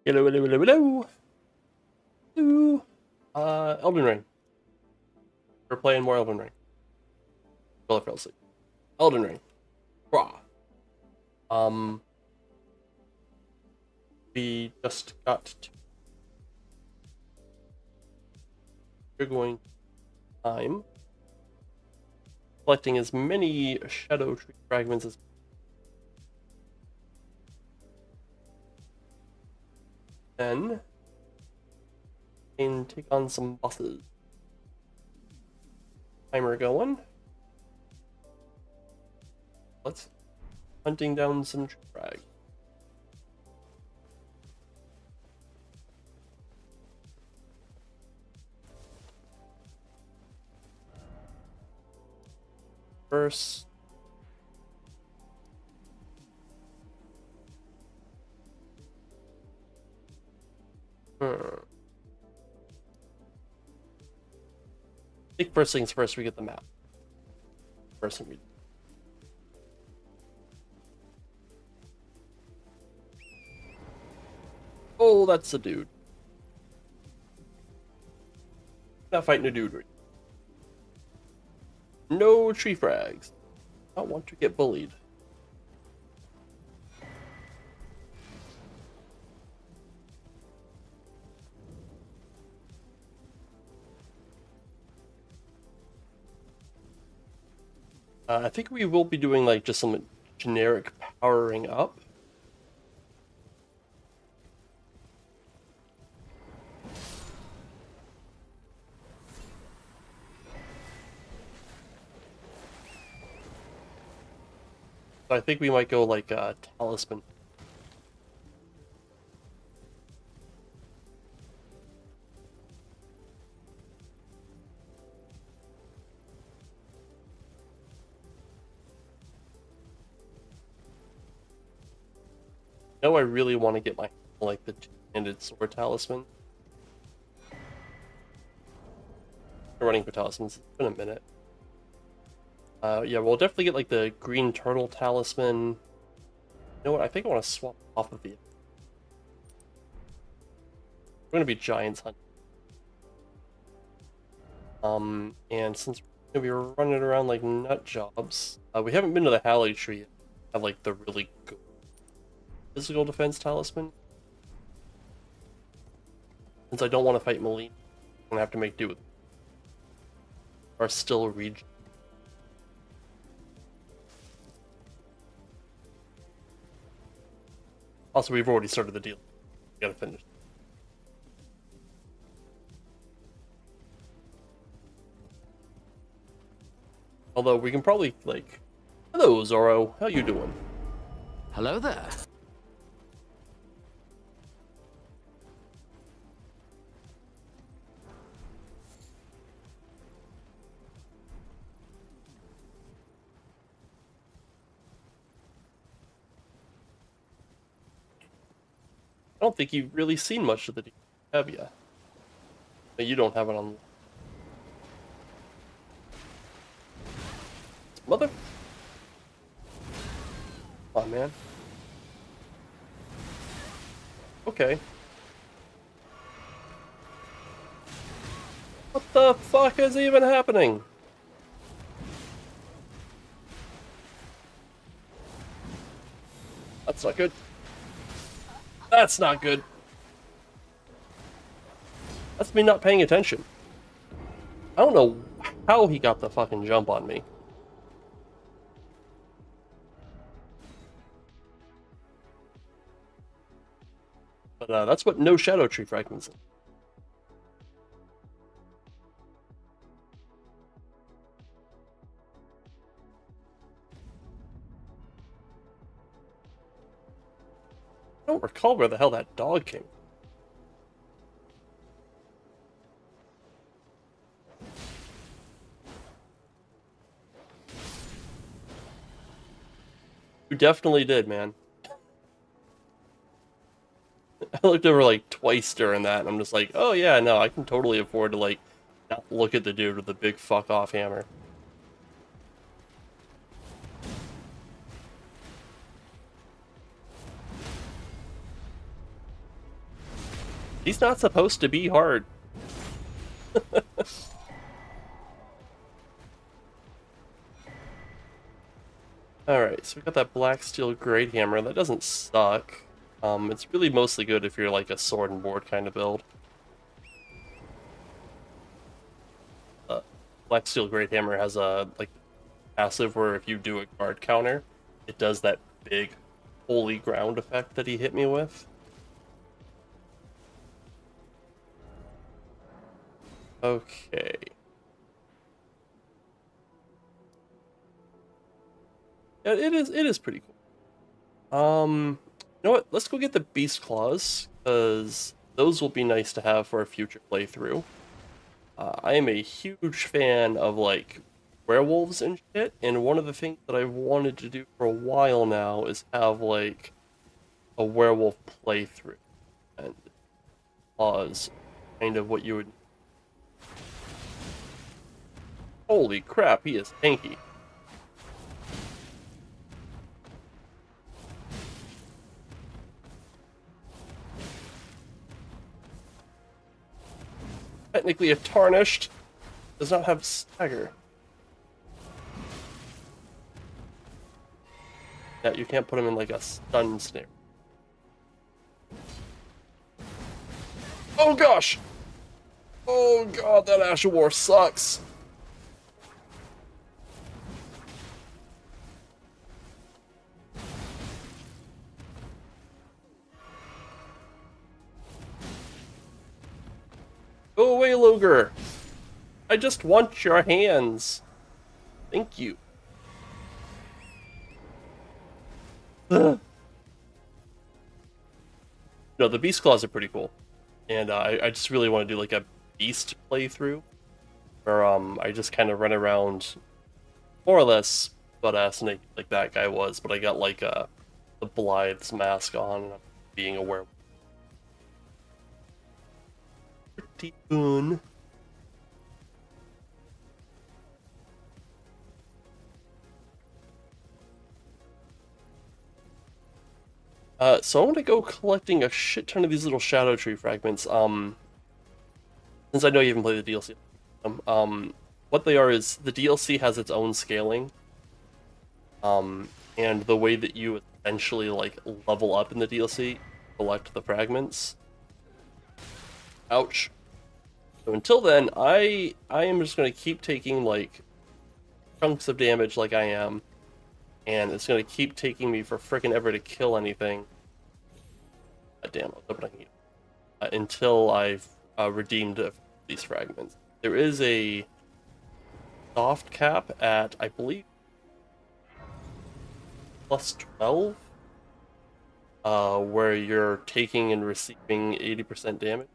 Hello, hello, hello, hello. Hello. Elden Ring. We're playing more Elden Ring. Well, I fell asleep. Elden Ring. Rah. Um, we just got to. We're going time collecting as many shadow tree fragments as. Then, and take on some bosses. Timer going. Let's hunting down some tree frag. First. I think first things first, we get the map. First thing we do. Oh, that's a dude. Not fighting a dude. No tree frags. I don't want to get bullied. I think we will be doing like just some generic powering up. So I think we might go like talisman. No, I really want to get my like the two-handed sword talisman. I'm running for talismans. It's been a minute. Yeah, we'll definitely get like the green turtle talisman. You know what? I think I want to swap off of it. We're gonna be giants hunting. And since we're gonna be running around like nut jobs, we haven't been to the Halley Tree yet. Have like the really good physical defense talisman. Since I don't want to fight Malene, I'm gonna have to make do with our still region. Also, we've already started the deal. We gotta finish. Although we can probably like, hello Zoro, how you doing? Hello there. I don't think you've really seen much of the deal, have you? But you don't have it on. Mother. Come on, man. Okay. What the fuck is even happening? That's not good. That's not good. That's me not paying attention. I don't know how he got the fucking jump on me. But that's what no shadow tree fragments. I don't recall where the hell that dog came. You definitely did, man. I looked over like twice during that, and I'm just like, oh yeah, no, I can totally afford to like not look at the dude with the big fuck off hammer. He's not supposed to be hard. Alright, so we got that black steel great hammer. That doesn't suck. It's really mostly good if you're like a sword and board kind of build. Black steel great hammer has a like passive where if you do a guard counter, it does that big holy ground effect that he hit me with. Okay. Yeah, it is pretty cool. You know what? Let's go get the beast claws, because those will be nice to have for a future playthrough. I am a huge fan of like werewolves and shit, and one of the things that I've wanted to do for a while now is have like a werewolf playthrough, and claws, kind of what you would. Holy crap, he is tanky. Technically a tarnished, does not have stagger. Yeah, you can't put him in like a stun snare. Oh gosh! Oh god, that Ash of War sucks. Go away, Loger! I just want your hands. Thank you. Ugh. No, the Beast Claws are pretty cool. And I just really want to do like a Beast playthrough. Where I just kind of run around more or less butt-ass naked like that guy was, but I got like the Blythe's mask on, and I'm being a werewolf. Pretty fun. So I want to go collecting a shit ton of these little Shadow Tree fragments. Since I know you haven't played the DLC, what they are is the DLC has its own scaling. And the way that you essentially like level up in the DLC, collect the fragments. Ouch. So until then, I am just gonna keep taking like chunks of damage like I am, and it's gonna keep taking me for frickin' ever to kill anything. Damn, I was hoping I can get until I've redeemed these fragments. There is a soft cap at, I believe, plus 12, where you're taking and receiving 80% damage.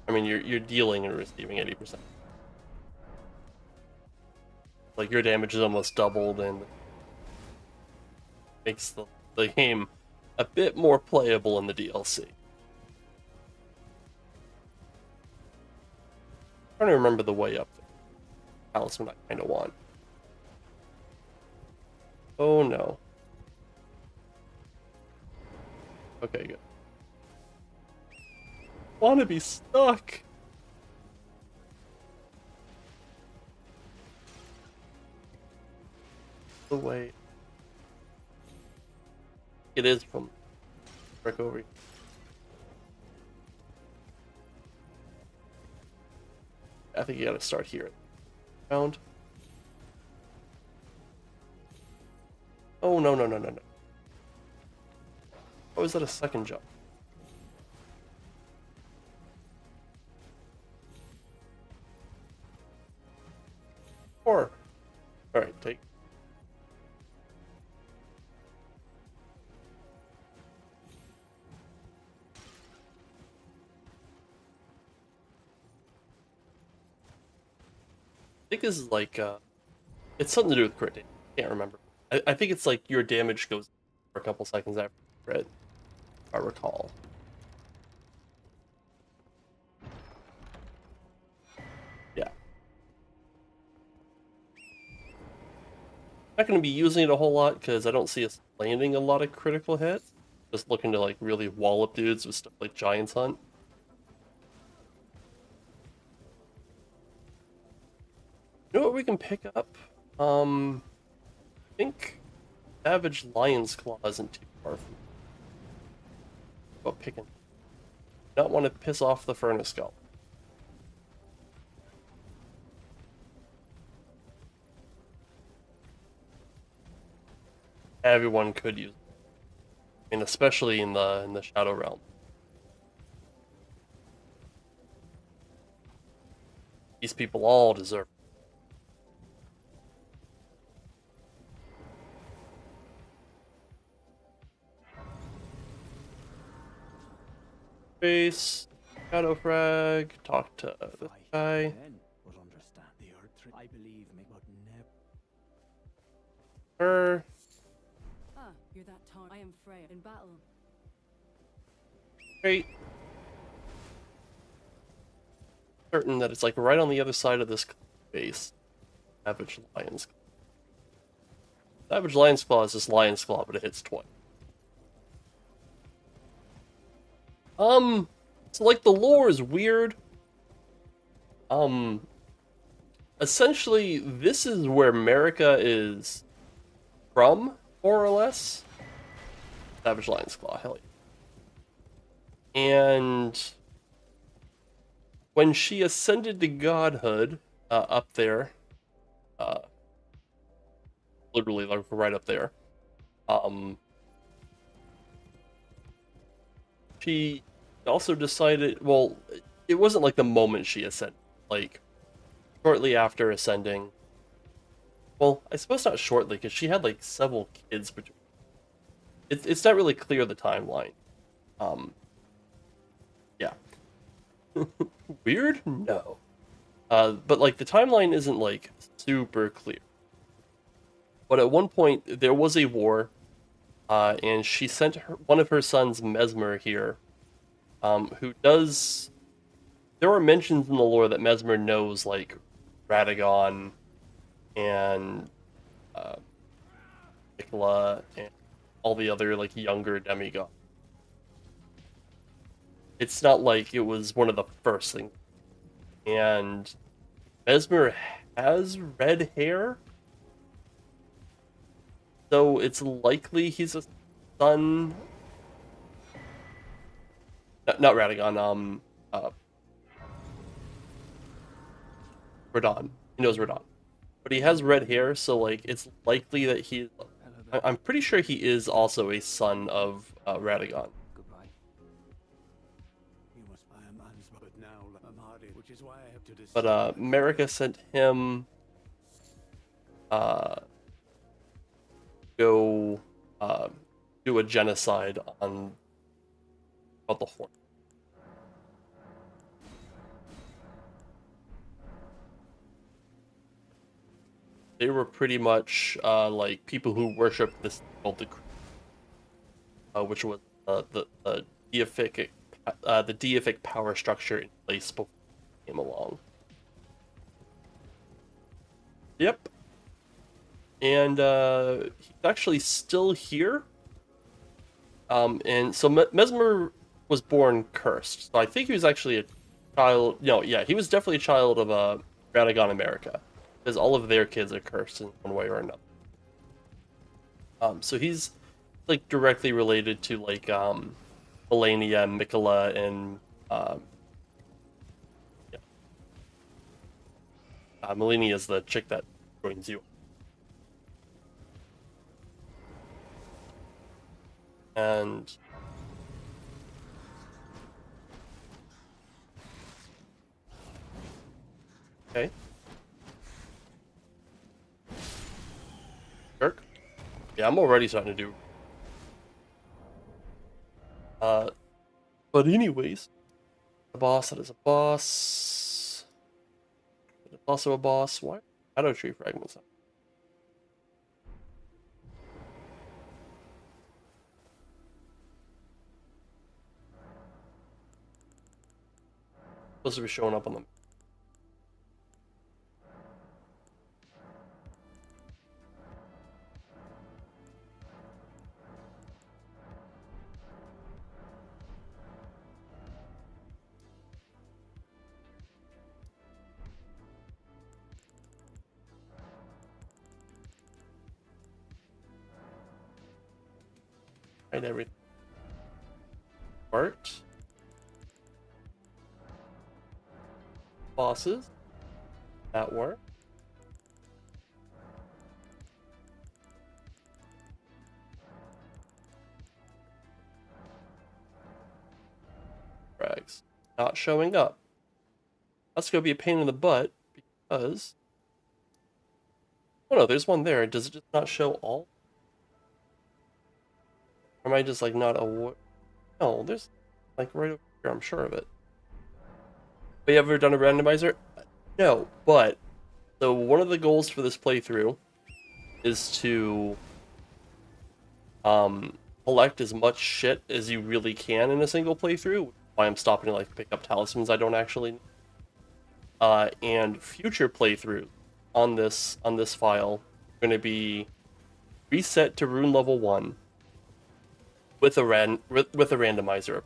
I mean, you're dealing and receiving 80%. Like your damage is almost doubled, and makes the game a bit more playable in the DLC. I'm trying to remember the way up there. Talisman I kind of want. Oh no. Okay, good. Wanna be stuck. The way it is from Trek over here. I think you gotta start here. Round. Oh no no no no no. Oh, is that a second jump? Or alright, take. I think this is like it's something to do with crit damage. Can't remember. I think it's like your damage goes for a couple seconds after crit, if I recall. Yeah. Not going to be using it a whole lot because I don't see us landing a lot of critical hits. Just looking to like really wallop dudes with stuff like Giant's Hunt. You know what we can pick up? I think Savage Lion's Claw isn't too far from about picking. Not want to piss off the Furnace Skull. Everyone could use it. I mean, especially in the Shadow Realm. These people all deserve base, Shadow Frag, talk to this guy. I believe me, but never. Her. Ah, you're that tall. I am Freya in battle. Great. Certain that it's like right on the other side of this base. Savage Lion's Claw. Savage Lion's Claw is just Lion's Claw, but it hits twice. So like the lore is weird. Essentially, this is where Marika is from, more or less. Savage Lion's Claw, hell yeah. And when she ascended to godhood, up there, literally like right up there, she also decided, well, it wasn't like the moment she ascended, like shortly after ascending. Well, I suppose not shortly, because she had like several kids between. It's not really clear the timeline. Yeah. Weird? No. But like the timeline isn't like super clear. But at one point there was a war, and she sent one of her sons, Mesmer, here, who does. There are mentions in the lore that Mesmer knows like Radagon and Nicola and all the other like younger demigods. It's not like it was one of the first things. And Mesmer has red hair, so it's likely he's a son. Not Radagon. Radon. He knows Radon, but he has red hair, so like it's likely that he. I'm pretty sure he is also a son of Radagon. Goodbye. You must buy a man's but now I'm hardy, which is why I have to decide. But Marika sent him go do a genocide on about the Horn. They were pretty much like people who worshipped this called the which was the deific power structure in place before he came along. Yep. And he's actually still here. And so Mesmer was born cursed. So I think he was actually a child. No, yeah, he was definitely a child of Radagon America, because all of their kids are cursed in one way or another. So he's like directly related to like Melania, Mikola, and yeah. Melania is the chick that joins you. And okay. Kirk? Yeah, I'm already starting to do. But anyways, the boss that is a boss. It's also a boss. Why? Shadow Tree fragments. Supposed to be showing up on them. Right, everything worked. Bosses. That worked. Frags. Not showing up. That's gonna be a pain in the butt because. Oh no, there's one there. Does it just not show all? Or am I just like not aware? No, there's like right over here, I'm sure of it. Have you ever done a randomizer? No, but so one of the goals for this playthrough is to collect as much shit as you really can in a single playthrough. Why I'm stopping to like pick up talismans I don't actually need. And future playthroughs on this file are going to be reset to rune level 1 with a randomizer.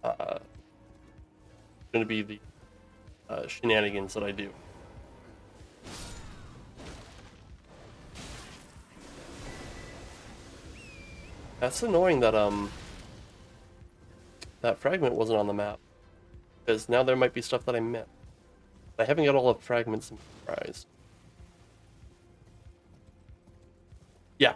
Going to be the shenanigans that I do. That's annoying that that fragment wasn't on the map, because now there might be stuff that I missed. I haven't got all the fragments memorized. Yeah.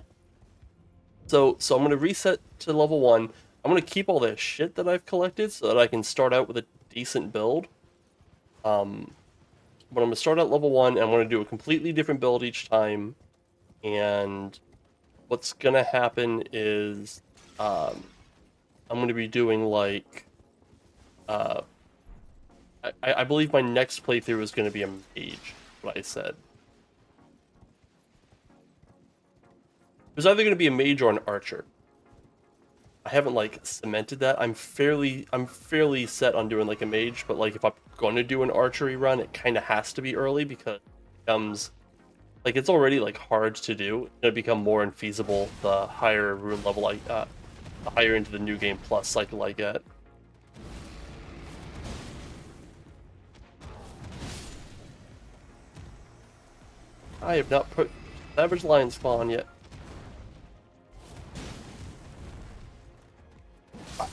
So I'm gonna reset to level 1. I'm gonna keep all the shit that I've collected so that I can start out with a decent build. But I'm gonna start at level 1 and I'm gonna do a completely different build each time. And what's gonna happen is I'm gonna be doing like I believe my next playthrough is gonna be a mage, what I said. There's either gonna be a mage or an archer. I haven't like cemented that. I'm fairly set on doing like a mage, but like if I'm going to do an archery run, it kind of has to be early because it becomes like it's already like hard to do. It's gonna become more infeasible the higher rune level the higher into the new game plus cycle I get. I have not put Savage Lion spawn yet. Fuck.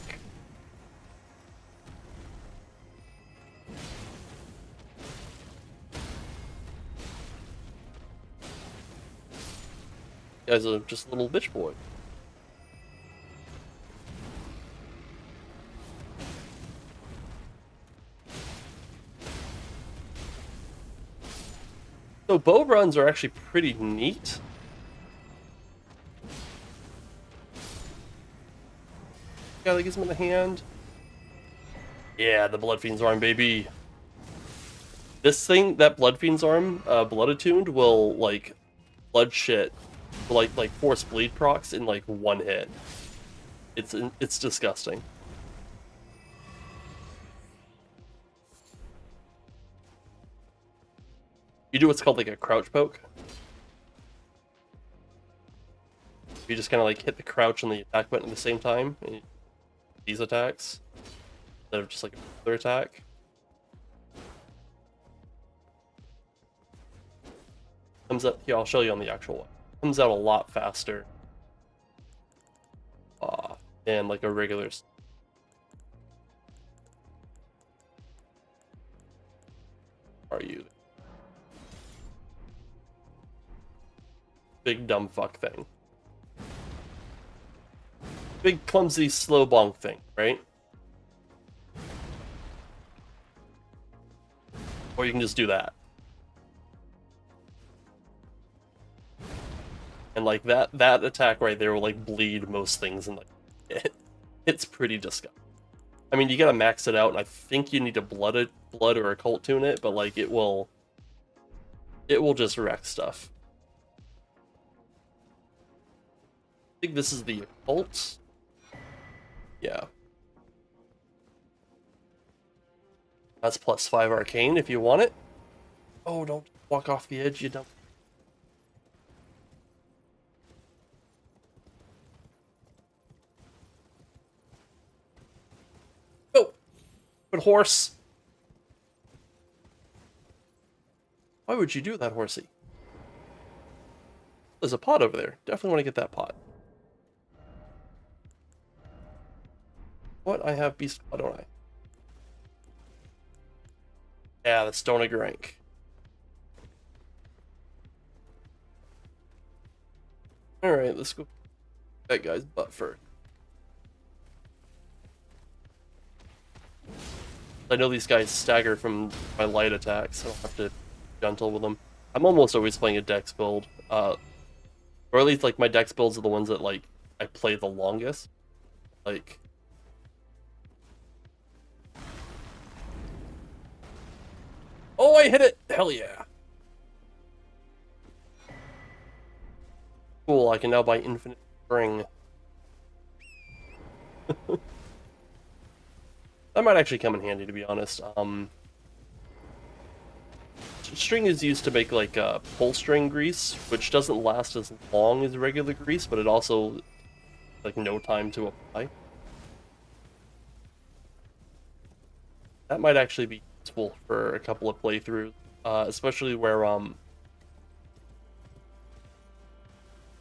You guys are just a little bitch boy. So bow runs are actually pretty neat. Guy that gives him in the hand. Yeah, the Blood Fiend's Arm, baby. This thing, that Blood Fiend's Arm, Blood Attuned, will like blood shit, like force bleed procs in like one hit. It's disgusting. You do what's called like a crouch poke. You just kind of like hit the crouch and the attack button at the same time. And these attacks instead of just like another attack. Comes up here. I'll show you on the actual one. Comes out a lot faster. Than like a regular. Are you? Big dumb fuck thing. Big clumsy slow bonk thing, right? Or you can just do that. And like that attack right there will like bleed most things and like it's pretty disgusting. I mean, you gotta max it out, and I think you need to blood or occult tune it, but like it will just wreck stuff. I think this is the occult. Yeah. That's +5 arcane if you want it. Oh, don't walk off the edge, you dumb. Oh, but horse. Why would you do that, horsey? There's a pot over there. Definitely want to get that pot. What? I have Beast Claw, don't I? Yeah, that's Stone Rank. Alright, let's go that guy's butt first. I know these guys stagger from my light attacks, so I don't have to be gentle with them. I'm almost always playing a dex build. Or at least like my dex builds are the ones that like I play the longest. Like oh, I hit it! Hell yeah. Cool, I can now buy infinite string. That might actually come in handy, to be honest. String is used to make like pull string grease, which doesn't last as long as regular grease, but it also like no time to apply. That might actually be useful for a couple of playthroughs, especially where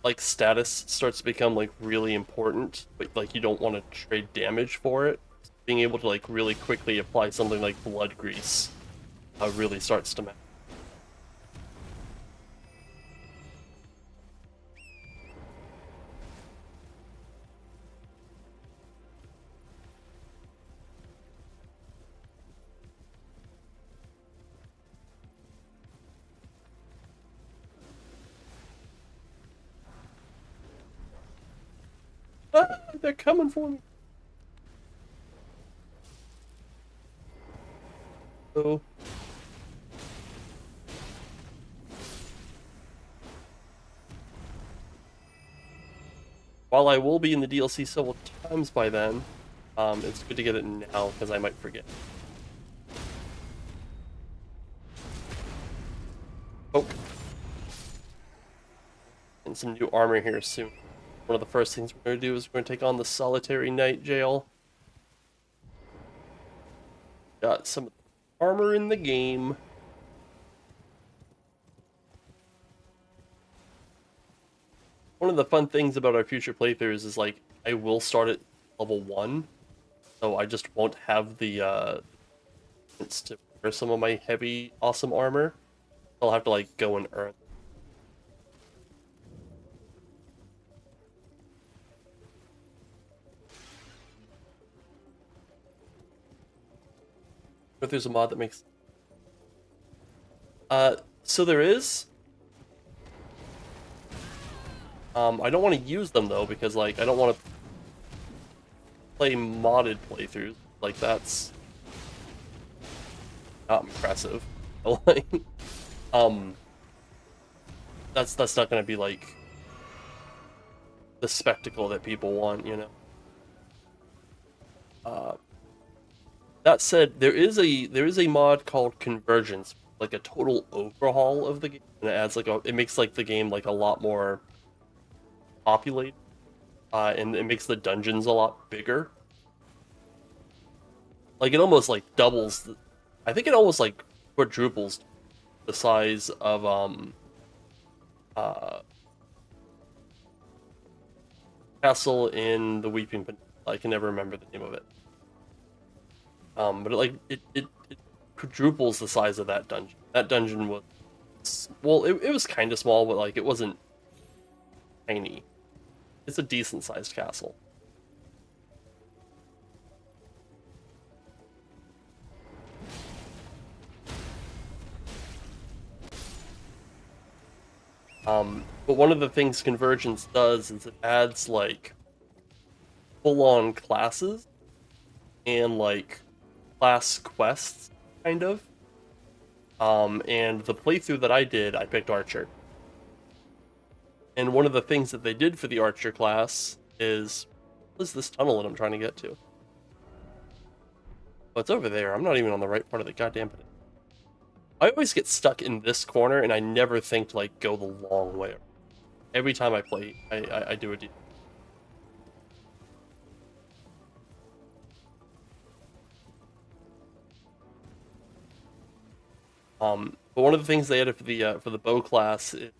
like status starts to become like really important, but like you don't want to trade damage for it. Being able to like really quickly apply something like blood grease really starts to matter. Ah, they're coming for me. So while I will be in the DLC several times by then, it's good to get it now because I might forget. Poke. And some new armor here soon. One of the first things we're going to do is we're going to take on the Solitary Night Jail. Got some armor in the game. One of the fun things about our future playthroughs is like I will start at level 1, so I just won't have the to wear some of my heavy awesome armor. I'll have to like go and earn. If there's a mod that makes so there is. I don't want to use them though because like I don't want to play modded playthroughs. Like that's not impressive. Like that's not gonna be like the spectacle that people want, you know. That said, there is a mod called Convergence, like a total overhaul of the game, and it adds like it makes like the game like a lot more populated, and it makes the dungeons a lot bigger. Like it almost like doubles. I think it almost like quadruples the size of Castle in the Weeping Peninsula. I can never remember the name of it. But it quadruples the size of that dungeon. That dungeon was, well, it was kind of small, but like it wasn't tiny. It's a decent sized castle. But one of the things Convergence does is it adds like full-on classes and like class quests, kind of. And the playthrough that I did, I picked Archer. And one of the things that they did for the Archer class is, what is this tunnel that I'm trying to get to? Oh, it's over there. I'm not even on the right part of the goddamn peninsula. I always get stuck in this corner, and I never think to like go the long way. Every time I play, I do a deal. But one of the things they added for the bow class is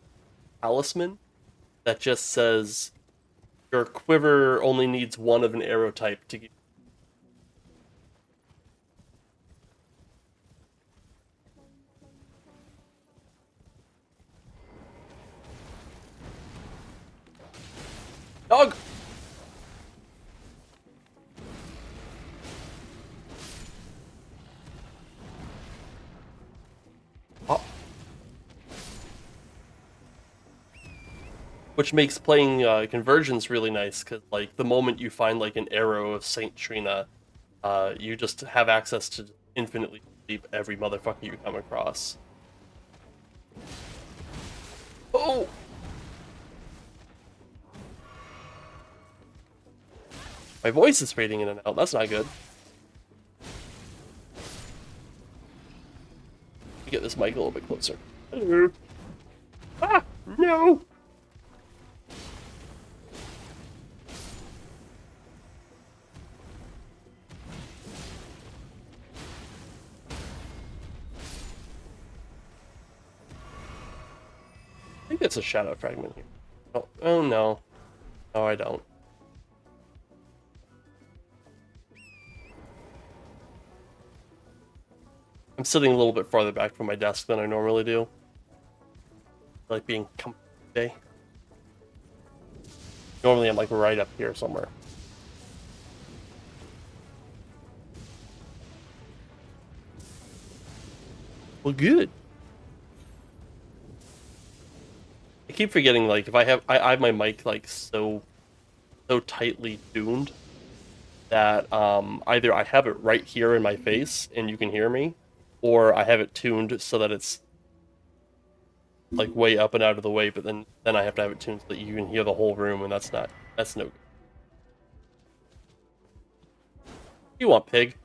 talisman that just says your quiver only needs one of an arrow type to give Dog! Oh. Which makes playing Convergence really nice, because like the moment you find like an arrow of Saint Trina, you just have access to infinitely sleep every motherfucker you come across. Oh! My voice is fading in and out. That's not good. Let me get this mic a little bit closer. Hello. Ah! No! I think it's a shadow fragment here. Oh no. No, I don't. I'm sitting a little bit farther back from my desk than I normally do. I like being comfy. Normally I'm like right up here somewhere. Well, good. I keep forgetting, like, if I have my mic like so tightly tuned that either I have it right here in my face and you can hear me, or I have it tuned so that it's like way up and out of the way, but then I have to have it tuned so that you can hear the whole room, and that's no good. You want pig?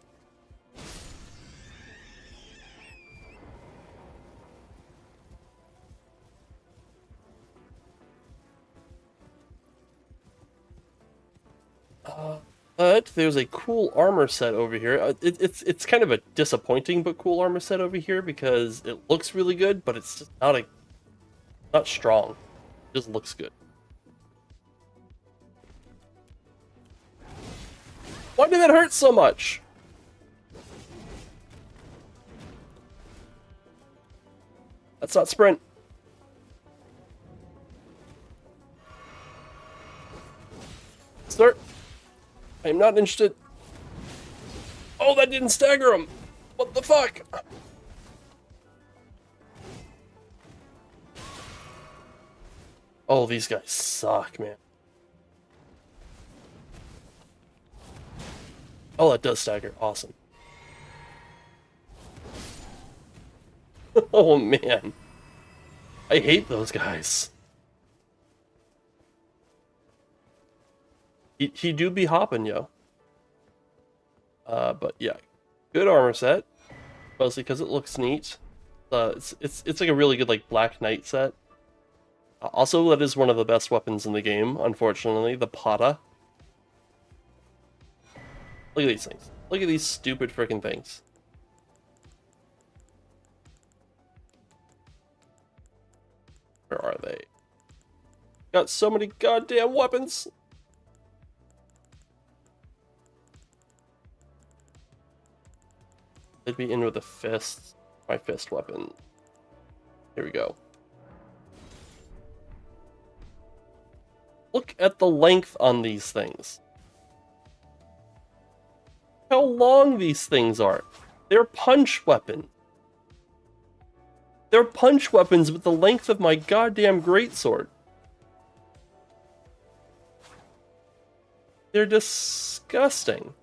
But there's a cool armor set over here. It's kind of a disappointing but cool armor set over here because it looks really good, but it's just not strong. It just looks good. Why did that hurt so much? That's not sprint. Sir, I am not interested. Oh, that didn't stagger him. What the fuck? Oh, these guys suck, man. Oh, that does stagger. Awesome. Oh, man. I hate those guys. He do be hopping, yo. But yeah, good armor set. Mostly because it looks neat. It's like a really good like Black Knight set. Also, that is one of the best weapons in the game, unfortunately, the Pata. Look at these things. Look at these stupid freaking things. Where are they? Got so many goddamn weapons! They'd be in with a fist. My fist weapon. Here we go. Look at the length on these things. How long these things are. They're punch weapons. They're punch weapons with the length of my goddamn greatsword. They're disgusting.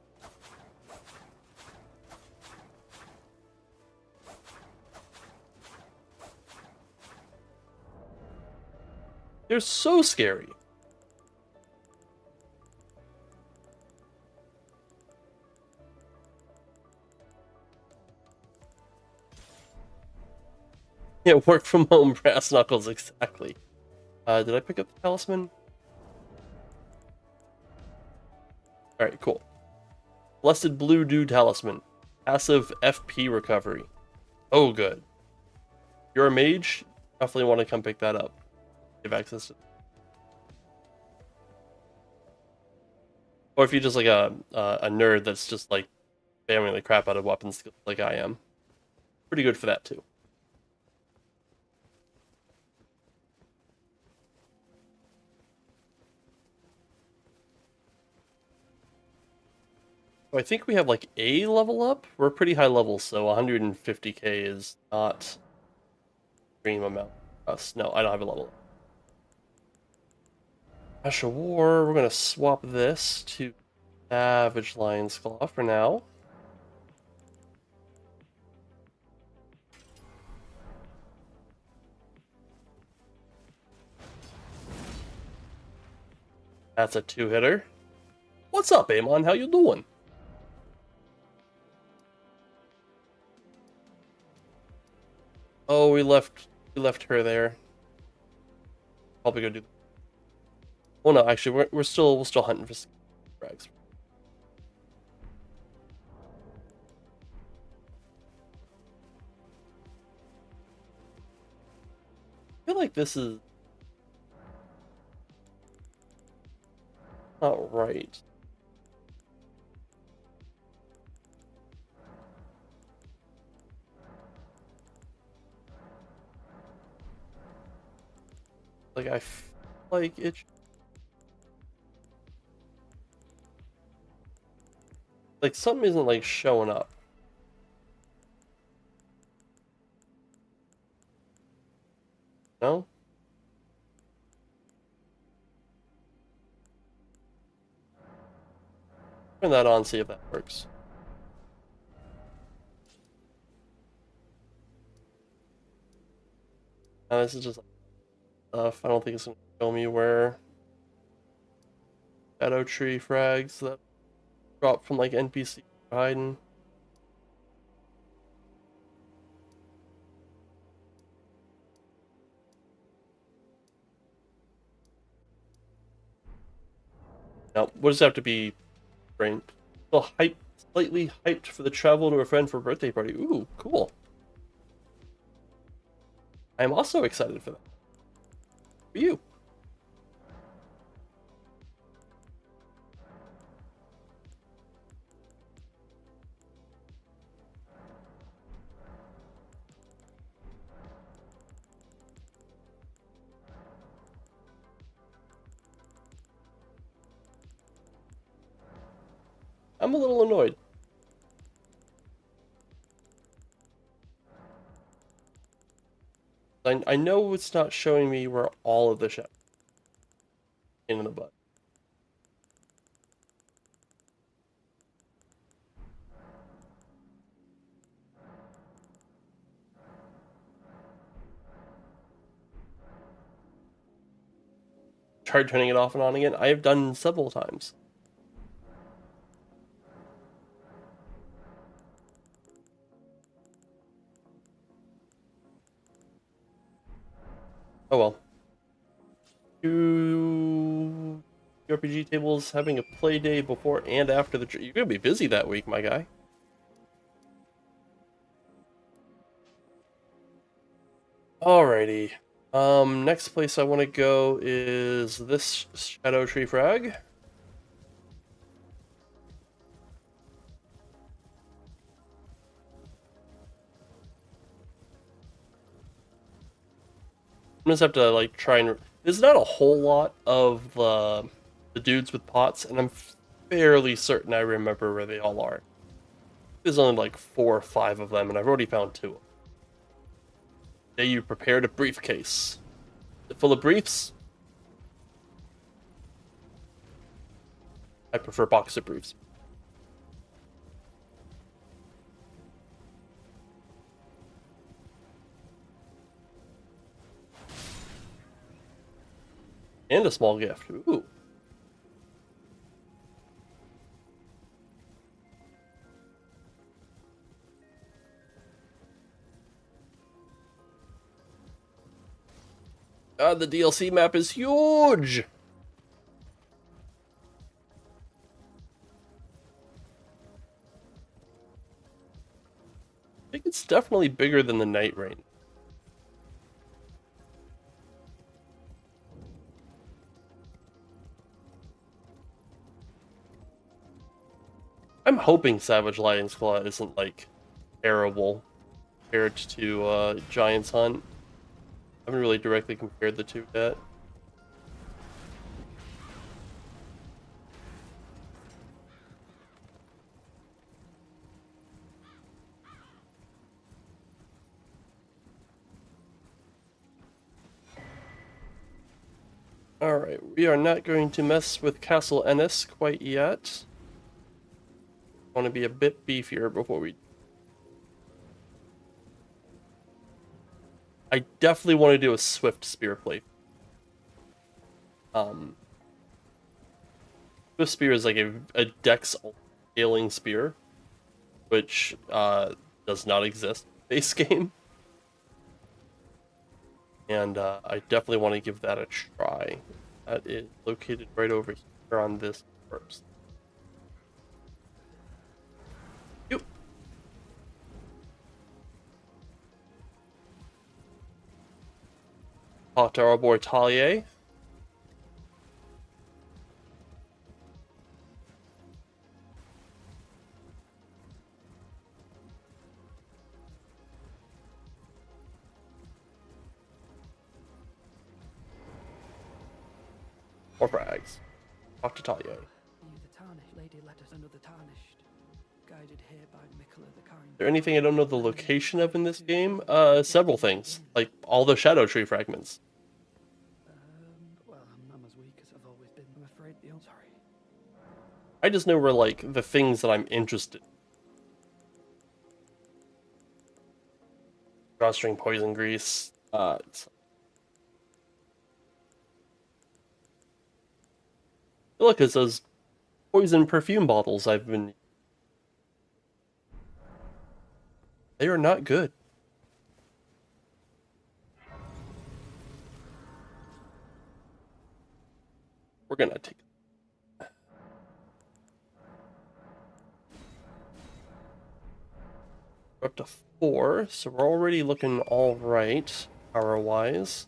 They're so scary. Yeah, work from home, brass knuckles, exactly. Did I pick up the talisman? Alright, cool. Blessed Blue Dew Talisman. Passive FP recovery. Oh, good. You're a mage? Definitely want to come pick that up. Give access to... Or if you're just like a nerd that's just like spamming the crap out of weapons like I am. Pretty good for that too. I think we have like a level up. We're pretty high level, so 150k is not extreme amount for us. No, I don't have a level up. Ash of War, we're gonna swap this to Savage Lion's Claw for now. That's a 2-hitter. What's up, Amon? How you doing? Oh, we left her there. Probably go do. Oh no, actually, we're still hunting for frags. I feel like this is not right. Like I feel like it. Like something isn't like showing up. No? Turn that on, see if that works. Now this is just stuff. I don't think it's gonna show me where Shadow Tree frags that drop from like NPC are hiding. Now, what does it have to be? Brain. Well, slightly hyped for the travel to a friend for a birthday party. Ooh, cool. I'm also excited for that. For you. I'm a little annoyed. I know it's not showing me where all of the shadows in the butt. Tried turning it off and on again. I have done several times. Oh well. Two RPG tables having a play day before and after the. You're gonna be busy that week, my guy. Alrighty. Next place I want to go is this Shadow Tree Frag. I'm just have to like try and. There's not a whole lot of the dudes with pots, and I'm fairly certain I remember where they all are. There's only like 4 or 5 of them, and I've already found 2. Today you prepared a briefcase. Is it full of briefs? I prefer box of briefs. And a small gift. Ooh. God, the DLC map is huge! I think it's definitely bigger than the Night Rain. I'm hoping Savage Lion's Claw isn't, like, terrible compared to Giant's Hunt. I haven't really directly compared the two yet. Alright, we are not going to mess with Castle Ennis quite yet. Want to be a bit beefier before we... I definitely want to do a Swift Spear play. Swift Spear is like a Dex scaling spear, which does not exist in the base game. And I definitely want to give that a try. That is located right over here on this corpse. Yep. Talk to our boy Talia. Or frags. Talk to Talia. You the tarnished lady let us under the tarnished, guided here by Mikola the kind. Is there anything I don't know the location of in this game? Several things. Like all the Shadow Tree fragments. Well, I'm as weak as I've always been. I'm afraid the sorry. I just know where like the things that I'm interested in. Drawstring poison grease. Look, it's those poison perfume bottles I've been... They are not good. We're gonna take... We're up to 4, so we're already looking alright, power-wise.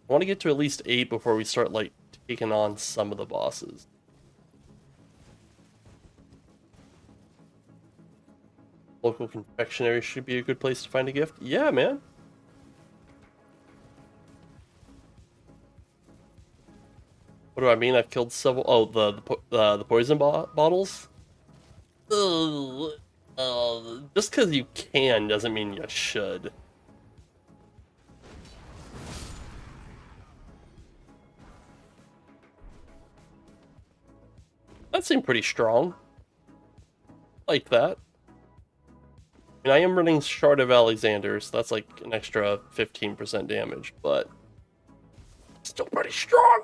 I want to get to at least 8 before we start, like, taking on some of the bosses. Local confectionery should be a good place to find a gift. Yeah, man. What do I mean? I've killed several... Oh, the poison bottles? Ugh. Just because you can doesn't mean you should. That seemed pretty strong. Like that. I mean, I am running Shard of Alexander, so that's like an extra 15% damage, but still pretty strong.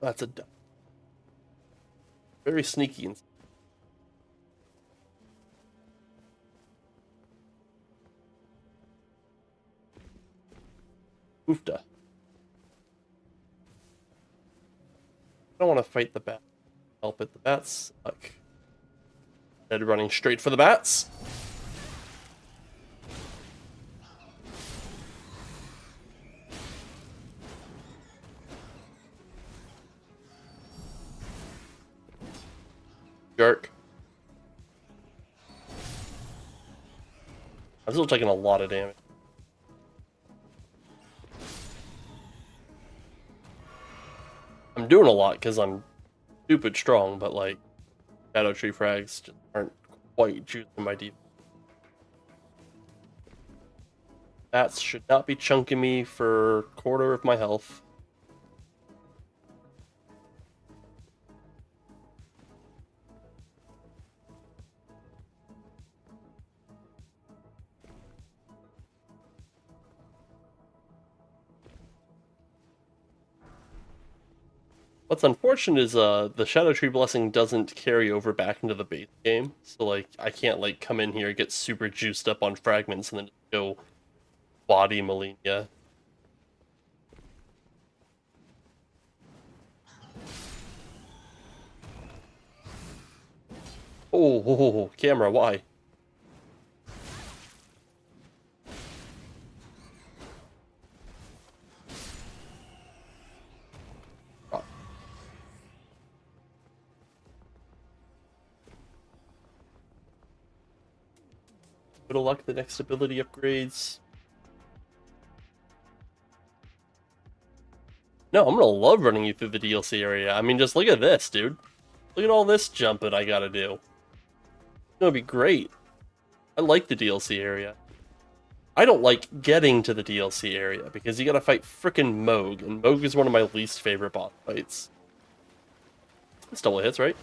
That's a very sneaky and oofta. I don't want to fight the bat. Help it, the bats suck. Instead of running straight for the bats. Jerk. I'm still taking a lot of damage. I'm doing a lot because I'm stupid strong, but like Shadow Tree frags just aren't quite juicing my defense. Bats should not be chunking me for a quarter of my health. What's unfortunate is the Shadow Tree Blessing doesn't carry over back into the base game, so like I can't like come in here, get super juiced up on fragments, and then just go body Malenia. Oh, camera, why? Good luck the next ability upgrades. No, I'm gonna love running you through the DLC area. I mean, just look at this, dude. Look at all this jumping I gotta do. It's gonna be great. I like the DLC area. I don't like getting to the DLC area because you gotta fight frickin' Moog, and Moog is one of my least favorite boss fights. It's double hits, right?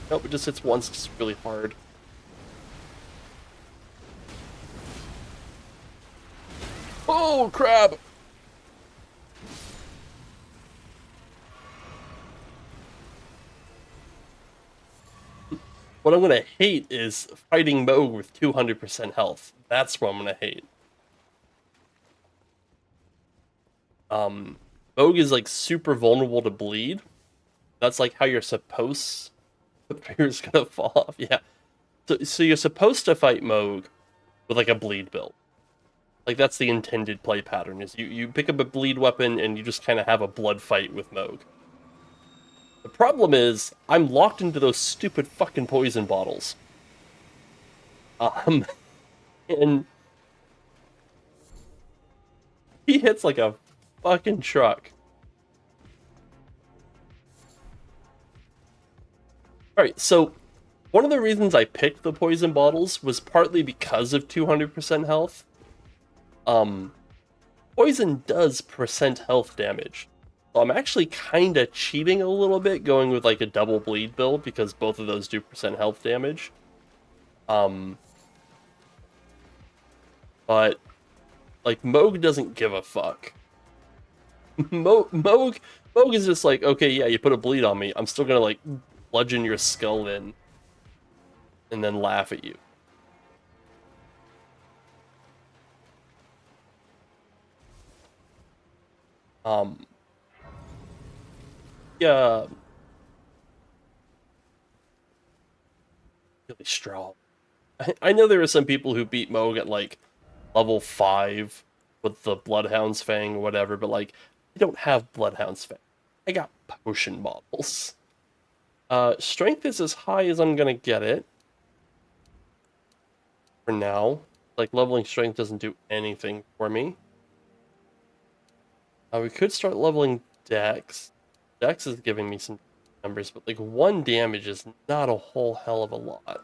Nope, it just hits once, just really hard. Oh, crab! What I'm gonna hate is fighting Moog with 200% health. That's what I'm gonna hate. Moog is like super vulnerable to bleed. That's like how you're supposed. The spear's gonna fall off. Yeah. So you're supposed to fight Moog with like a bleed build. Like that's the intended play pattern. Is you pick up a bleed weapon and you just kind of have a blood fight with Moog. The problem is I'm locked into those stupid fucking poison bottles. And he hits like a fucking truck. Alright, so one of the reasons I picked the poison bottles was partly because of 200% health. Poison does percent health damage. So I'm actually kind of cheating a little bit going with like a double bleed build because both of those do percent health damage. But like Moog doesn't give a fuck. Moog is just like, okay, yeah, you put a bleed on me. I'm still gonna like bludgeon your skull in and then laugh at you. Yeah, really strong. I know there are some people who beat Moog at like level 5 with the Bloodhound's Fang or whatever, but like I don't have Bloodhound's Fang. I got potion bottles. Strength is as high as I'm gonna get it for now. Like leveling strength doesn't do anything for me. We could start leveling Dex. Dex is giving me some numbers, but like 1 damage is not a whole hell of a lot.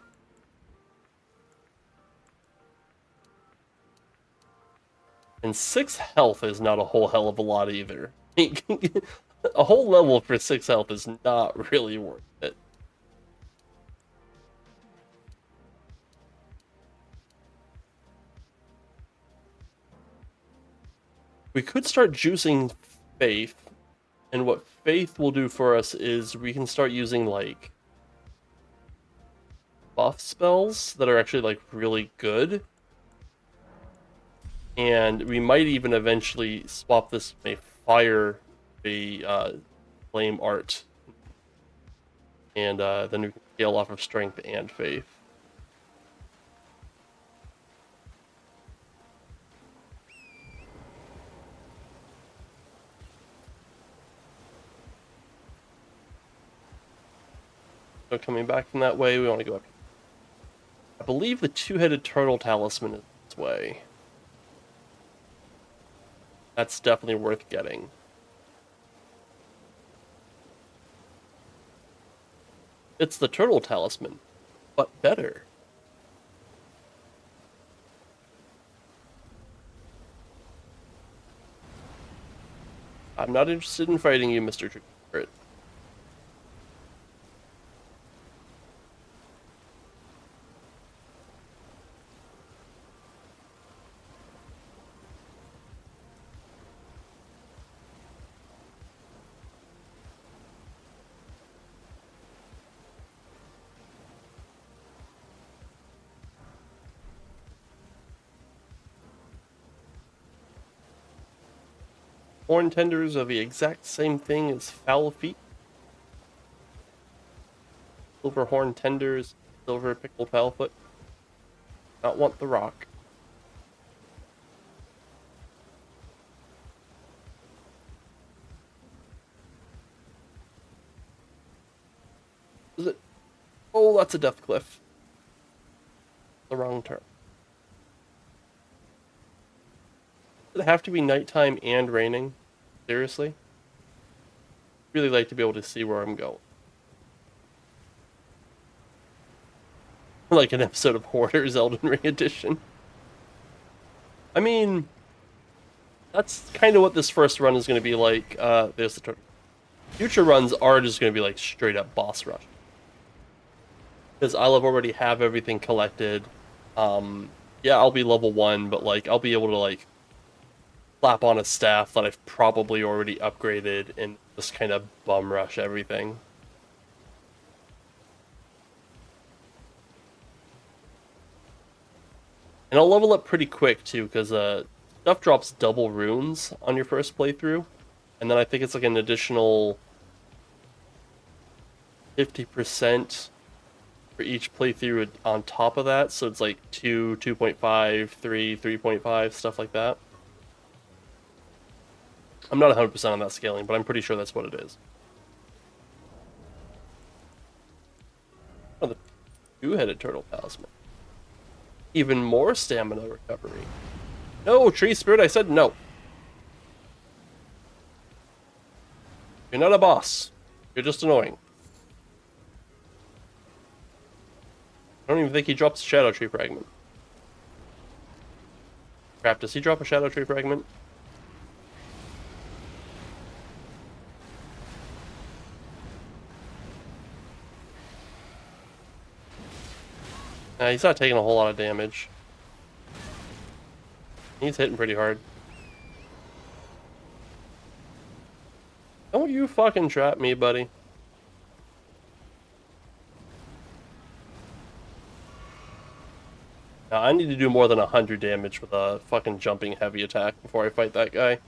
And 6 health is not a whole hell of a lot either. A whole level for 6 health is not really worth it. We could start juicing Faith, and what Faith will do for us is we can start using like buff spells that are actually like really good. And we might even eventually swap this with a fire, flame art. And then we can scale off of strength and faith. So coming back from that way, we want to go up. I believe the 2-headed turtle talisman is this way. That's definitely worth getting. It's the turtle talisman, but better. I'm not interested in fighting you, Mr. Tricklet. Horn tenders are the exact same thing as foul feet. Silver horn tenders, silver pickled foul foot. Not want the rock. Is it? Oh, that's a death cliff. The wrong turn. Does it have to be nighttime and raining? Seriously? Really like to be able to see where I'm going. Like an episode of Hoarders Elden Ring edition. I mean, that's kind of what this first run is going to be like. There's the turtle. Future runs are just going to be like straight up boss rush. Because I'll have already have everything collected. Yeah, I'll be level 1, but like I'll be able to like slap on a staff that I've probably already upgraded and just kind of bum rush everything. And I'll level up pretty quick too, because stuff drops double runes on your first playthrough, and then I think it's like an additional 50% for each playthrough on top of that, so it's like 2, 2.5, 3, 3.5, stuff like that. I'm not 100% on that scaling, but I'm pretty sure that's what it is. Oh, the two-headed turtle talisman. Even more stamina recovery. No, tree spirit, I said no. You're not a boss. You're just annoying. I don't even think he drops a shadow tree fragment. Crap, does he drop a shadow tree fragment? He's not taking a whole lot of damage. He's hitting pretty hard. Don't you fucking trap me, buddy. Now, I need to do more than 100 damage with a fucking jumping heavy attack before I fight that guy.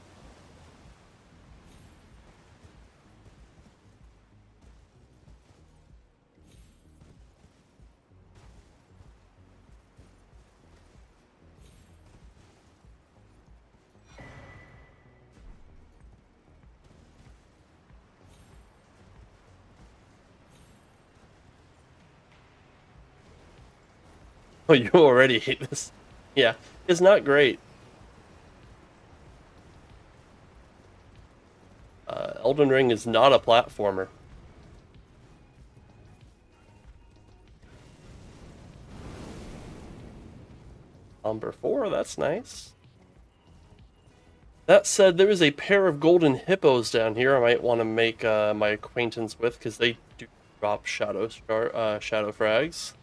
Oh, you already hate this. Yeah, it's not great. Elden Ring is not a platformer. Number 4, that's nice. That said, there is a pair of golden hippos down here I might want to make my acquaintance with, because they do drop shadow frags.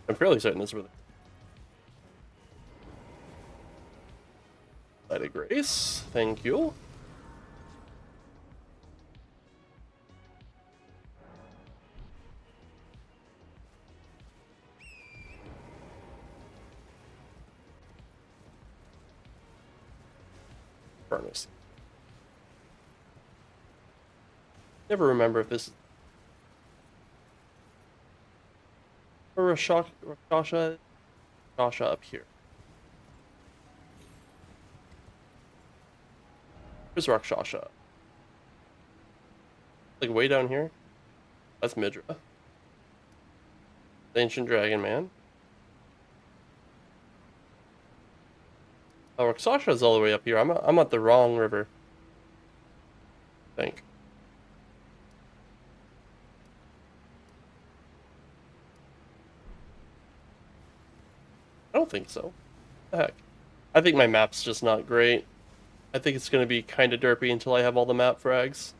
I'm fairly certain this is really Light of Grace. Thank you. Furnace. Never remember if this is or Rakshasha up here. Where's Rakshasha? Like way down here? That's Midra. The Ancient Dragon Man. Oh, Rakshasha's all the way up here. I'm at the wrong river. I think. I don't think so. What the heck? I think my map's just not great. I think it's going to be kind of derpy until I have all the map frags.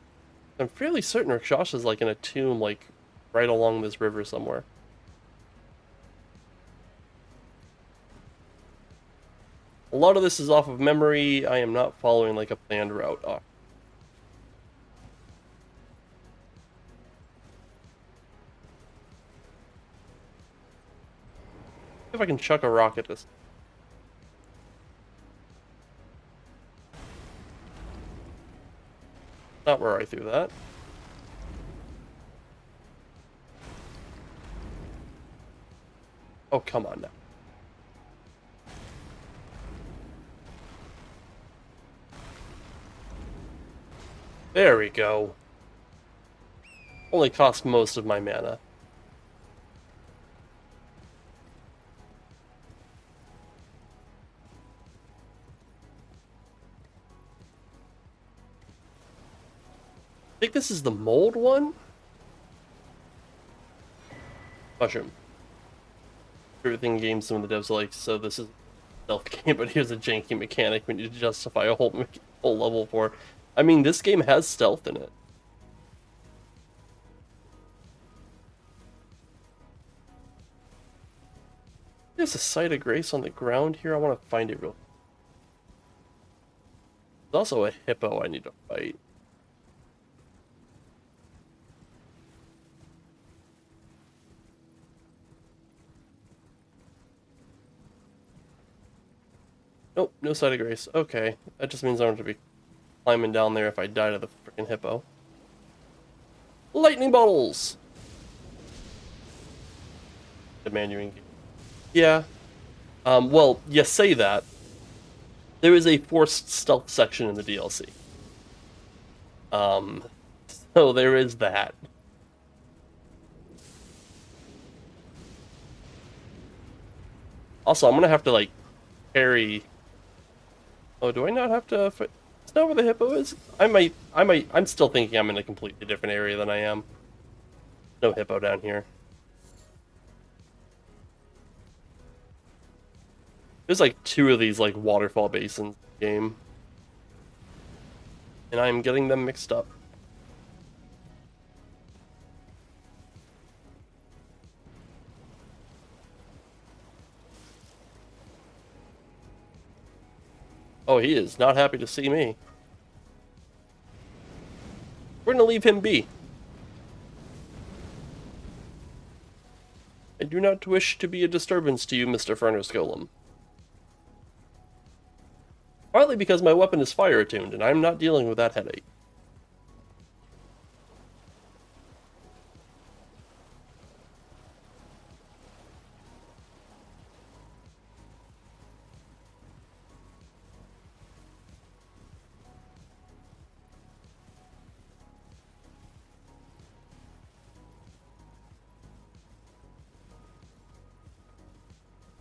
I'm fairly certain Rakshasha's like in a tomb, like right along this river somewhere. A lot of this is off of memory. I am not following like a planned route. Oh. See if I can chuck a rock at this. Not where I threw that. Oh, come on now. There we go. Only cost most of my mana. think this is the mold one? Mushroom. Everything games some of the devs are like, so this is a stealth game, but here's a janky mechanic we need to justify a whole level for. I mean, this game has stealth in it. There's a Site of Grace on the ground here. I want to find it real. There's also a hippo I need to fight. Nope, no Site of Grace. Okay, that just means I'm going to be climbing down there if I die to the freaking hippo. Lightning bottles! Demand you engage. Yeah. Well, you say that. There is a forced stealth section in the DLC. So there is that. Also, I'm gonna have to, like, carry... Oh, do I not have to... Is that where the hippo is? I'm still thinking I'm in a completely different area than I am. No hippo down here. There's like 2 of these like waterfall basins in the game. And I'm getting them mixed up. Oh, he is not happy to see me. We're gonna leave him be. I do not wish to be a disturbance to you, Mr. Furnace Golem. Partly because my weapon is fire attuned, and I'm not dealing with that headache.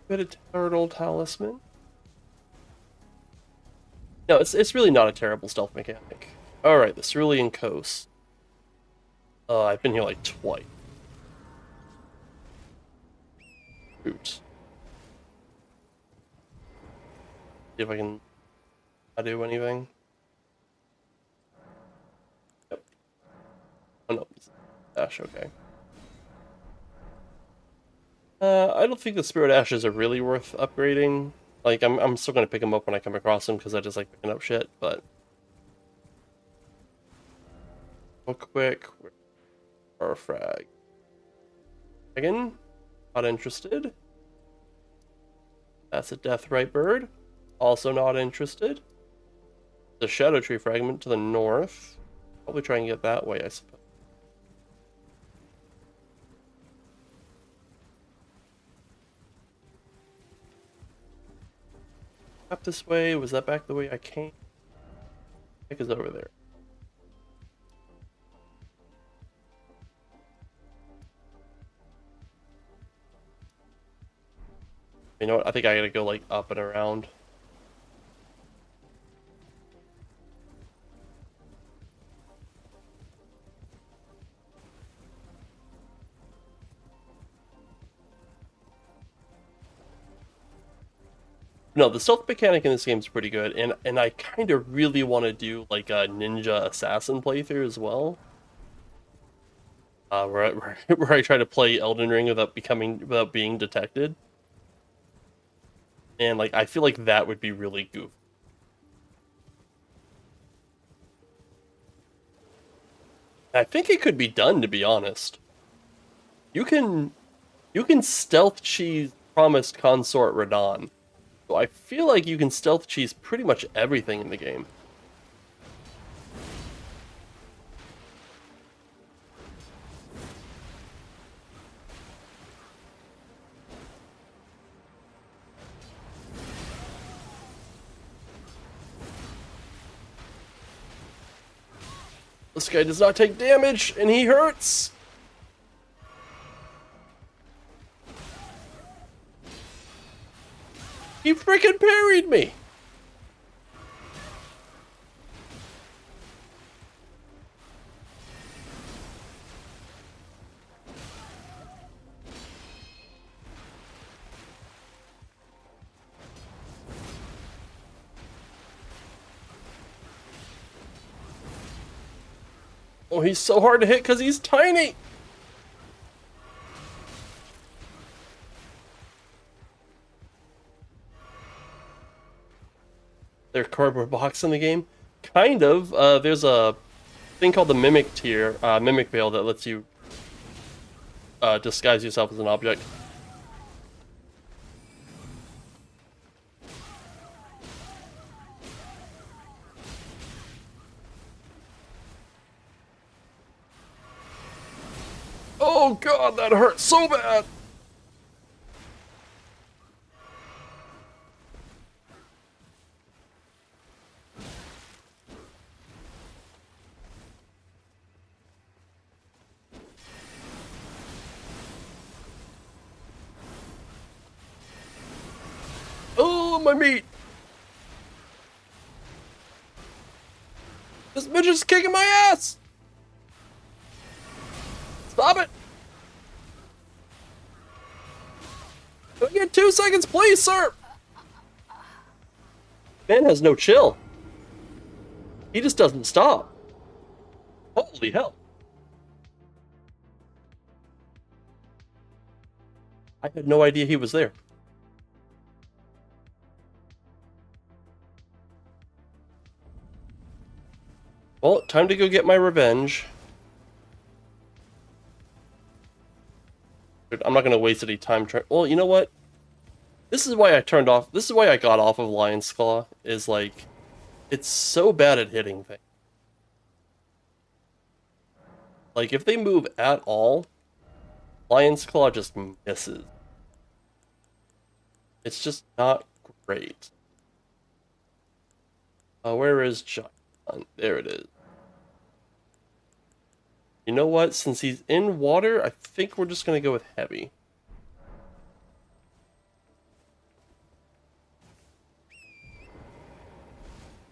Bit of turtle talisman. No, it's really not a terrible stealth mechanic. Alright, the Cerulean Coast. I've been here like twice. Shoot. See if I can do anything. Yep. Oh no. Dash, okay. I don't think the Spirit Ashes are really worth upgrading. Like, I'm still gonna pick them up when I come across them because I just like picking up shit, but... Real quick... Or frag. Again? Not interested. That's a Deathrite Bird. Also not interested. The Shadow Tree Fragment to the north. Probably try and get that way, I suppose. Up this way. Was that back the way I came? I think it's over there. You know what? I think I gotta go like up and around. No, the stealth mechanic in this game is pretty good, and I kind of really want to do like a ninja assassin playthrough as well, where I try to play Elden Ring without being detected, and like I feel like that would be really goofy. I think it could be done, to be honest. You can stealth cheese Promised Consort Radahn. So I feel like you can stealth cheese pretty much everything in the game. This guy does not take damage, and he hurts! He freaking parried me! Oh, he's so hard to hit because he's tiny! Their cardboard box in the game? Kind of. There's a thing called the Mimic Tier, Mimic Veil that lets you disguise yourself as an object. Oh god, that hurt so bad! Oh, my meat! This midget's kicking my ass! Stop it! Can I get 2 seconds, please, sir? Man has no chill. He just doesn't stop. Holy hell. I had no idea he was there. Well, time to go get my revenge. I'm not going to waste any time trying. Well, you know what? This is why I turned off. This is why I got off of Lion's Claw. Is like, it's so bad at hitting things. Like, if they move at all, Lion's Claw just misses. It's just not great. Where is John? There it is. You know what? Since he's in water, I think we're just going to go with heavy.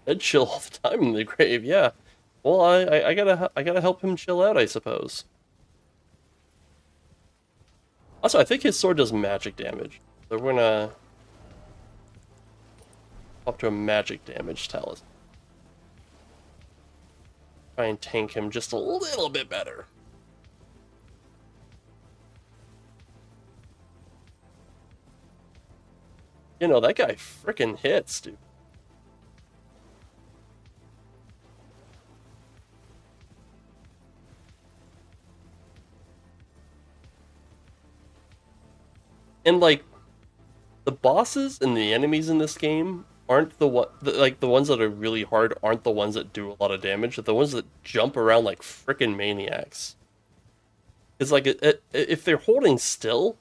I'd chill all the time in the grave, yeah. Well, I gotta help him chill out, I suppose. Also, I think his sword does magic damage. So we're gonna up to a magic damage talisman. Try and tank him just a little bit better. You know, that guy frickin' hits, dude. And like, the bosses and the enemies in this game aren't the ones that are really hard aren't the ones that do a lot of damage. They're the ones that jump around like frickin' maniacs. It's like if they're holding still,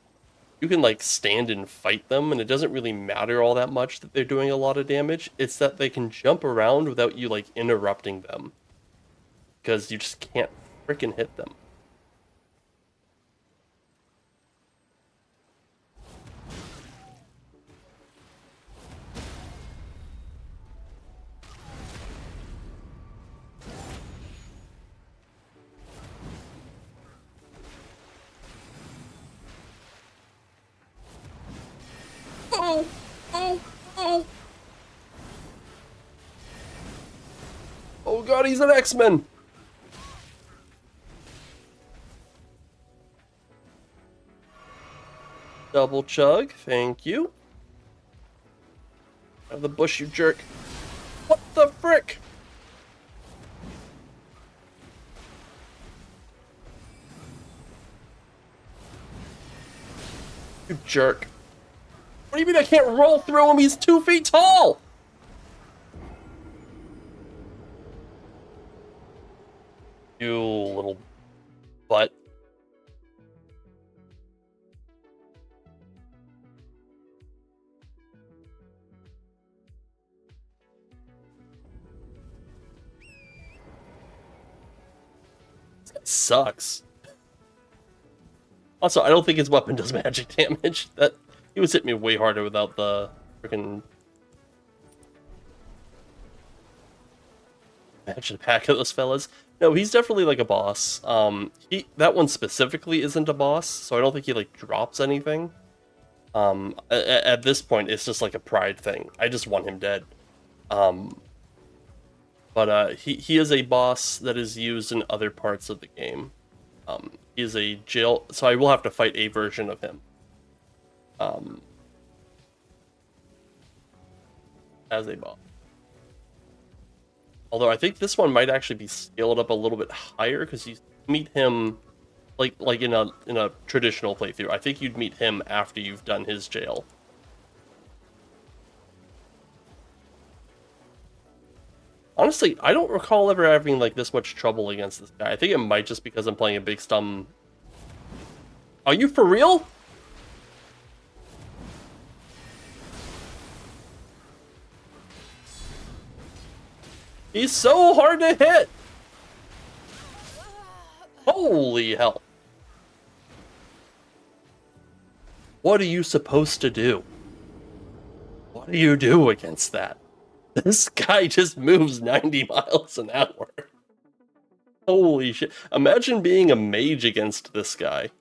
you can like stand and fight them, and it doesn't really matter all that much that they're doing a lot of damage. It's that they can jump around without you like interrupting them, because you just can't frickin' hit them. Oh! Oh! Oh! Oh god, he's an X-Men! Double chug, thank you. Out of the bush, you jerk. What the frick? You jerk. What do you mean I can't roll through him? He's 2 feet tall! You little butt. This guy sucks. Also, I don't think his weapon does magic damage. He was hitting me way harder without the freaking magic pack of those fellas. No, he's definitely like a boss. That one specifically isn't a boss, so I don't think he like drops anything. At this point, it's just like a pride thing. I just want him dead. But he is a boss that is used in other parts of the game. He is a jail, so I will have to fight a version of him. As a boss. Although I think this one might actually be scaled up a little bit higher because you meet him like in a traditional playthrough. I think you'd meet him after you've done his jail. Honestly, I don't recall ever having like this much trouble against this guy. I think it might just because I'm playing a big stum. Are you for real? He's so hard to hit! Holy hell. What are you supposed to do? What do you do against that? This guy just moves 90 miles an hour. Holy shit. Imagine being a mage against this guy.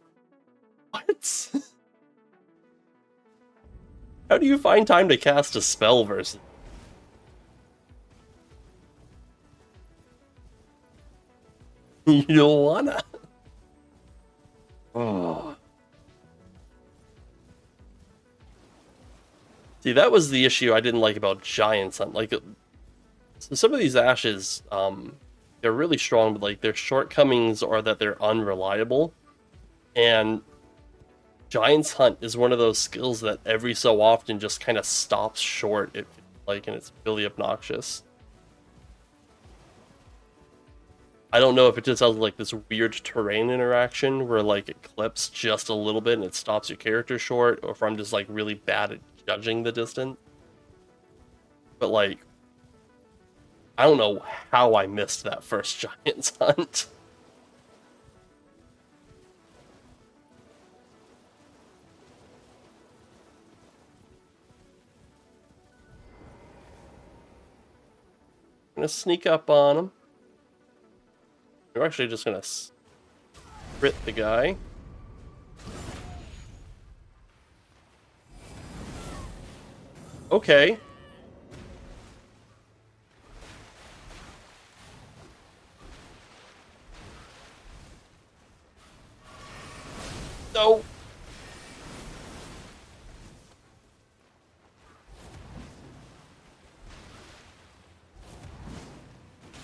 What? How do you find time to cast a spell versus... You don't wanna. Oh. See, that was the issue I didn't like about Giants Hunt. Like, so some of these ashes, they're really strong, but like their shortcomings are that they're unreliable. And Giants Hunt is one of those skills that every so often just kind of stops short, and it's really obnoxious. I don't know if it just has like this weird terrain interaction where like it clips just a little bit and it stops your character short, or if I'm just like really bad at judging the distance. But like, I don't know how I missed that first Giants Hunt. I'm gonna sneak up on him. We're actually just gonna crit the guy. Okay. No.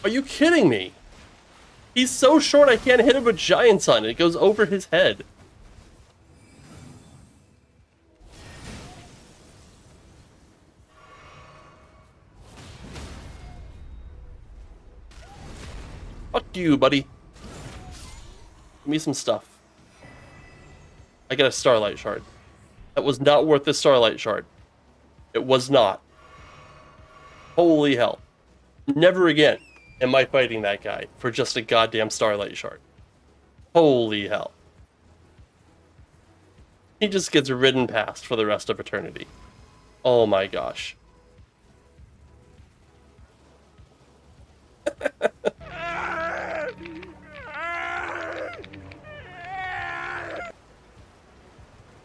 Are you kidding me? He's so short I can't hit him with Giant Sun. It goes over his head. Fuck you, buddy. Give me some stuff. I got a Starlight Shard. That was not worth the Starlight Shard. It was not. Holy hell. Never again am I fighting that guy for just a goddamn Starlight Shard. Holy hell. He just gets ridden past for the rest of eternity. Oh my gosh.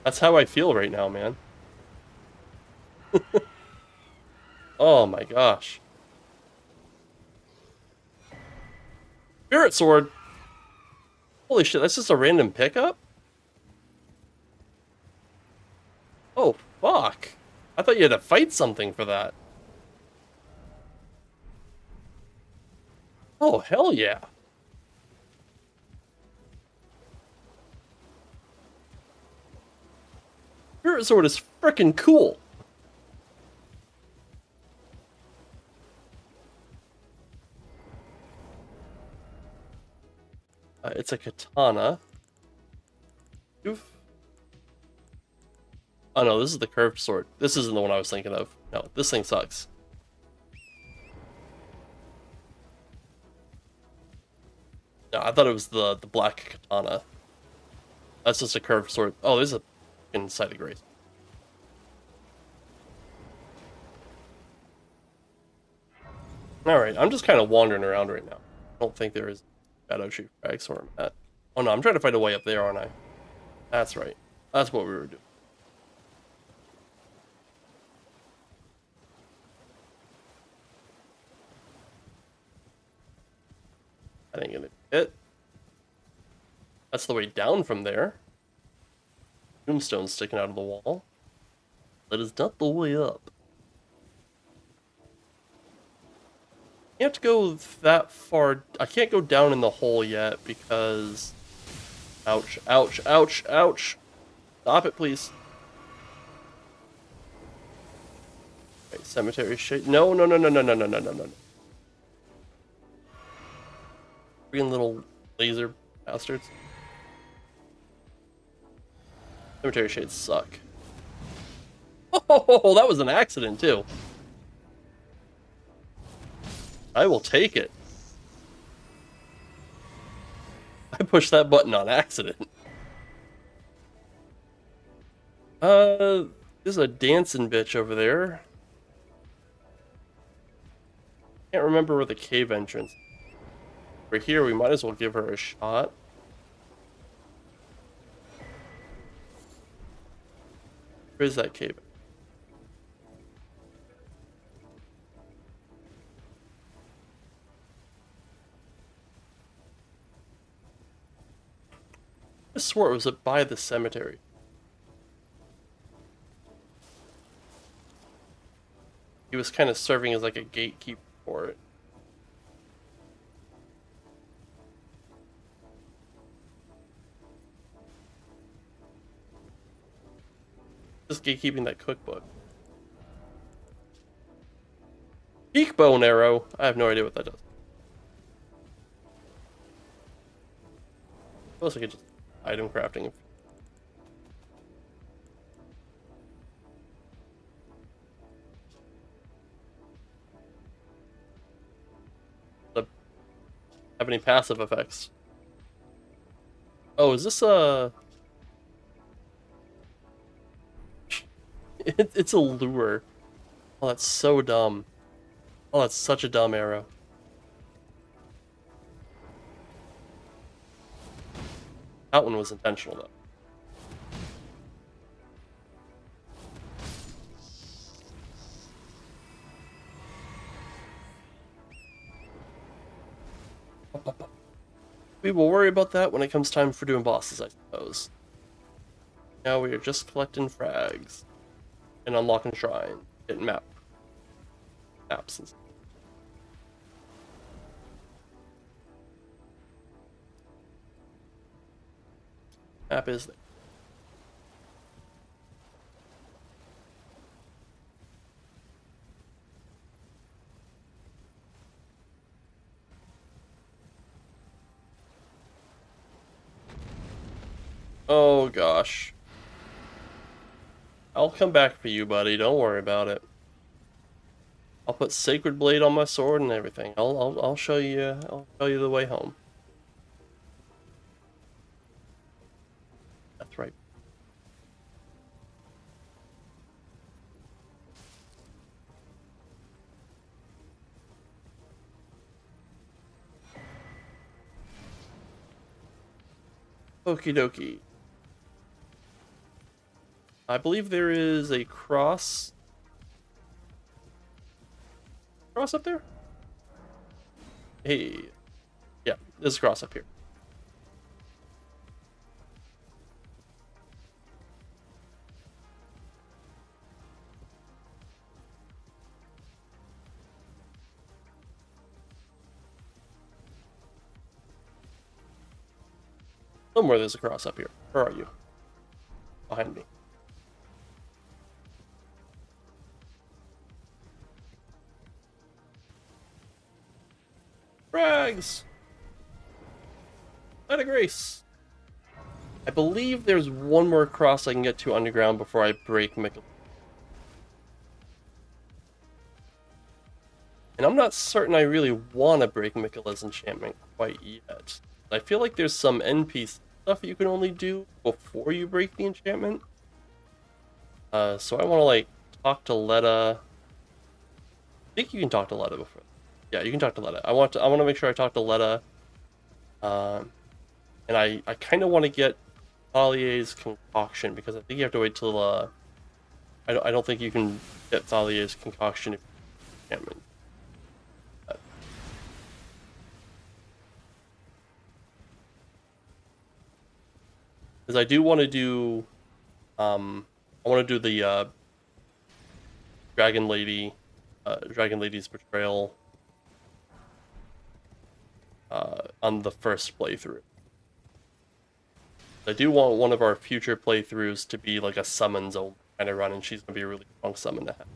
That's how I feel right now, man. Oh my gosh. Spirit Sword? Holy shit, that's just a random pickup? Oh, fuck. I thought you had to fight something for that. Oh, hell yeah. Spirit Sword is frickin' cool. It's a katana. Oof. Oh no, this is the curved sword. This isn't the one I was thinking of. No, this thing sucks. No, I thought it was the black katana. That's just a curved sword. Oh, there's a fucking Site of Grace. Alright, I'm just kind of wandering around right now. I don't think there is Shadow Tree Frags where I'm at. Oh no, I'm trying to find a way up there, aren't I? That's right. That's what we were doing. That ain't gonna hit. That's the way down from there. Tombstone sticking out of the wall. That is not the way up. You have to go that far. I can't go down in the hole yet because... Ouch, ouch, ouch, ouch. Stop it, please. Right, cemetery shade. No, no, no, no, no, no, no, no, no, no. Freaking little laser bastards. Cemetery shades suck. Oh, that was an accident, too. I will take it. I pushed that button on accident. There's a dancing bitch over there. Can't remember where the cave entrance is. We're here, we might as well give her a shot. Where is that cave? I swore it was by the cemetery. He was kind of serving as like a gatekeeper for it. Just gatekeeping that cookbook. Peak bow and arrow. I have no idea what that does. Suppose I could just item crafting. Have any passive effects? Oh, is this a... It's a lure. Oh, that's so dumb. Oh, that's such a dumb arrow. That one was intentional, though. We will worry about that when it comes time for doing bosses, I suppose. Now we are just collecting frags. And unlocking shrine. Getting maps and stuff. Map is there. Oh gosh. I'll come back for you, buddy. Don't worry about it. I'll put Sacred Blade on my sword and everything. I'll show you. I'll show you the way home. That's right. Okie dokie. I believe there is a cross. Cross up there? Hey. Yeah, there's a cross up here. Somewhere there's a cross up here. Where are you? Behind me. Frags! Light of Grace! I believe there's one more cross I can get to underground before I break Mikkel. And I'm not certain I really want to break Mikkela's enchantment quite yet. I feel like there's some NPC stuff you can only do before you break the enchantment. So I want to like talk to Letta. I think you can talk to Letta before. Yeah, you can talk to Letta. I want to make sure I talk to Letta. And I kind of want to get Thalier's concoction because I think you have to wait till I don't think you can get Thalier's concoction if you have an enchantment. Because I do want to do, I want to do the Dragon Lady's Betrayal on the first playthrough. I do want one of our future playthroughs to be like a summons only kind of run, and she's gonna be a really strong summon to have.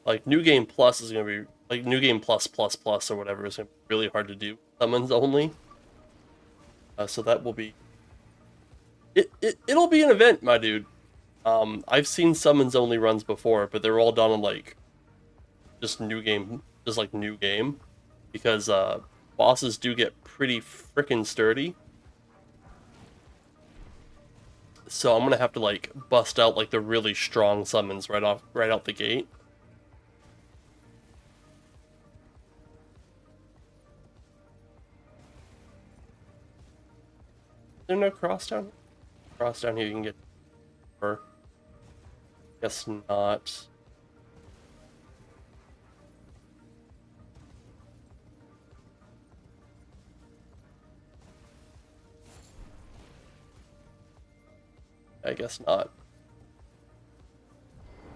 Like New Game Plus is gonna be like New Game Plus Plus Plus or whatever is gonna be really hard to do. Summons only. So that will be. It'll be an event, my dude. I've seen summons only runs before, but they're all done on like just new game, because bosses do get pretty freaking sturdy. So I'm gonna have to like bust out like the really strong summons right out the gate. Is there no cross down? Cross down here you can get. Or guess not. I guess not.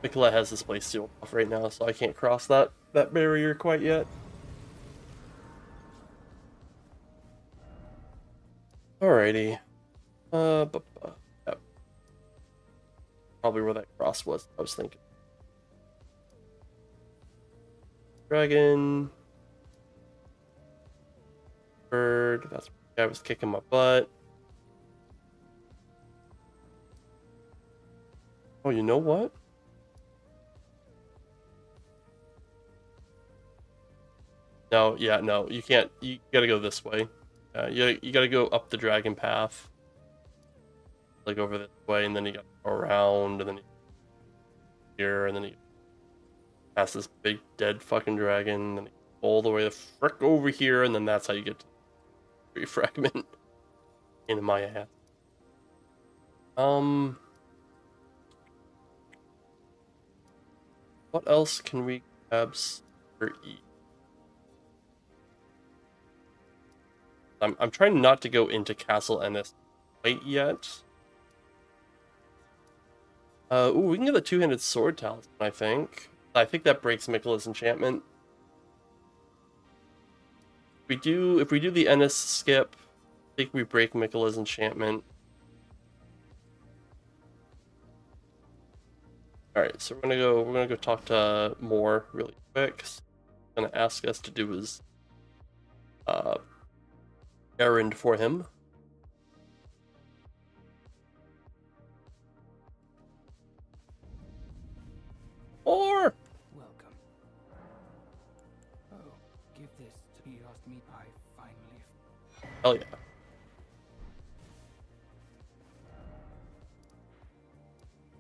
Miquella has this place sealed off right now, so I can't cross that barrier quite yet. Alrighty. Yep. Probably where that cross was, I was thinking. Dragon. Bird. That's where the guy was kicking my butt. Oh, you know what? No, yeah, no, you can't. You gotta go this way. You gotta go up the dragon path, like over this way, and then you gotta go around, and then here, and then you pass this big dead fucking dragon, and then you go all the way the frick over here, and then that's how you get to the fragment in my ass. What else can we grab or eat? I'm trying not to go into Castle Ennis quite yet. Ooh, we can get the two-handed sword talisman, I think. I think that breaks Miquella's enchantment. If we do the Ennis skip, I think we break Miquella's enchantment. Alright, so we're gonna go talk to Moore really quick. He's gonna ask us to do his errand for him. Or Welcome. Oh, give this to be asked me. I finally. hell yeah.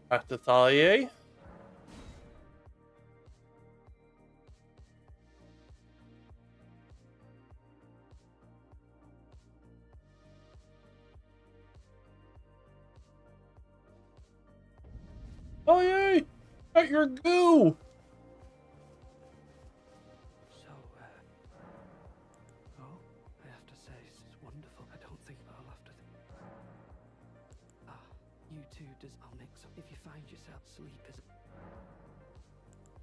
Back to Thalia. Oh yay! Got your goo! So, oh, I have to say, this is wonderful. I don't think I'll have to you two, I'll mix up. If you find yourself sleep is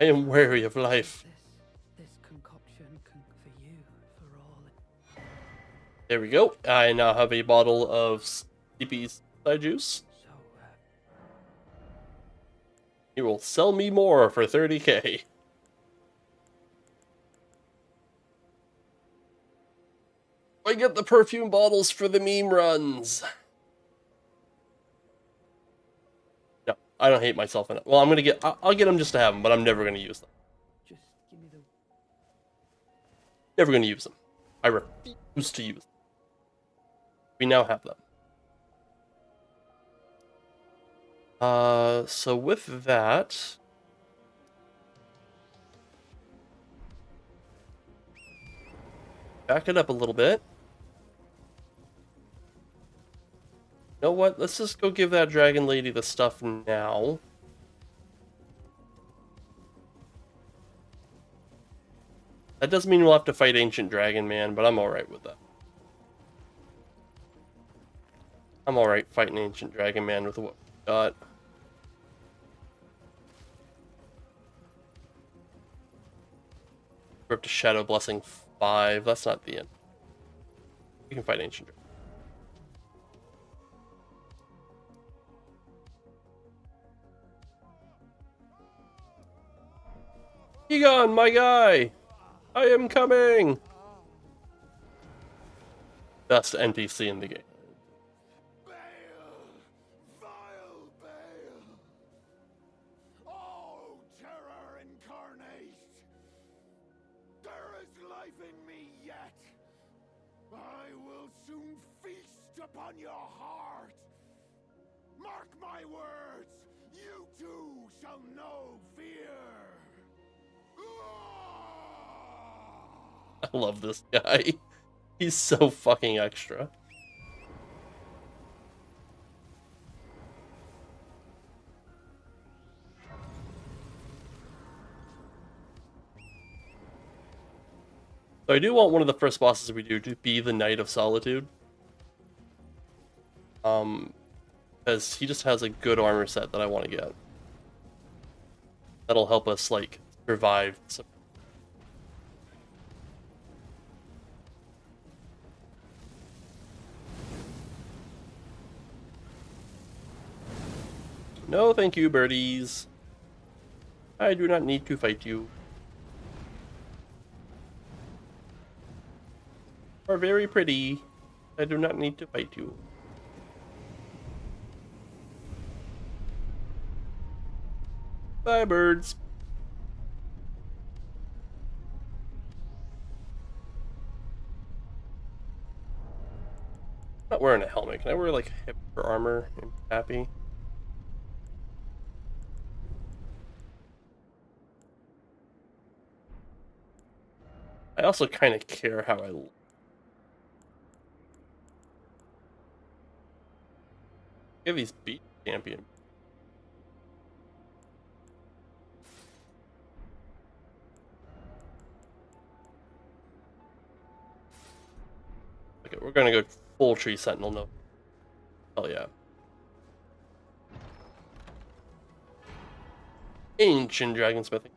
I am weary of life. this concoction for you, for all. There we go. I now have a bottle of Sleepy's side juice. So, You will sell me more for 30k. I get the perfume bottles for the meme runs. No, I don't hate myself enough. Well, I'll get them just to have them, but I'm never gonna use them. just give me the. Never gonna use them. I refuse to use them. We now have them. So with that, back it up a little bit. know what? Let's just go give that dragon lady the stuff now. That doesn't mean we'll have to fight Ancient Dragon Man, but I'm alright with that. I'm alright fighting Ancient Dragon Man with what we got. We're up to Shadow Blessing 5. That's not the end. We can fight Ancient Dragon. Egon, my guy! I am coming! Best NPC in the game. Bale! Vile Bale! Oh, terror incarnate! There is life in me yet! I will soon feast upon your heart! Mark my words! You too shall know fear! I love this guy. He's so fucking extra. So I do want one of the first bosses we do to be the Knight of Solitude. Because he just has a good armor set that I want to get. That'll help us, like, survive some. No, thank you, birdies. I do not need to fight you. You are very pretty. I do not need to fight you. Bye, birds. I'm not wearing a helmet. Can I wear, like, hip or armor? I'm happy. I also kind of care how I look. Give these beat champion. Okay, we're gonna go full tree sentinel. No. Hell yeah. Ancient dragonsmithing.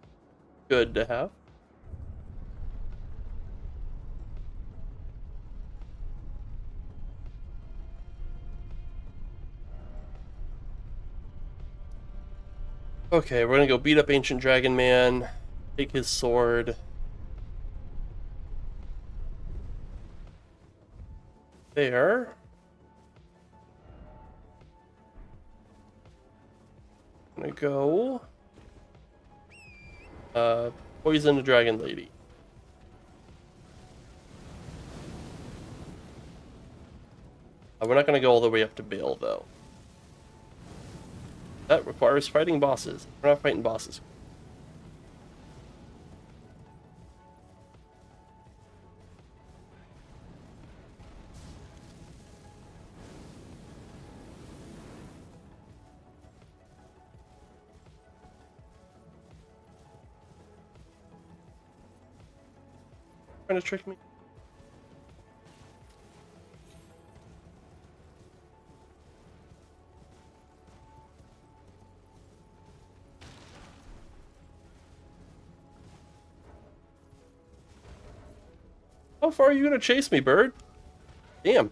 Good to have. Okay, we're gonna go beat up Ancient Dragon Man, take his sword. There. Gonna go. Poison the Dragon Lady. We're not gonna go all the way up to Bale, though. That requires fighting bosses. We're not fighting bosses. Trying to trick me? How far are you gonna chase me, bird? Damn.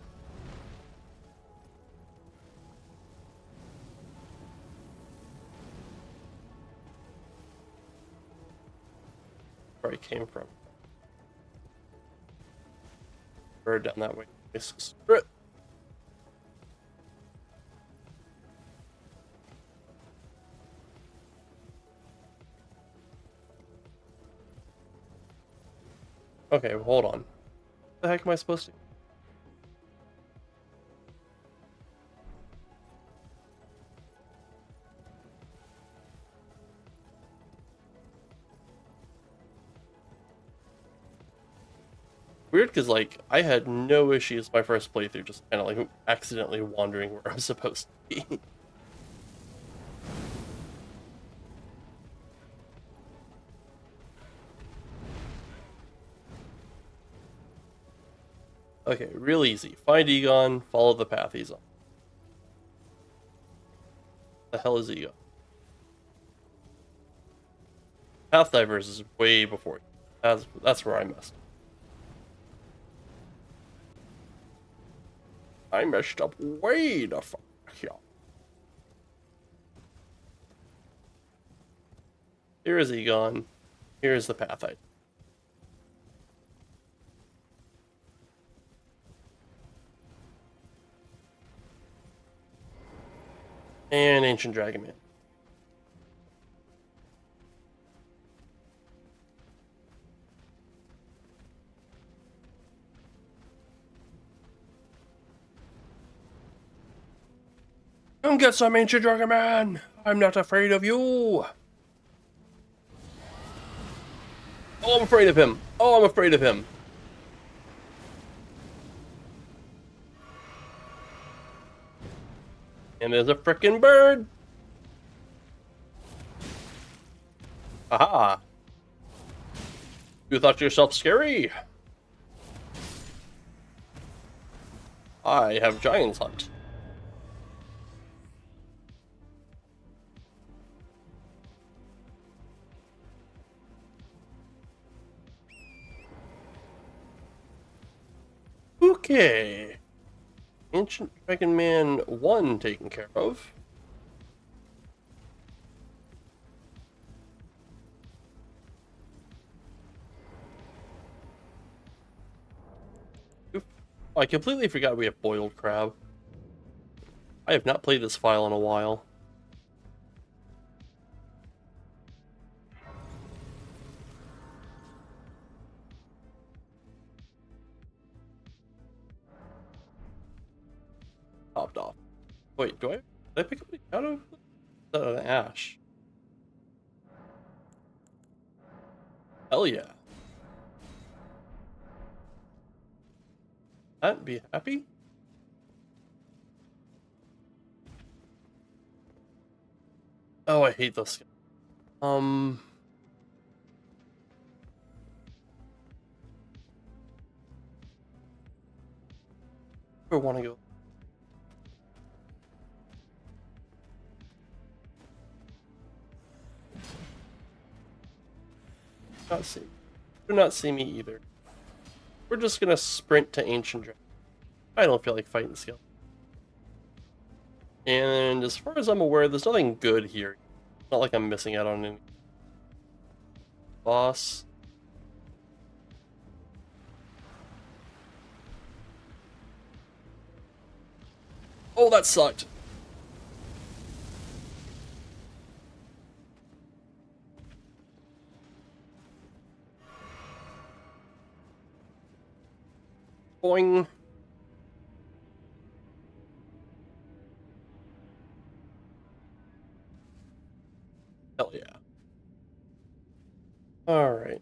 Where he came from. Bird down that way. Screw it. Okay, well, hold on. What the heck am I supposed to? weird because like I had no issues my first playthrough, just kind of like accidentally wandering where I'm supposed to be. Okay, real easy. Find Egon, follow the path he's on. The hell is Egon? Pathdivers is way before. That's where I messed up. I messed up way the fuck here. Here is Egon. Here is the path I. And Ancient Dragon Man. Come get some, Ancient Dragon Man! I'm not afraid of you! Oh, I'm afraid of him! Oh, I'm afraid of him! And there's a frickin' bird! Aha! You thought yourself scary? I have Giant's Hunt. Okay. Ancient Dragon Man 1 taken care of. Oof. I completely forgot we have boiled crab. I have not played this file in a while. Popped off. Wait, did I pick up out of an ash? Hell yeah. I'd be happy. Oh, I hate this. Where do I want to go? Not see. Do not see me either. We're just gonna sprint to Ancient Dragon. I don't feel like fighting skill. And as far as I'm aware, there's nothing good here. Not like I'm missing out on any. Boss. Oh, that sucked. Boing. Hell yeah. All right.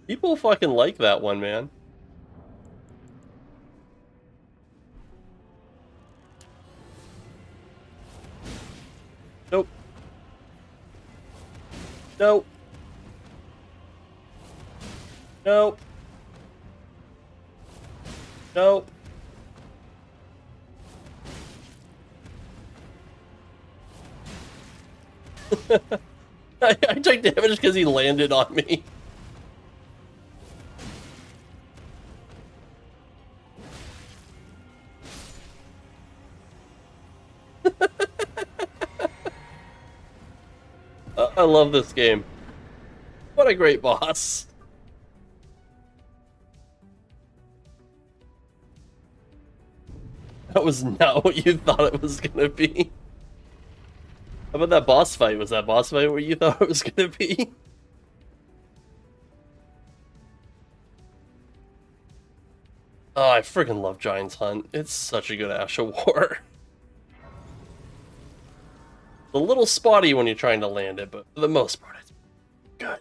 People fucking like that one, man. Nope. Nope. Nope. Nope. I took damage because he landed on me. I love this game. What a great boss. That was not what you thought it was gonna be. How about that boss fight? Was that boss fight what you thought it was gonna be? Oh, I freaking love Giant's Hunt. It's such a good Ash of War. A little spotty when you're trying to land it, but for the most part, it's good.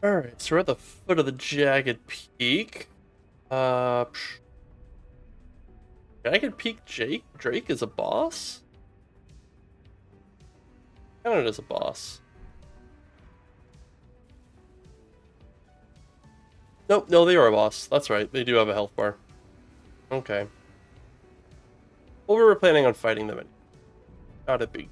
Alright, so we're at the foot of the Jagged Peak. Jagged Peak Drake is a boss? Counted as a boss. Nope, no, they are a boss. That's right, they do have a health bar. Okay. Well, we were planning on fighting them. Gotta be.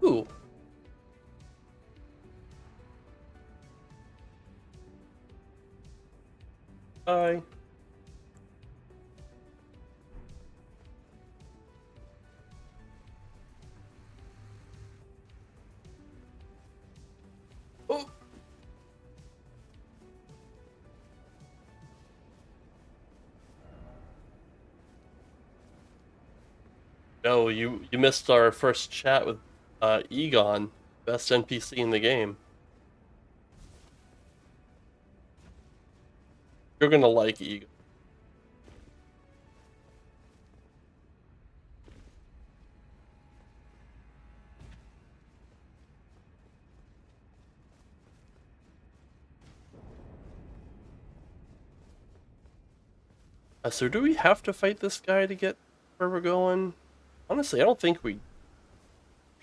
Ooh. Bye. Oh. No, you missed our first chat with Egon, best NPC in the game. You're gonna like Egon. So do we have to fight this guy to get where we're going? Honestly, I don't think we...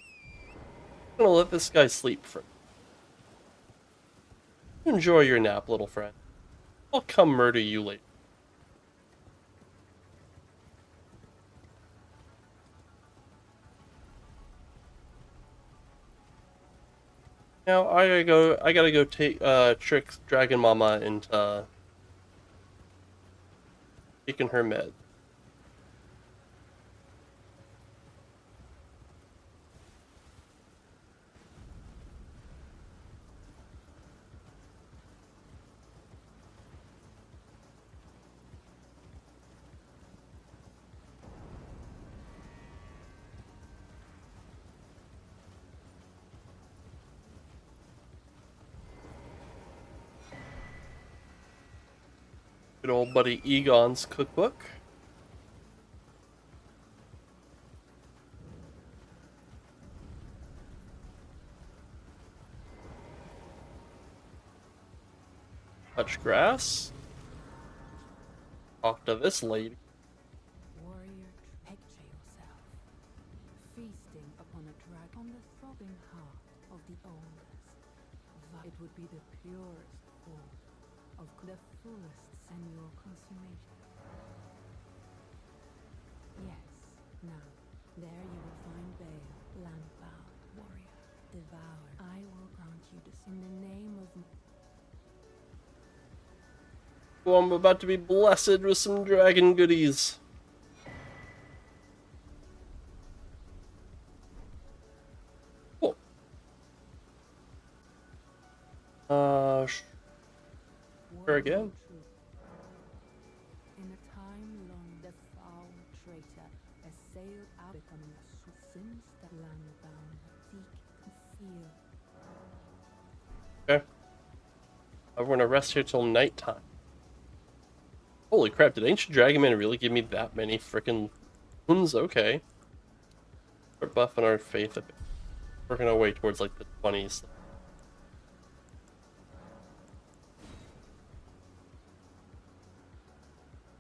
I'm gonna let this guy sleep for... Enjoy your nap, little friend. I'll come murder you later. Now I gotta go take trick Dragon Mama into taking her med. Good old buddy Egon's cookbook. Touch grass. Talk to this lady. Warrior, picture yourself feasting upon a dragon on the throbbing heart of the oldest. It would be the purest form of the fullest sensual consummation. Yes, now, there you will find Bale, land-bound warrior, devoured. I will grant you this in the name of... Oh, I'm about to be blessed with some dragon goodies. Cool. Sure again. In a time long, the foul traitor assailed out becoming a since the land-bound seek conceal. Okay. We're gonna rest here till nighttime. Holy crap, did Ancient Dragon Man really give me that many frickin' wounds? Okay. We're buffing our faith a bit. Working our way towards like the 20s.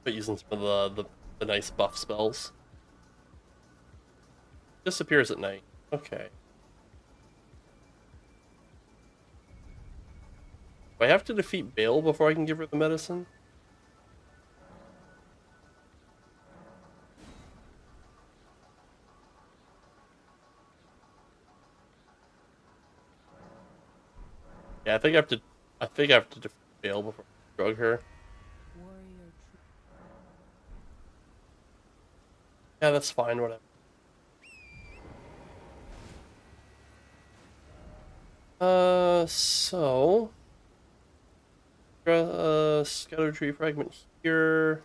But using some of the nice buff spells. Disappears at night. Okay. Do I have to defeat Bale before I can give her the medicine? Yeah, I think I have to defeat Bale before I drug her. Warrior Yeah, that's fine, whatever. So scatter tree fragment here,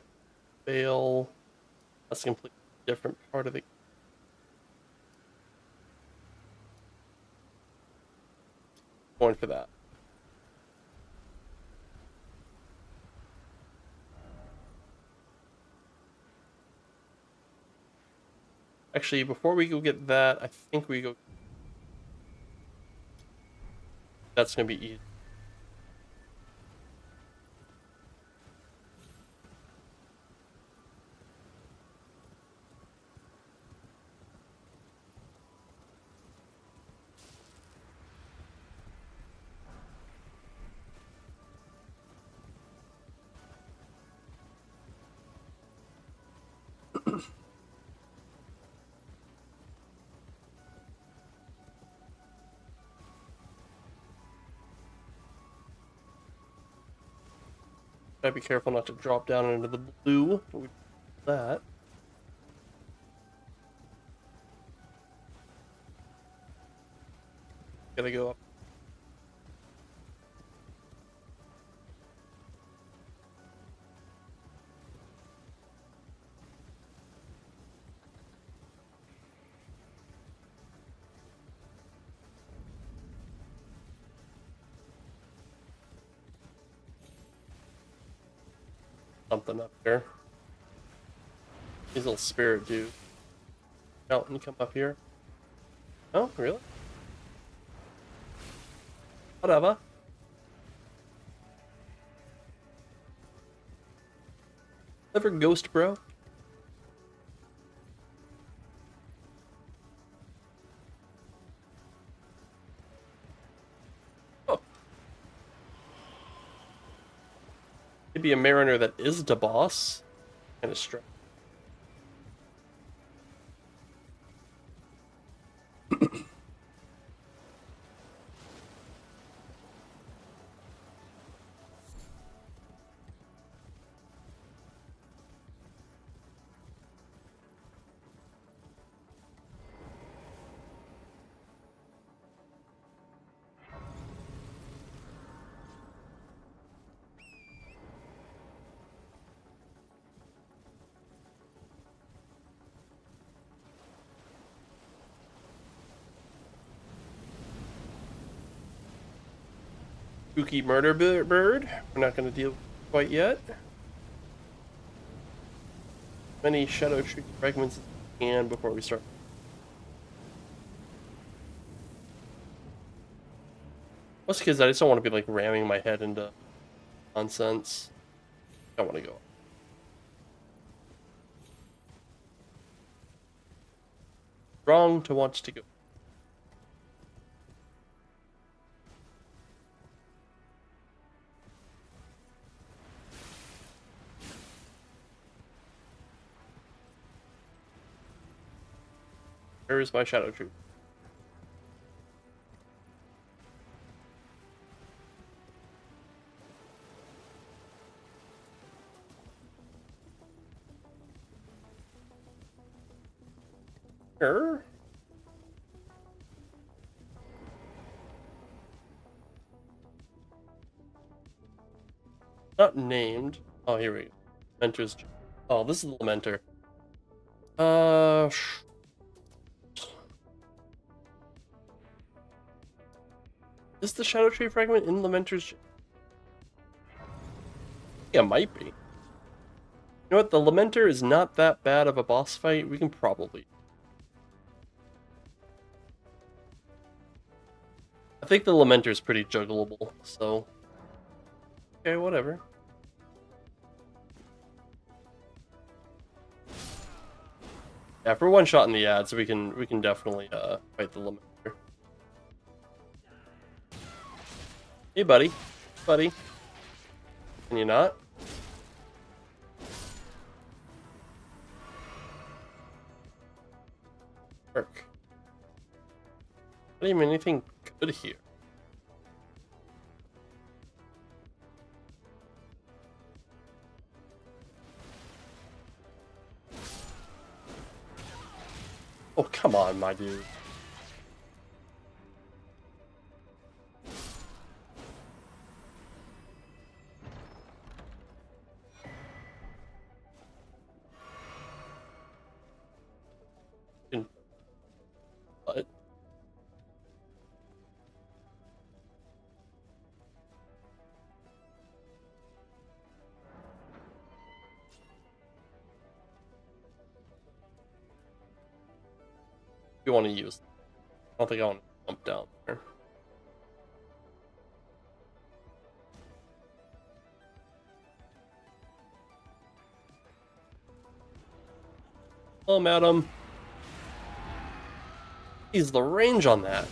fail. That's a completely different part of the going for that. Actually, before we go get that, I think we go. That's gonna be easy. Gotta be careful not to drop down into the blue. We do that. Gotta go up. Something up here. These little spirit dudes. Out and come up here. Oh, really? Whatever. Clever ghost, bro. Oh. Maybe a mariner that is the boss. Kind of strange. Spooky murder bird. We're not going to deal quite yet. Many shadow tree fragments as we can before we start. Most because I just don't want to be like ramming my head into nonsense. I don't want to go. Wrong to want to go. Where is my shadow troop? Here. Not named. Oh, here we go. Mentor's. Oh, this is the Lamentor. Is the Shadow Tree fragment in Lamentor's? Yeah, it might be. You know what? The Lamentor is not that bad of a boss fight. We can probably. I think the Lamentor is pretty juggleable, so. Okay, whatever. Yeah, for one shot in the ad, so we can definitely fight the Lamentor. Hey, buddy. Buddy. Can you not? Work. Not even anything good here. Oh, come on, my dude. What? You want to use? I don't think I want to jump down there. Oh, madam. He's the range on that.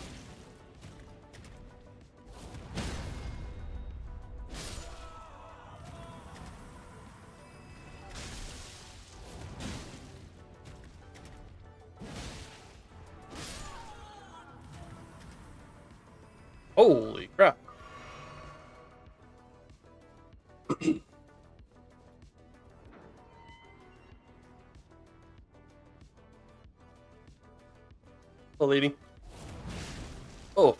Holy crap. Hello, lady. Oh.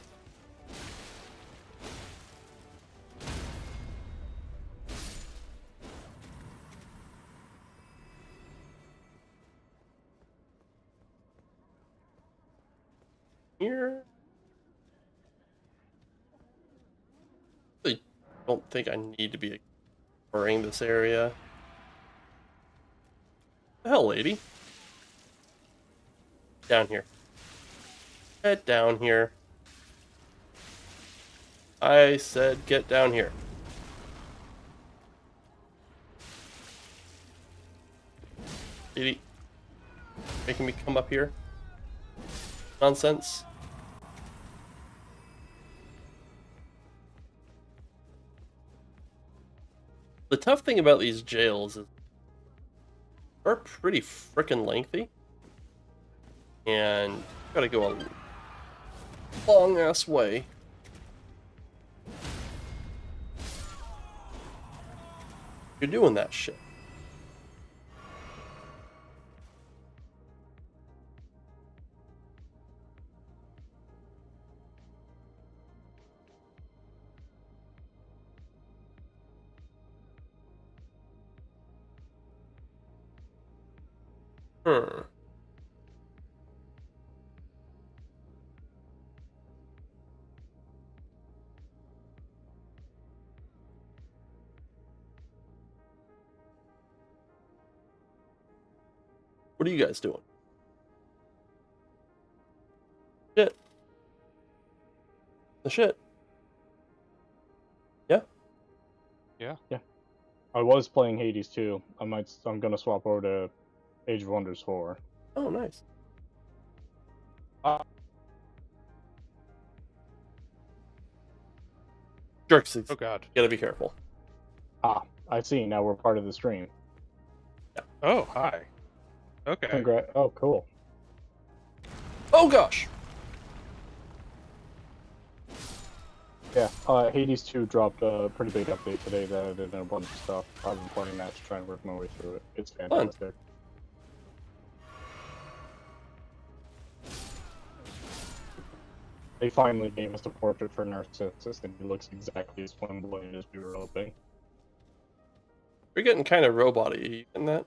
Here. I don't think I need to be exploring this area. The hell, lady? Down here. Get down here. I said get down here. Lady. Making me come up here. Nonsense. The tough thing about these jails is they're pretty freaking lengthy. And you gotta go a long ass way. You're doing that shit. Hmm. What are you guys doing? Shit. The shit. Yeah? Yeah. I was playing Hades 2. I'm gonna swap over to Age of Wonders 4. Oh, nice. Jerks. Oh god. Gotta be careful. Ah, I see. Now we're part of the stream. Oh, hi. Okay. Oh, cool. Oh gosh. Yeah, Hades 2 dropped a pretty big update today that added in a bunch of stuff. I've been playing that to try and work my way through it. It's fantastic. They finally gave us a portrait for Narcissus, and he looks exactly as flamboyant as we were hoping. You're getting kind of robot-y. You getting that?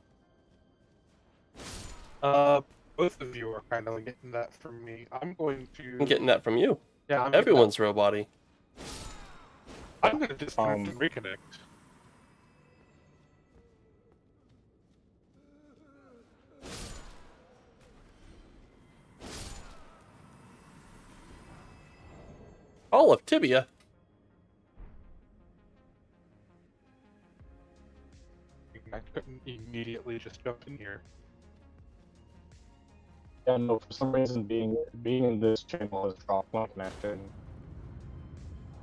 Both of you are kind of getting that from me. I'm going to. I'm getting that from you. Yeah, I'm Everyone's robot-y. I'm going to disconnect and reconnect. All of Tibia. I couldn't immediately just jump in here. Yeah, no, for some reason being in this channel has dropped my connection.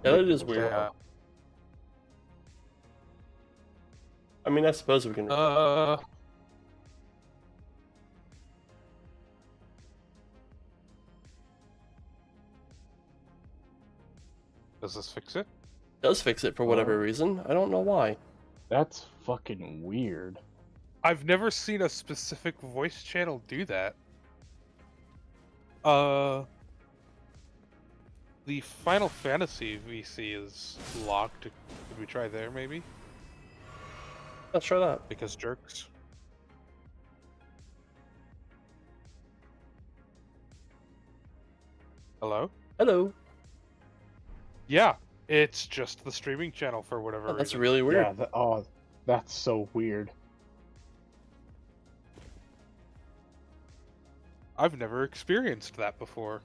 Yeah, that is weird. Yeah. I mean, I suppose we can. Does this fix it? Does fix it for whatever reason. I don't know why. That's fucking weird. I've never seen a specific voice channel do that. The Final Fantasy VC is locked. Could we try there, maybe? Let's try that. Because jerks. Hello? Hello. Yeah, it's just the streaming channel for whatever Oh, that's reason. really weird. Yeah. Oh, that's so weird. I've never experienced that before.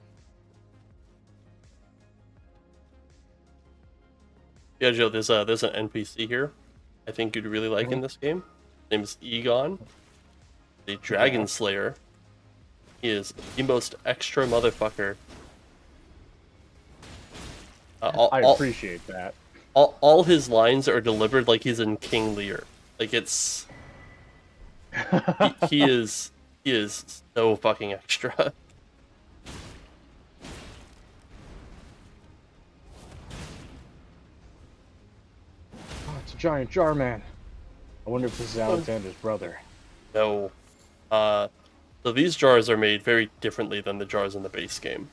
Yeah, Joe, there's an NPC here I think you'd really like in this game. His name is Egon, the Dragon Slayer. He is the most extra motherfucker. I appreciate that. All his lines are delivered like he's in King Lear. Like it's he is so fucking extra. Oh, it's a giant jar man. I wonder if this is Alexander's brother. No. So these jars are made very differently than the jars in the base game.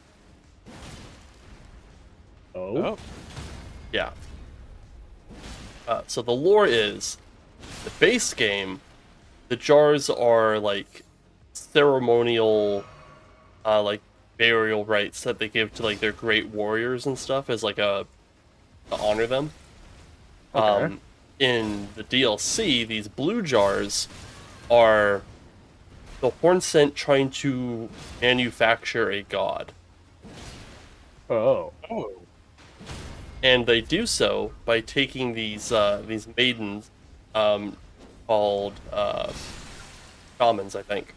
Oh? Yeah. So the lore is, the base game, the jars are like ceremonial, like burial rites that they give to like their great warriors and stuff as like to honor them. Okay. In the DLC, these blue jars are the Hornsent trying to manufacture a god. Oh. Oh. And they do so by taking these maidens, called shamans, I think,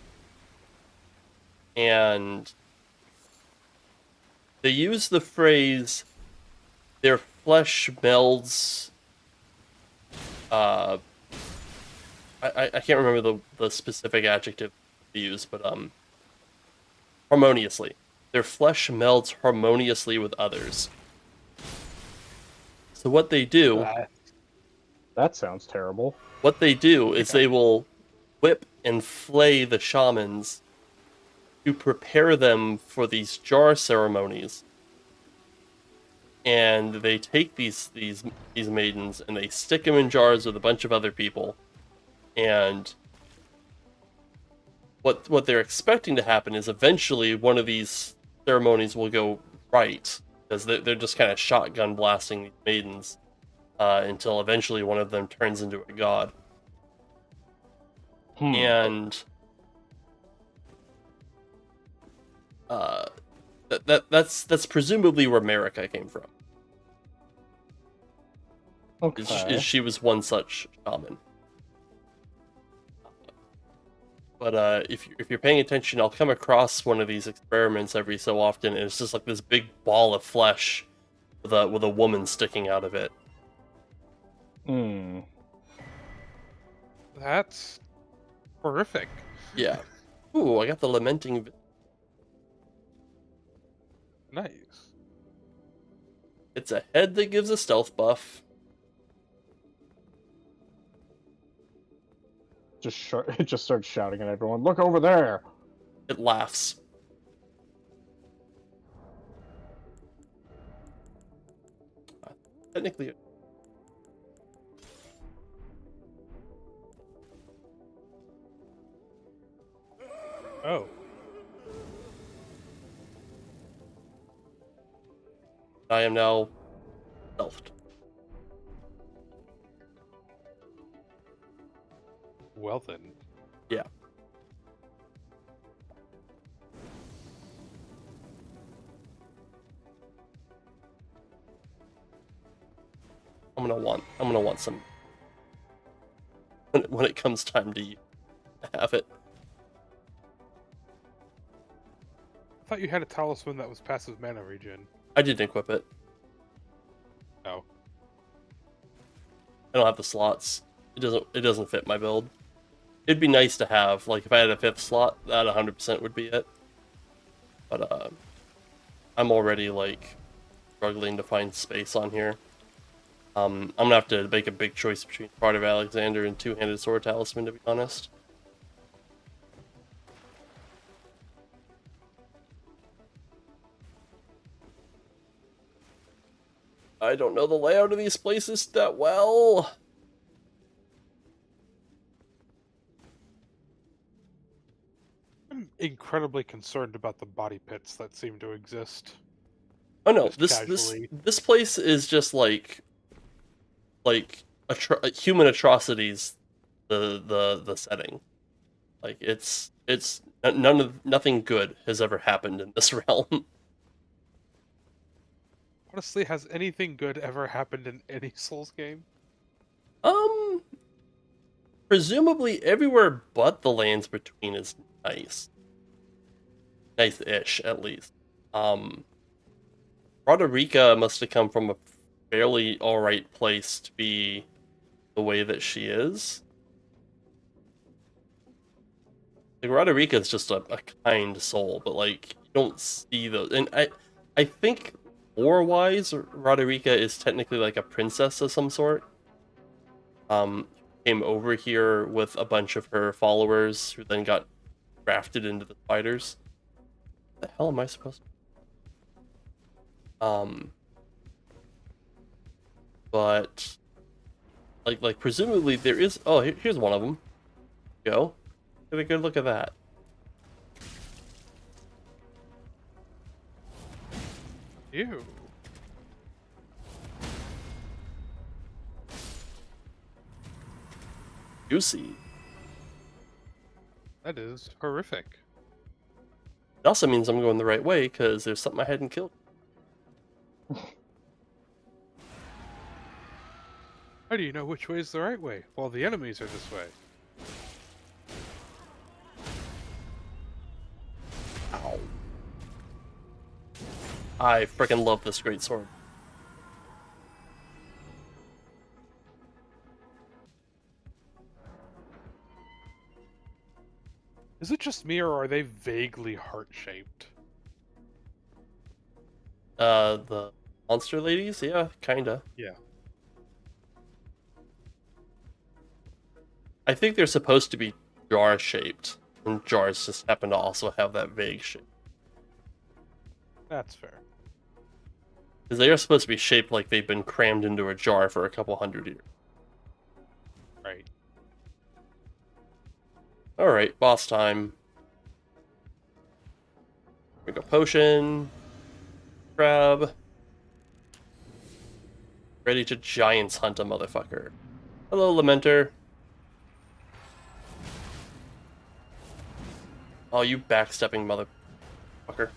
and they use the phrase "their flesh melds." I can't remember the specific adjective they use, but harmoniously. Their flesh melds harmoniously with others. So what they do, That sounds terrible. what they do is they will whip and flay the shamans to prepare them for these jar ceremonies. And they take these maidens and they stick them in jars with a bunch of other people. And what they're expecting to happen is eventually one of these ceremonies will go right, because they're just kind of shotgun blasting these maidens until eventually one of them turns into a god. And that's presumably where Marika came from. Okay. Is she was one such shaman. But if you're paying attention, I'll come across one of these experiments every so often, and it's just like this big ball of flesh with a woman sticking out of it. Hmm. That's horrific. Yeah. Ooh, I got the lamenting. Nice. It's a head that gives a stealth buff. It just starts shouting at everyone. Look over there. It laughs. Technically, Oh. I am now stealthed. Well then. Yeah. I'm gonna want some when it comes time to have it. I thought you had a talisman that was passive mana regen. I didn't equip it. Oh. I don't have the slots. It doesn't fit my build. It'd be nice to have, like, if I had a 5th slot, that 100% would be it. But I'm already like struggling to find space on here. I'm gonna have to make a big choice between Part of Alexander and Two-Handed Sword Talisman, to be honest. I don't know the layout of these places that well. I'm incredibly concerned about the body pits that seem to exist. Oh no, Just this casually. this place is just like human atrocities. The setting, like it's nothing good has ever happened in this realm. Honestly, has anything good ever happened in any Souls game? Um, presumably everywhere but the lands between is nice, nice-ish at least. Roderica must have come from a fairly alright place to be the way that she is. Like Roderica is just a kind soul, but like you don't see those. And I think lore-wise, Roderica is technically like a princess of some sort. Came over here with a bunch of her followers, who then got drafted into the fighters. What the hell am I supposed to? But like presumably there is. Oh, here's one of them. Go. Get a good look at that. Ew. Juicy. That is horrific. It also means I'm going the right way because there's something I hadn't killed. How do you know which way is the right way? Well, the enemies are this way. Ow. I freaking love this great sword. Is it just me, or are they vaguely heart-shaped? The monster ladies? Yeah, kinda. Yeah. I think they're supposed to be jar-shaped, and jars just happen to also have that vague shape. That's fair. Because they are supposed to be shaped like they've been crammed into a jar for a couple hundred years. Right. Alright, boss time. Drink a potion. Grab. Ready to giants hunt a motherfucker. Hello, Lamenter. Oh, you backstepping motherfucker.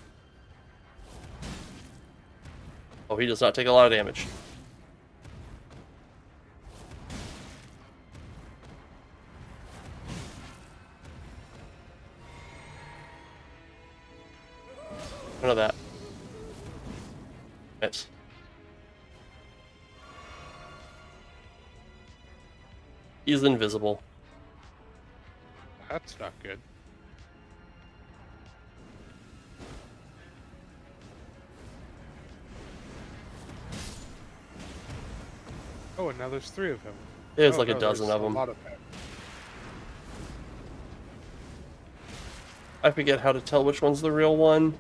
Oh, he does not take a lot of damage. None of that. Miss. He's invisible. That's not good. Oh, and now there's 3 of him. There's Oh, like a no, dozen there's of them. A lot of them. I forget how to tell which one's the real one.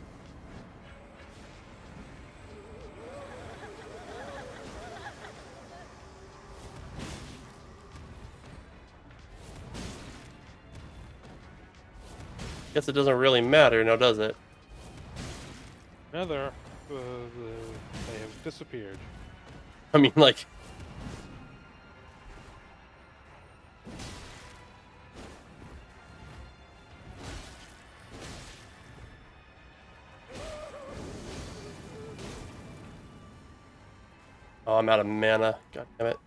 Guess it doesn't really matter now, does it? Now they have disappeared. I mean, like... Oh, I'm out of mana. God damn it.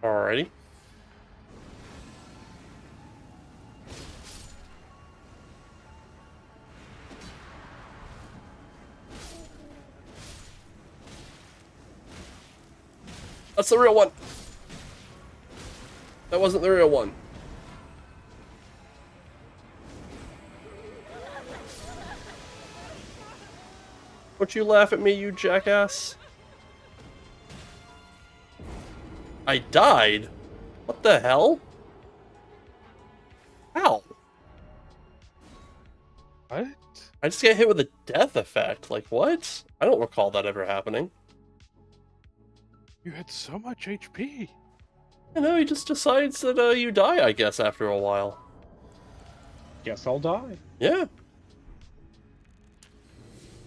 Alrighty. That's the real one. That wasn't the real one. Don't you laugh at me, you jackass. I died? What the hell? How? What? I just get hit with a death effect. Like, what? I don't recall that ever happening. You had so much HP. You know, he just decides that you die, I guess, after a while. Guess I'll die. Yeah.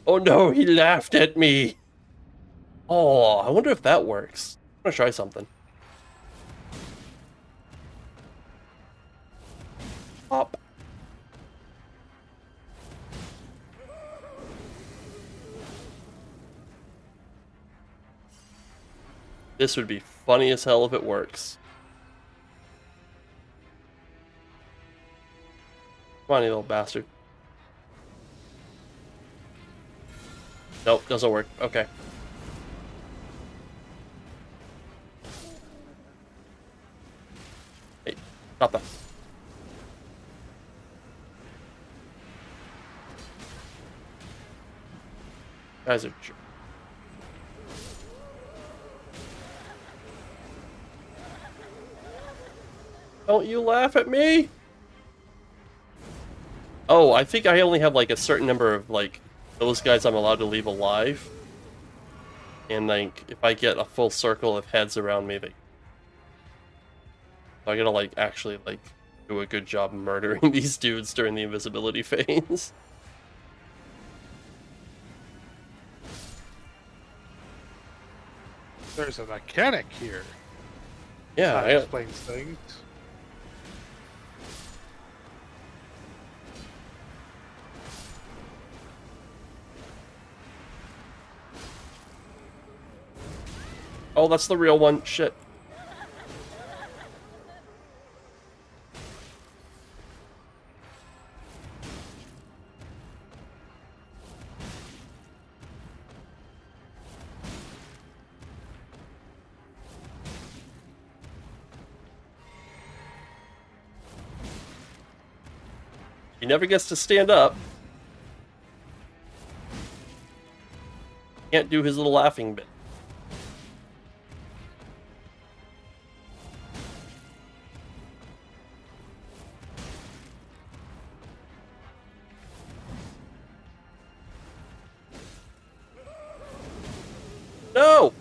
Oh no, he laughed at me. Oh, I wonder if that works. I'm gonna try something. Pop. This would be funny as hell if it works. Come on, you little bastard. Nope, doesn't work. Okay. Hey, stop that. Guys are jerks. Don't you laugh at me? Oh, I think I only have like a certain number of like those guys I'm allowed to leave alive. And like if I get a full circle of heads around me, they so I gotta like actually like do a good job murdering these dudes during the invisibility phase. There's a mechanic here. Yeah, That I, explains things. oh, that's the real one. Shit. He never gets to stand up. Can't do his little laughing bit. No!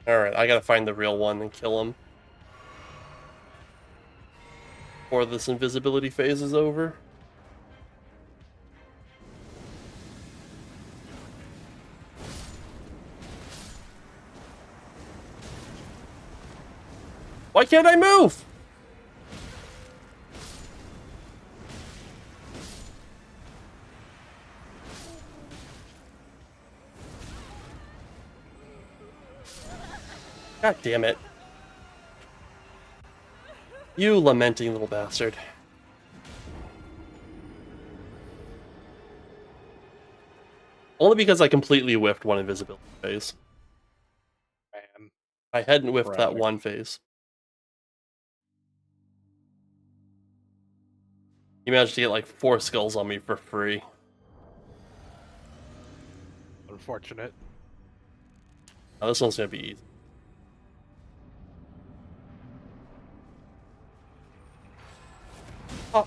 Alright, I gotta find the real one and kill him. Before this invisibility phase is over. Why can't I move? God damn it. You lamenting little bastard. Only because I completely whiffed one invisibility phase. Man. I hadn't whiffed that Tragic. one phase. You managed to get like 4 skulls on me for free. Unfortunate. Now this one's gonna be easy. Oh.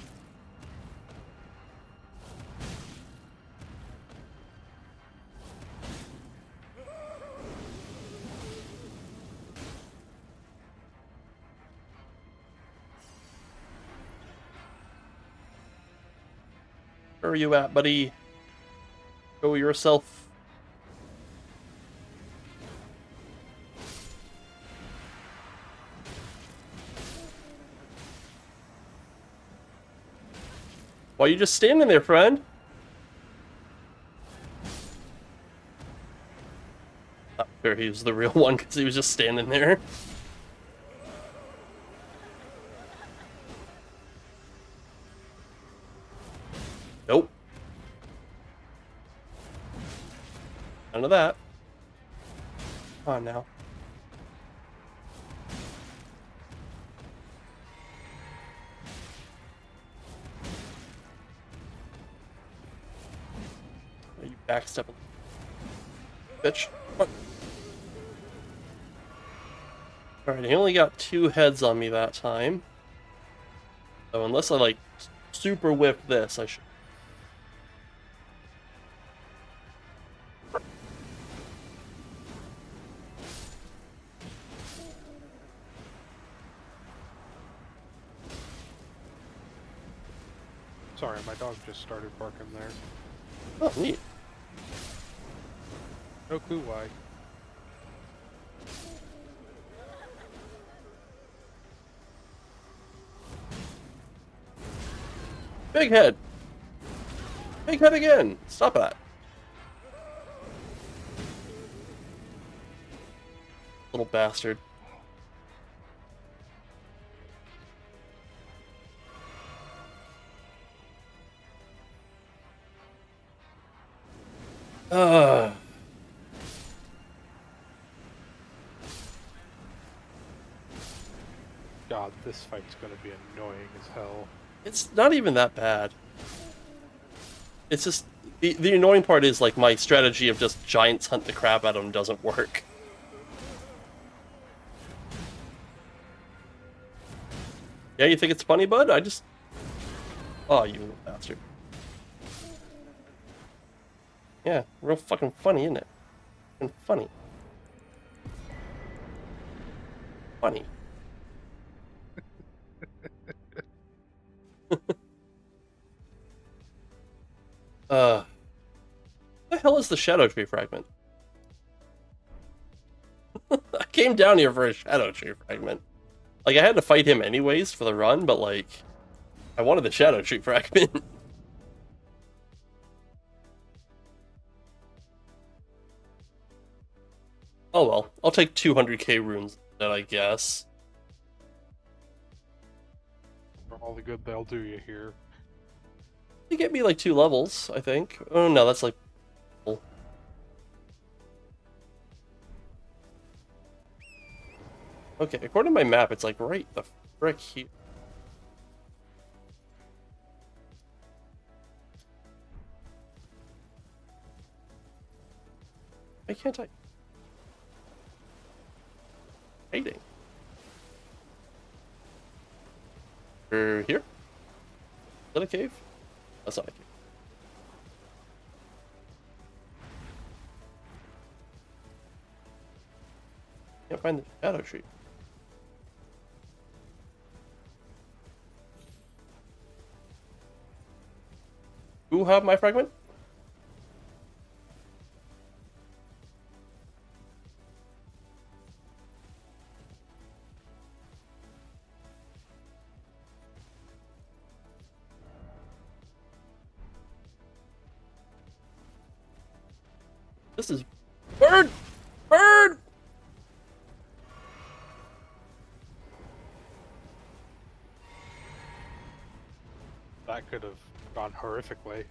Where are you at, buddy? Show yourself. Why are you just standing there, friend? Not sure he was the real one because he was just standing there. Nope. None of that. Come on now. You backstep. Bitch. Alright, he only got 2 heads on me that time. So unless I like super whiff this. I should. Sorry, my dog just started barking there. Oh, neat. No clue why. Big head. Big head again. Stop that. Little bastard. God, this fight's gonna be annoying as hell. It's not even that bad. It's just the annoying part is like my strategy of just giants hunt the crap out of them doesn't work. Yeah, you think it's funny, bud? I just... Oh, you little bastard. Yeah, real fucking funny, isn't it? Fucking funny. Funny. What the hell is the Shadow Tree Fragment? I came down here for a Shadow Tree Fragment. Like, I had to fight him anyways for the run, but like, I wanted the Shadow Tree Fragment. Oh well, I'll take 200k runes then, I guess. For all the good they'll do you here. They get me like 2 levels, I think. Oh no, that's like... Okay, according to my map, it's like right the frick here. Why can't I? Hiding. Here? Is that a cave? That's not a cave. Can't find the Shadow Tree. Who have my fragment? This is... Bird! Bird! That could have gone horrifically.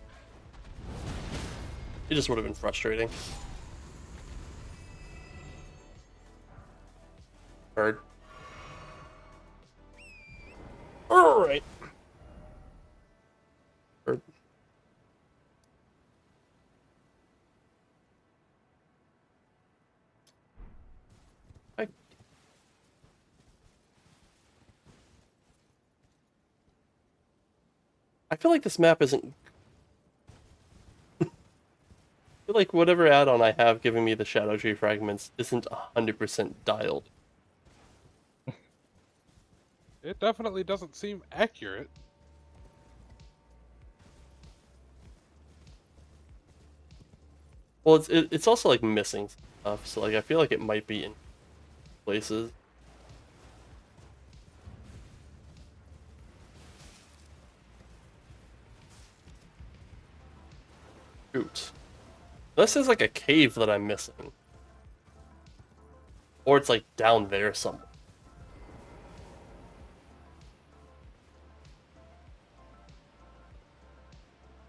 It just would have been frustrating. Bird. Alright. Bird. I feel like this map isn't... I feel like whatever add-on I have giving me the Shadow Tree Fragments isn't 100% dialed. It definitely doesn't seem accurate. Well, it's also like missing stuff, so like I feel like it might be in places. Shoot. This is like a cave that I'm missing. Or it's like down there somewhere.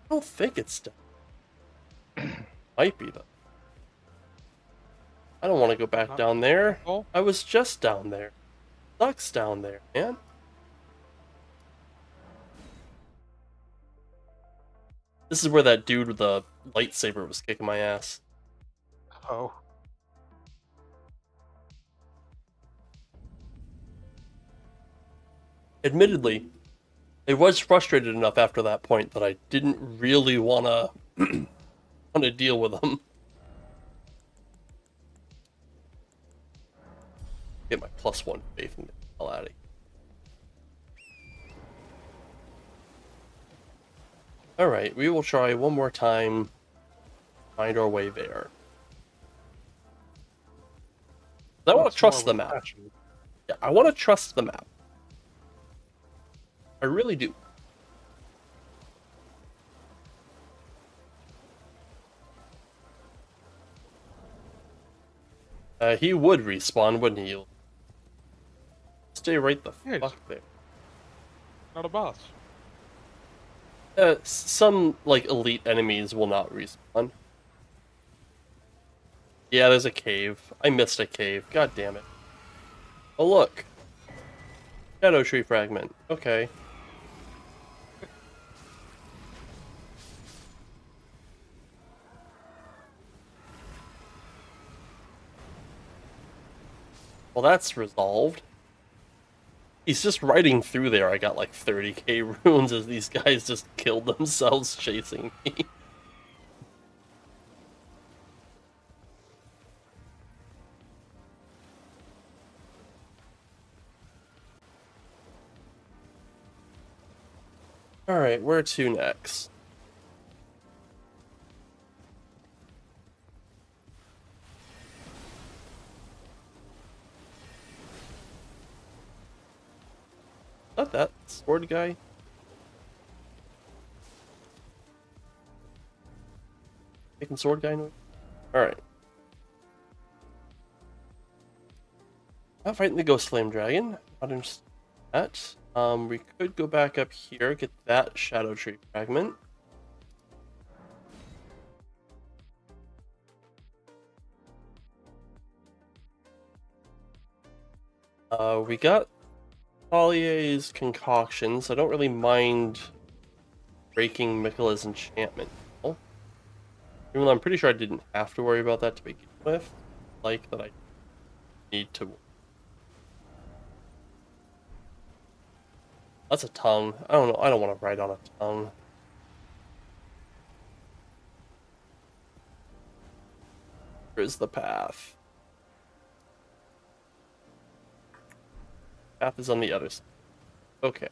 I don't think it's down. Might be though. I don't want to go back down there. Oh, I was just down there. Sucks down there, man. This is where that dude with the lightsaber was kicking my ass. oh. Admittedly, I was frustrated enough after that point that I didn't really wanna wanna deal with them. Get my +1 faith and get the hell out of here. Alright, we will try one more time. Find our way there. I want Once to trust more the with map. passion. Yeah, I want to trust the map. I really do. He would respawn, wouldn't he? Stay right the Yeah, fuck there. Not a boss. Some, like, elite enemies will not respawn. Yeah, there's a cave. I missed a cave. God damn it. Oh, look. Shadow Tree Fragment. Okay. Well, that's resolved. He's just riding through there. I got like 30k runes as these guys just killed themselves chasing me. Alright, where to next? Not that sword guy. Making sword guy noise? Alright. Not fighting the Ghost Flame Dragon. Not interested in that. We could go back up here, get that Shadow Tree Fragment. We got Collier's concoctions. I don't really mind breaking Miquella's enchantment. Even though I'm pretty sure I didn't have to worry about that to begin with. Like that I need to. That's a tongue. I don't know. I don't want to ride on a tongue. Where's the path? Path is on the other side. Okay.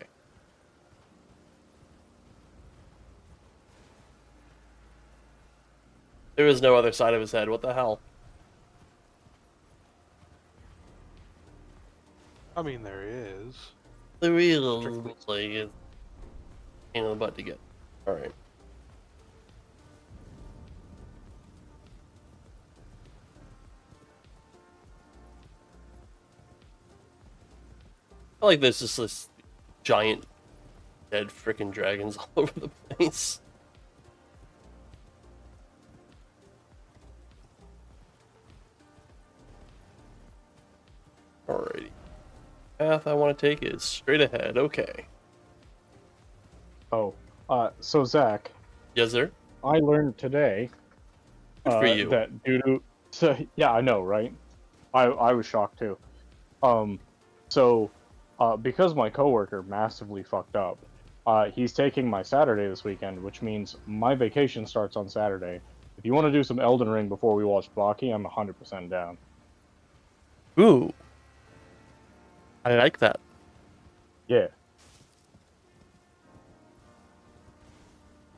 There is no other side of his head. What the hell? I mean, there is. The real Strictly. like is pain in the butt to get. Alright. I like there's just this giant dead freaking dragons all over the place. Alrighty. Path I want to take is straight ahead. Okay. Oh, so Zach, Yes, sir. I learned today Good for you. that due to yeah, I know, right? I was shocked too. So because my coworker massively fucked up, he's taking my Saturday this weekend, which means my vacation starts on Saturday. If you want to do some Elden Ring before we watch Baki, I'm 100% down. Ooh. I like that. Yeah.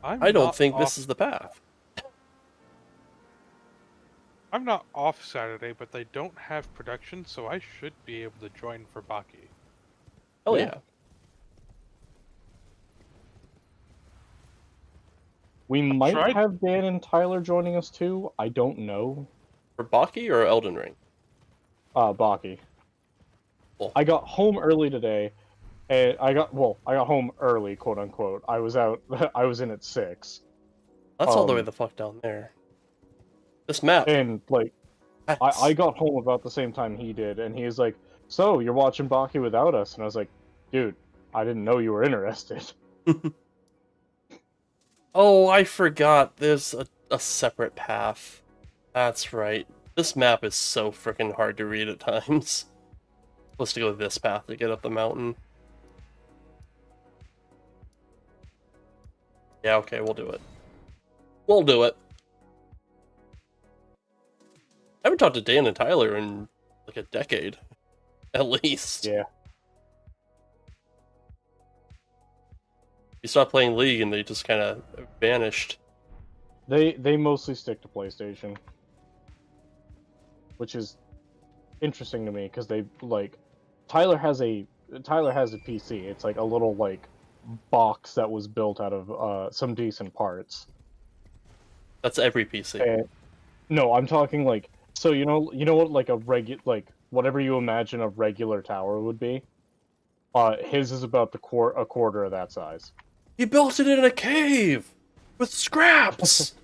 I don't think this is the path. I'm not off Saturday, but they don't have production, so I should be able to join for Baki. Hell Yeah. yeah. We might tried- have Dan and Tyler joining us too. I don't know. For Baki or Elden Ring? Baki. Cool. I got home early today, and I got home early, quote unquote. I was out. I was in at 6, That's all the way Um, the fuck down there. This map. and like I that's- got home about the same time he did, and he was like, "So you're watching Baki without us?" And I was like, "Dude, I didn't know you were interested." Oh, I forgot. There's a separate path. That's right. This map is so freaking hard to read at times. Supposed to go this path to get up the mountain. Yeah, okay, we'll do it. We'll do it. I haven't talked to Dan and Tyler in like a decade, at least. Yeah. You stopped playing League and they just kind of vanished. They mostly stick to PlayStation, which is interesting to me because they like Tyler has a PC. It's like a little like box that was built out of some decent parts. That's every PC. No, I'm talking like so you know what like like whatever you imagine a regular tower would be. His is about a quarter of that size. He built it in a cave with scraps.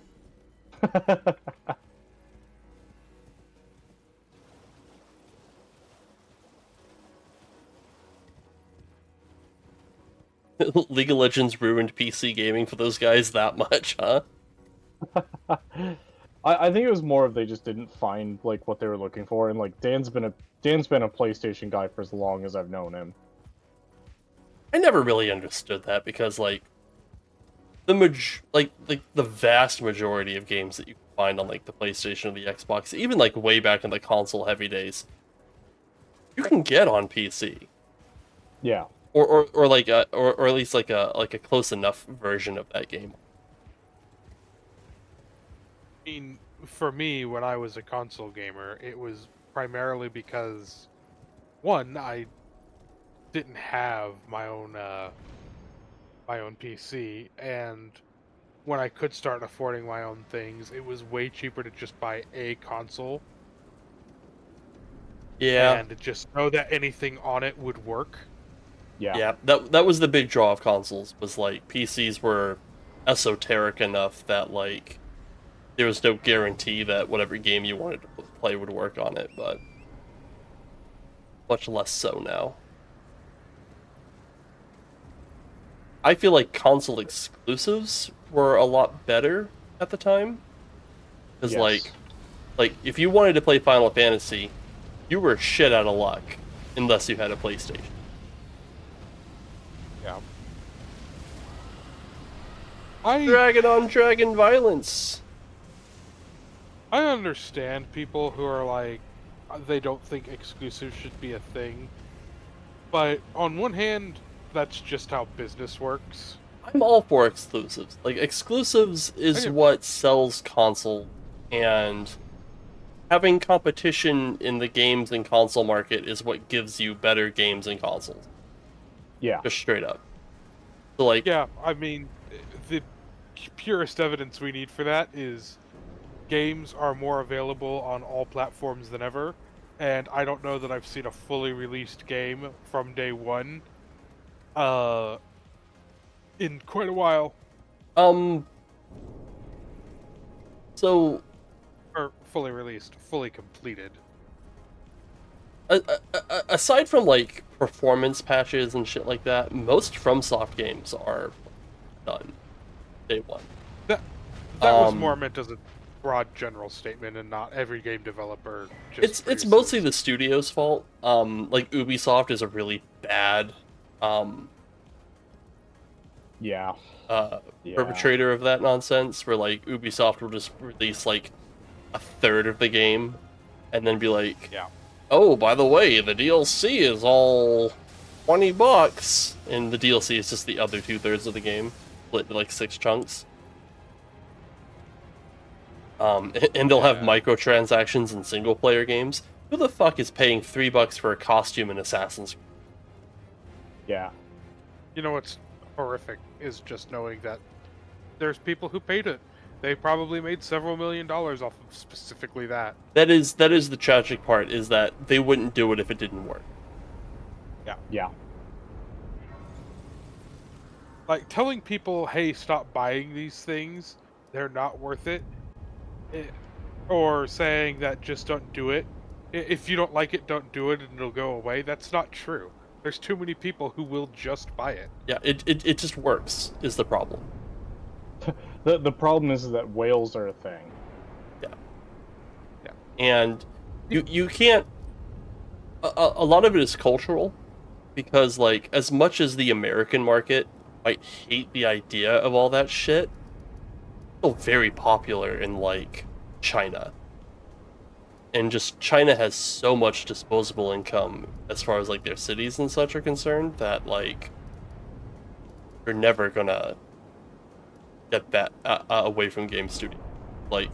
League of Legends ruined PC gaming for those guys that much, huh? I think it was more of they just didn't find like what they were looking for, and like Dan's been a PlayStation guy for as long as I've known him. I never really understood that because like the vast majority of games that you can find on like the PlayStation or the Xbox, even like way back in the console heavy days, you can get on PC. Yeah. Or at least like a close enough version of that game. I mean, for me, when I was a console gamer, it was primarily because, one, I didn't have my own PC, and when I could start affording my own things, it was way cheaper to just buy a console. Yeah. And just know that anything on it would work. Yeah. Yeah, that was the big draw of consoles, was like PCs were esoteric enough that like there was no guarantee that whatever game you wanted to play would work on it, but much less so now. I feel like console exclusives were a lot better at the time. Because Yes. like if you wanted to play Final Fantasy, you were shit out of luck unless you had a PlayStation. Yeah. Dragon on dragon violence. I understand people who are like, they don't think exclusives should be a thing. But on one hand, that's just how business works. I'm all for exclusives. Like, exclusives is what sells console, and having competition in the games and console market is what gives you better games and consoles. Yeah. Just straight up. So, like, Yeah, I mean, the purest evidence we need for that is games are more available on all platforms than ever, and I don't know that I've seen a fully released game from day one in quite a while. So, Or fully released, fully completed. aside from, like, performance patches and shit like that, most FromSoft games are done day one. That was Um, more meant as a broad general statement, and not every game developer just It's produces. mostly the studio's fault. Like, Ubisoft is a really bad Yeah. Yeah. perpetrator of that nonsense, where like Ubisoft will just release like a third of the game and then be like, Yeah. oh, by the way, the DLC is all $20, and the DLC is just the other 2/3 of the game, split into like 6 chunks. And they'll have microtransactions in single player games. Who the fuck is paying $3 for a costume in Assassin's Creed? Yeah. You know what's horrific is just knowing that there's people who paid it. They probably made several $1 million off of specifically that. That is the tragic part, is that they wouldn't do it if it didn't work. Yeah. Like, telling people, hey, stop buying these things, they're not worth it, or saying that just don't do it. If you don't like it, don't do it and it'll go away. That's not true. There's too many people who will just buy it. Yeah, it just works, is the problem. The problem is that whales are a thing. And you can't... A lot of it is cultural, because, like, as much as the American market might hate the idea of all that shit, still very popular in like China. And just China has so much disposable income as far as like their cities and such are concerned that like you're never gonna get that away from game studio. Like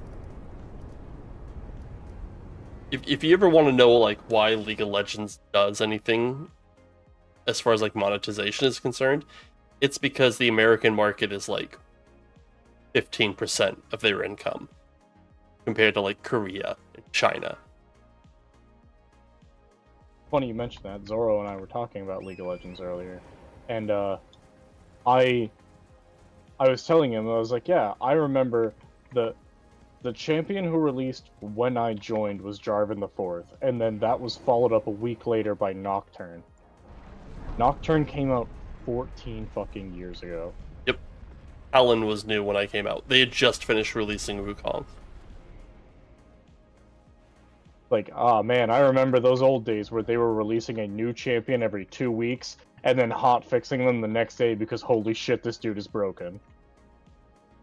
if you ever want to know like why League of Legends does anything as far as like monetization is concerned, it's because the American market is like 15% of their income compared to like Korea and China. Funny you mentioned that. Zoro and I were talking about League of Legends earlier, and I was telling him, I was like, yeah, I remember the champion who released when I joined was Jarvan the Fourth, and then that was followed up a week later by Nocturne. Nocturne came out 14 fucking years ago. Yep. Talon was new when I came out. They had just finished releasing Wukong. Like, ah man, I remember those old days where they were releasing a new champion every 2 weeks, and then hot fixing them the next day because holy shit, this dude is broken.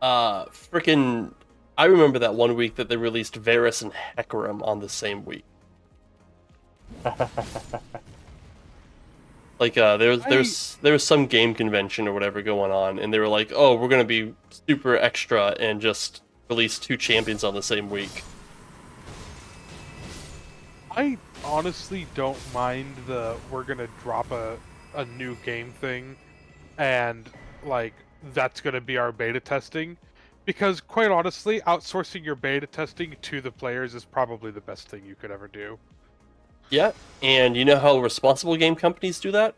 Frickin' I remember that one week that they released Varus and Hecarim on the same week. Like, there was some game convention or whatever going on, and they were like, "Oh, we're gonna be super extra and just release 2 champions on the same week." I honestly don't mind the we're gonna drop a new game thing, and like that's gonna be our beta testing, because quite honestly, outsourcing your beta testing to the players is probably the best thing you could ever do. Yeah, and you know how responsible game companies do that?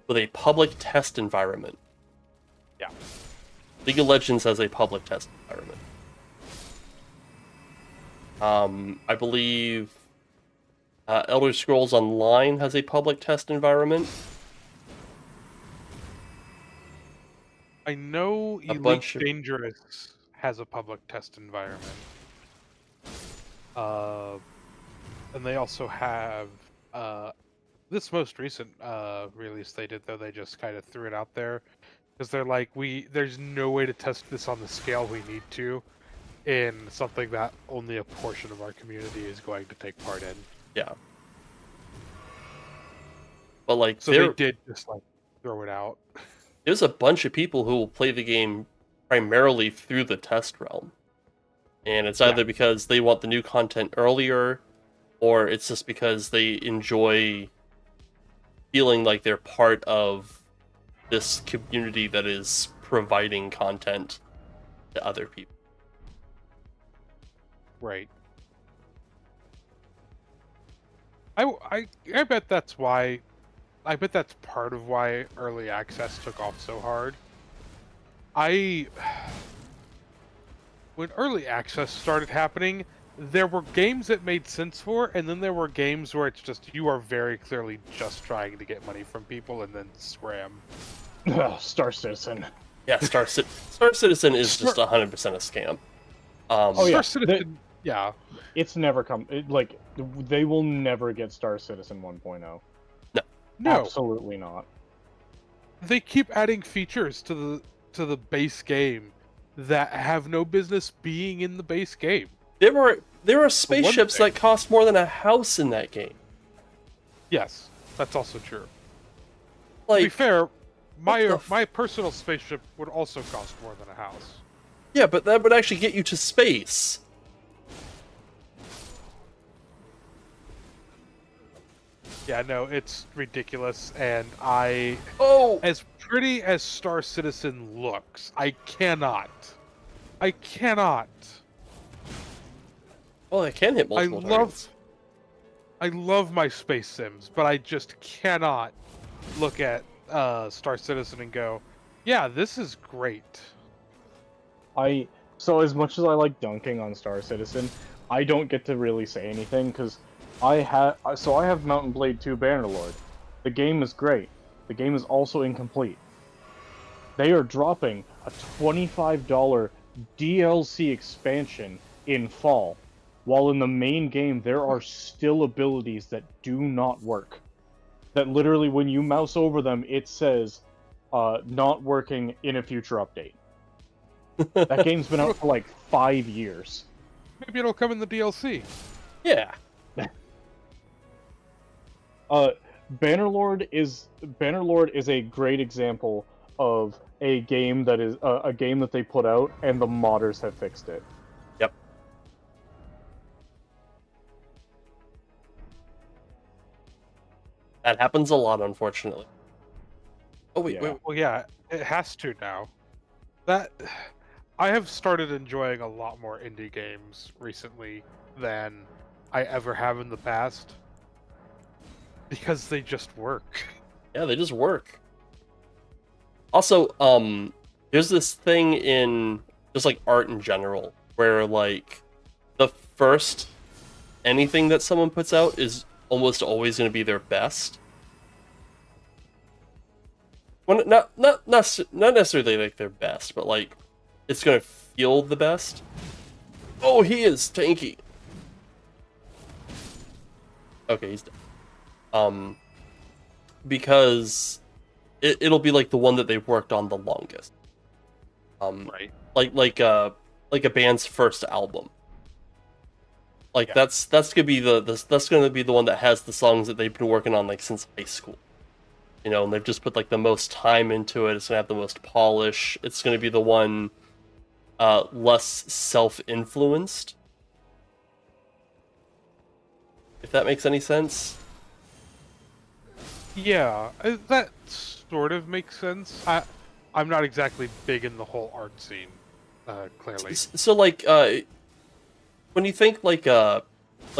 With a public test environment. Yeah. League of Legends has a public test environment. I believe Elder Scrolls Online has a public test environment. I know A Elite bunch of- Dangerous has a public test environment. And they also have this most recent release they did, though they just kind of threw it out there because they're like, there's no way to test this on the scale we need to in something that only a portion of our community is going to take part in. Yeah. But like, So they did just like throw it out. There's a bunch of people who will play the game primarily through the test realm. And it's either because they want the new content earlier, or it's just because they enjoy feeling like they're part of this community that is providing content to other people. Right. I bet that's why. I bet that's part of why early access took off so hard. When early access started happening, there were games that made sense for, and then there were games where it's just you are very clearly just trying to get money from people and then scram. Star Citizen. Yeah, Star Citizen is just 100% a scam. Star Citizen, yeah. It's never like, they will never get Star Citizen 1.0. No, Absolutely not. they keep adding features to the base game that have no business being in the base game. There are spaceships that cost more than a house in that game. Yes, that's also true. Like, To be fair, the my personal spaceship would also cost more than a house. yeah, but that would actually get you to space. Yeah, no, it's ridiculous, and Oh! as pretty as Star Citizen looks, I cannot. Well, it can hit multiple targets. I love my space sims, but I just cannot look at Star Citizen and go, yeah, this is great. So as much as I like dunking on Star Citizen, I don't get to really say anything because I have Mountain Blade 2 Bannerlord. The game is great. The game is also incomplete. They are dropping a $25 DLC expansion in fall, while in the main game there are still abilities that do not work. That literally when you mouse over them, it says, not working in a future update. That game's been out for like 5 years. Maybe it'll come in the DLC. Yeah. Bannerlord is a great example of a game that is a game that they put out and the modders have fixed it. Yep. That happens a lot, unfortunately. Oh wait, Yeah. wait. Well, yeah, it has to now. That I have started enjoying a lot more indie games recently than I ever have in the past because they just work. Yeah, they just work. Also, there's this thing in just like art in general where like the first anything that someone puts out is almost always going to be their best. Well, not necessarily like their best, but like it's going to feel the best. Oh, he is tanky. Okay, he's dead. Because it'll be like the one that they've worked on the longest. Right. Like a band's first album. Like that's gonna be that's gonna be the one that has the songs that they've been working on like since high school. You know, and they've just put like the most time into it. It's gonna have the most polish. It's gonna be the one less self-influenced. If that makes any sense. Yeah, that sort of makes sense. I'm not exactly big in the whole art scene, clearly. So like when you think like a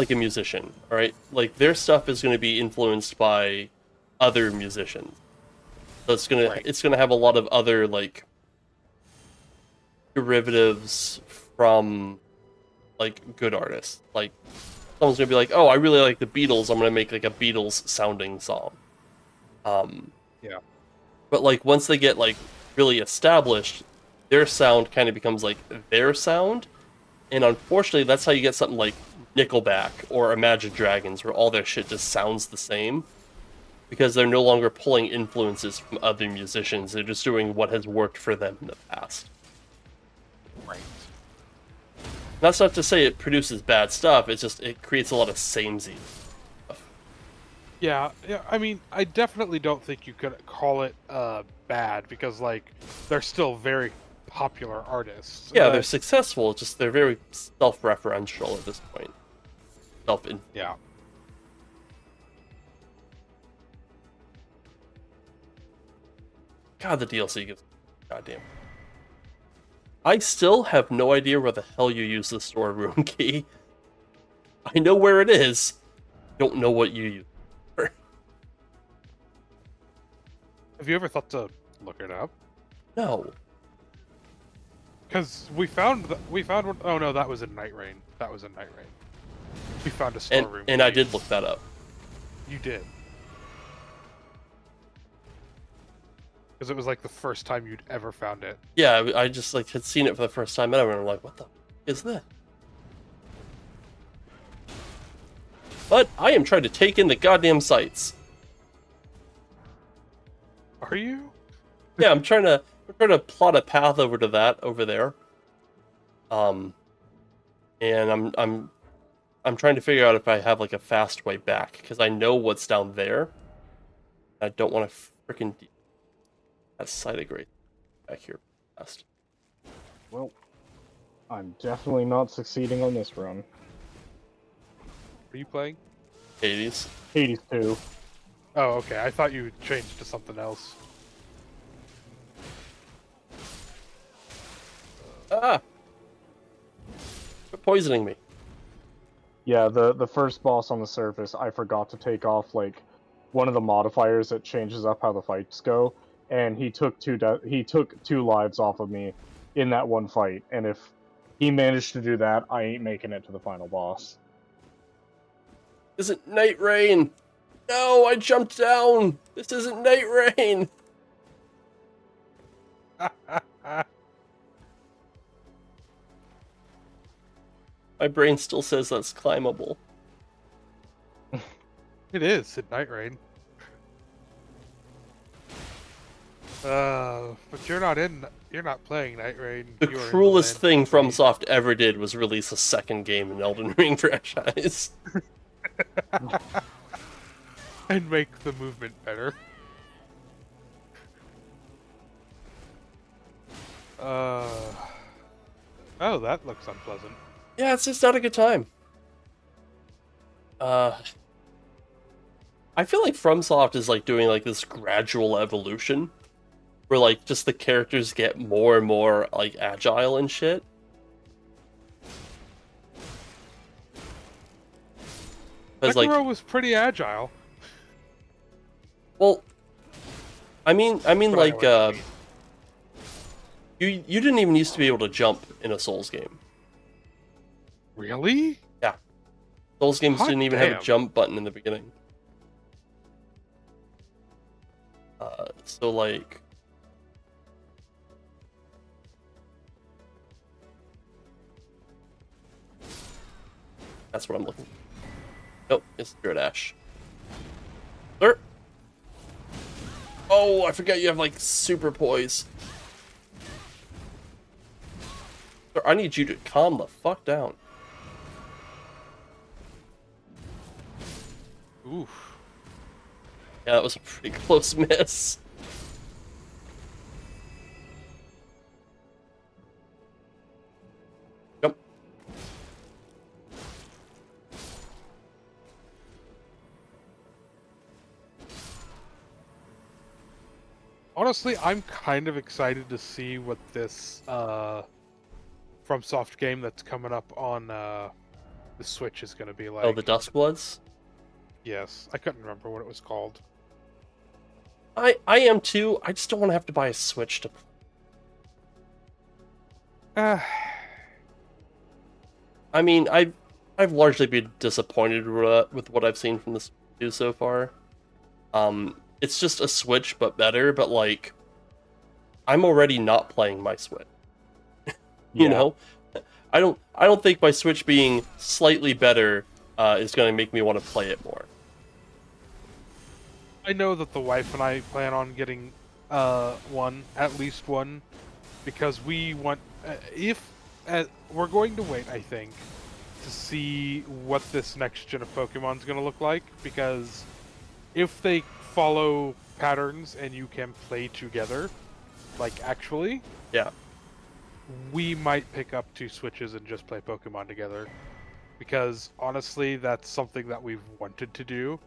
musician, all right? Like their stuff is going to be influenced by other musicians. So it's going to have a lot of other like derivatives from like good artists. Like someone's going to be like, "Oh, I really like the Beatles. I'm going to make like a Beatles sounding song." Yeah. But like once they get like really established, their sound kind of becomes like their sound. And unfortunately, that's how you get something like Nickelback or Imagine Dragons, where all their shit just sounds the same. Because they're no longer pulling influences from other musicians. They're just doing what has worked for them in the past. Right. That's not to say it produces bad stuff, it's just it creates a lot of samey. Yeah, I mean, I definitely don't think you could call it bad because, like, they're still very popular artists. Yeah, they're successful, just they're very self-referential at this point. Yeah. God, the DLC gives... Goddamn. I still have no idea where the hell you use the storeroom key. I know where it is. Don't know what you use. Have you ever thought to look it up? No. Because we found one. Oh no, that was in Night Rain. We found a storeroom. And I did look that up. You did. Because it was like the first time you'd ever found it. Yeah, I just like had seen it for the first time ever, and I'm like, what the is this? But I am trying to take in the goddamn sights. Are you? Yeah, I'm trying to plot a path over to that over there. And I'm trying to figure out if I have like a fast way back because I know what's down there. I don't want to freaking that side of great back here fast. Well, I'm definitely not succeeding on this run. Are you playing? Hades. Hades 2. Oh, okay. I thought you changed to something else. Ah! Quit poisoning me. Yeah, the first boss on the surface, I forgot to take off like one of the modifiers that changes up how the fights go, and he took two lives off of me in that one fight. And if he managed to do that, I ain't making it to the final boss. This isn't Night Rain. No, I jumped down. This isn't Night Rain. My brain still says that's climbable. It is in Night Rain. But you're not playing Night Rain. The you are in cruelest land thing of the- FromSoft ever did was release a second game in Elden Ring franchise. and make the movement better. Oh, that looks unpleasant. Yeah, it's just not a good time. I feel like FromSoft is like doing like this gradual evolution, where like just the characters get more and more like agile and shit. Because Sekiro was pretty agile. well, I mean But I like what you mean. you didn't even used to be able to jump in a Souls game. Really? Souls games Hot didn't even have a damn. jump button in the beginning. So like, that's what I'm looking for. Nope, it's Spirit Ash. Sir. Oh, I forgot you have like super poise. Sir, I need you to calm the fuck down. Oof. Yeah, that was a pretty close miss. Jump. Honestly, I'm kind of excited to see what this FromSoft game that's coming up on the Switch is going to be like. Oh, the Duskbloods? Yes, I couldn't remember what it was called. I am too. I just don't want to have to buy a Switch to play. I mean, I've largely been disappointed with what I've seen from this do so far. It's just a Switch but better, but like I'm already not playing my Switch. You know? I don't think my Switch being slightly better is going to make me want to play it more. I know that the wife and I plan on getting one, at least one, because we want. We're going to wait, I think, to see what this next gen of Pokemon is going to look like, because if they follow patterns and you can play together, like actually, Yeah. we might pick up 2 Switches and just play Pokemon together, because honestly, that's something that we've wanted to do.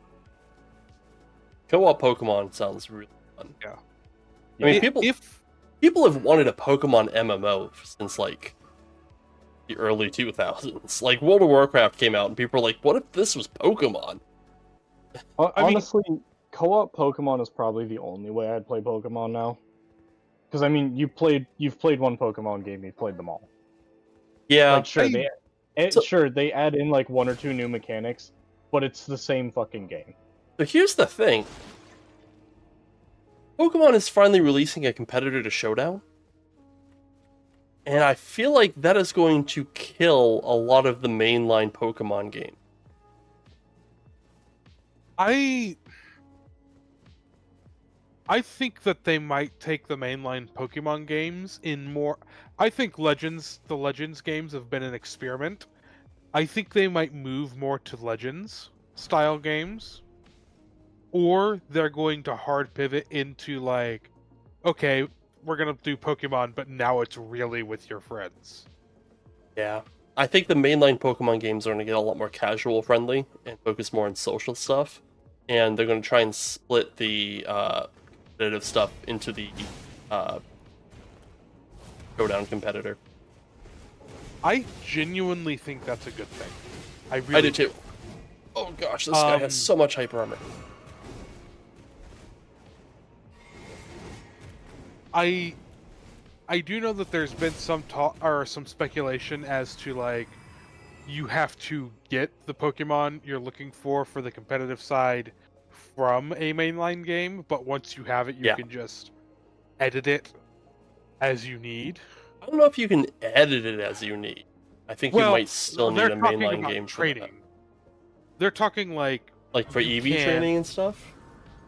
Co-op Pokemon sounds really fun. Yeah. I mean, If people have wanted a Pokemon MMO since like the early 2000s. Like World of Warcraft came out and people were like, "What if this was Pokemon?" I mean- Honestly, co-op Pokemon is probably the only way I'd play Pokemon now. Because I mean, you've played one Pokemon game, you've played them all. Yeah. Like sure, So- they add in like 1 or 2 new mechanics, but it's the same fucking game. So here's the thing. Pokemon is finally releasing a competitor to Showdown. And I feel like that is going to kill a lot of the mainline Pokemon game. I think that they might take the mainline Pokemon games in more. I think the Legends games have been an experiment. I think they might move more to Legends style games, or they're going to hard pivot into like, okay, we're gonna do Pokemon, but now it's really with your friends. Yeah. I think the mainline Pokemon games are going to get a lot more casual friendly and focus more on social stuff. And they're going to try and split the competitive stuff into the Showdown competitor. I genuinely think that's a good thing. I I really do too. Oh gosh, this guy has so much hyper armor. I do know that there's been some talk or some speculation as to like you have to get the Pokemon you're looking for the competitive side from a mainline game, but once you have it, you Yeah. can just edit it as you need. I don't know if you can edit it as you need. I think you might still need they're a talking mainline about game for training. that. They're talking like Like for You EV can- training and stuff?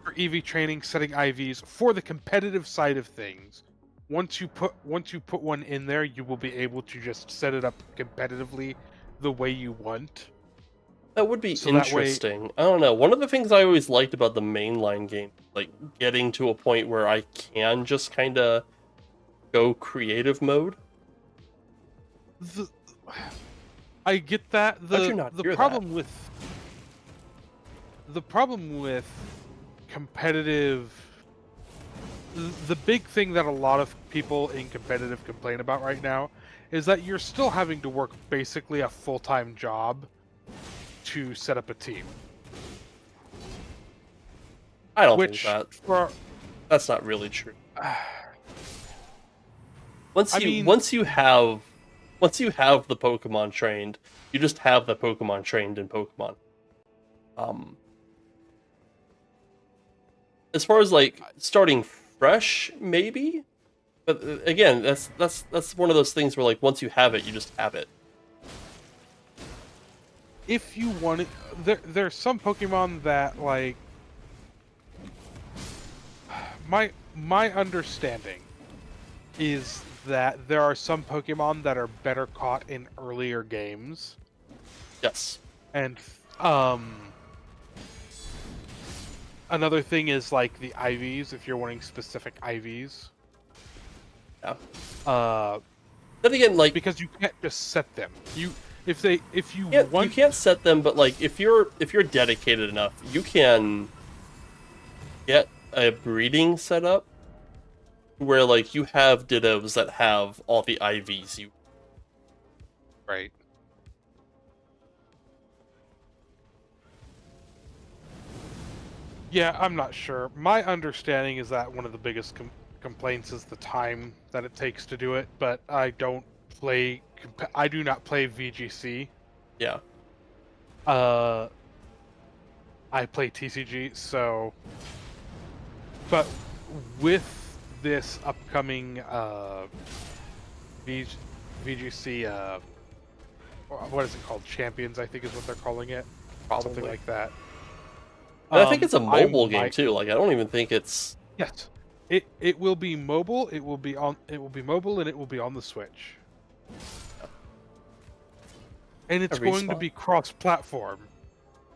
for EV training, setting IVs for the competitive side of things. Once you put one in there, you will be able to just set it up competitively the way you want. That would be So that way- interesting. I don't know. One of the things I always liked about the mainline game, like getting to a point where I can just kind of go creative mode. I get that. How'd you not The hear problem with competitive, the big thing that a lot of people in competitive complain about right now is that you're still having to work basically a full-time job to set up a team. I don't Which think that. for That's not really true. Once I you mean- once you have the Pokemon trained, you just have the Pokemon trained in Pokemon. As far as like starting fresh, maybe, but again, that's one of those things where like once you have it, you just have it. if you want it, there's some Pokemon that like my understanding is that there are some Pokemon that are better caught in earlier games, Yes. and another thing is like the IVs. If you're wanting specific IVs, Yeah. Then again, like because you can't just set them. If you you want can't set them, but like if you're dedicated enough, you can get a breeding setup where like you have Dittos that have all the IVs you. right. Yeah, I'm not sure. My understanding is that one of the biggest complaints is the time that it takes to do it, but I don't play. I do not play VGC. Yeah. I play TCG, so. But with this upcoming VGC, what is it called? Champions, I think is what they're calling it. Probably. Something like that. And I think it's a I mobile game might- too. Like I don't even think it's. Yes, it will be mobile. It will be mobile, and it will be on the Switch. And it's Every going to spot. be cross-platform,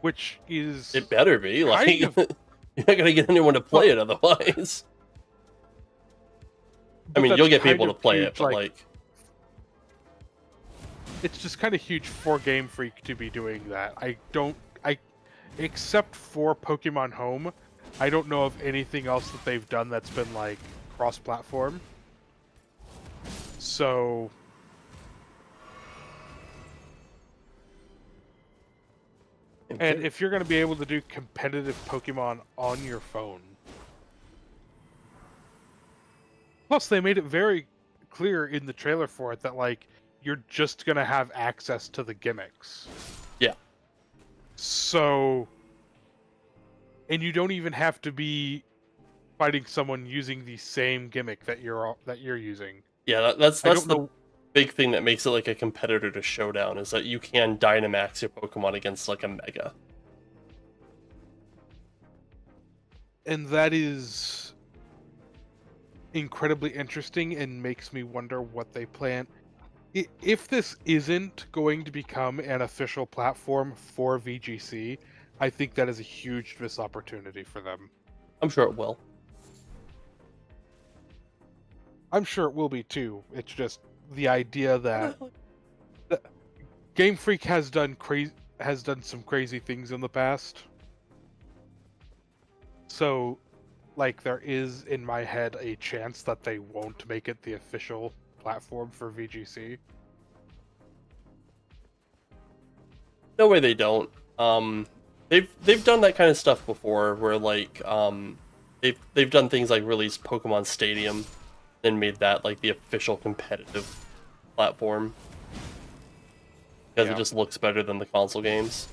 which is It better be like Kind of. you're not gonna get anyone to play it otherwise. I but mean, that's you'll get kind people to of play huge, it, but like it's just kind of huge for Game Freak to be doing that. Except for Pokemon Home, I don't know of anything else that they've done that's been like cross-platform. So and if you're going to be able to do competitive Pokemon on your phone. Plus, they made it very clear in the trailer for it that, like, you're just going to have access to the gimmicks. Yeah. So... And you don't even have to be fighting someone using the same gimmick that you're using. yeah, that's I don't the know- big thing that makes it like a competitor to Showdown is that you can Dynamax your Pokemon against like a Mega. And that is incredibly interesting and makes me wonder what they plan. If this isn't going to become an official platform for VGC, I think that is a huge missed opportunity for them. I'm sure it will. I'm sure it will be too. It's just the idea that Game Freak has done some crazy things in the past. So, like, there is in my head a chance that they won't make it the official platform for VGC. No way they don't. They've done that kind of stuff before, where like they've done things like release Pokemon Stadium, and made that like the official competitive platform because Yeah. it just looks better than the console games.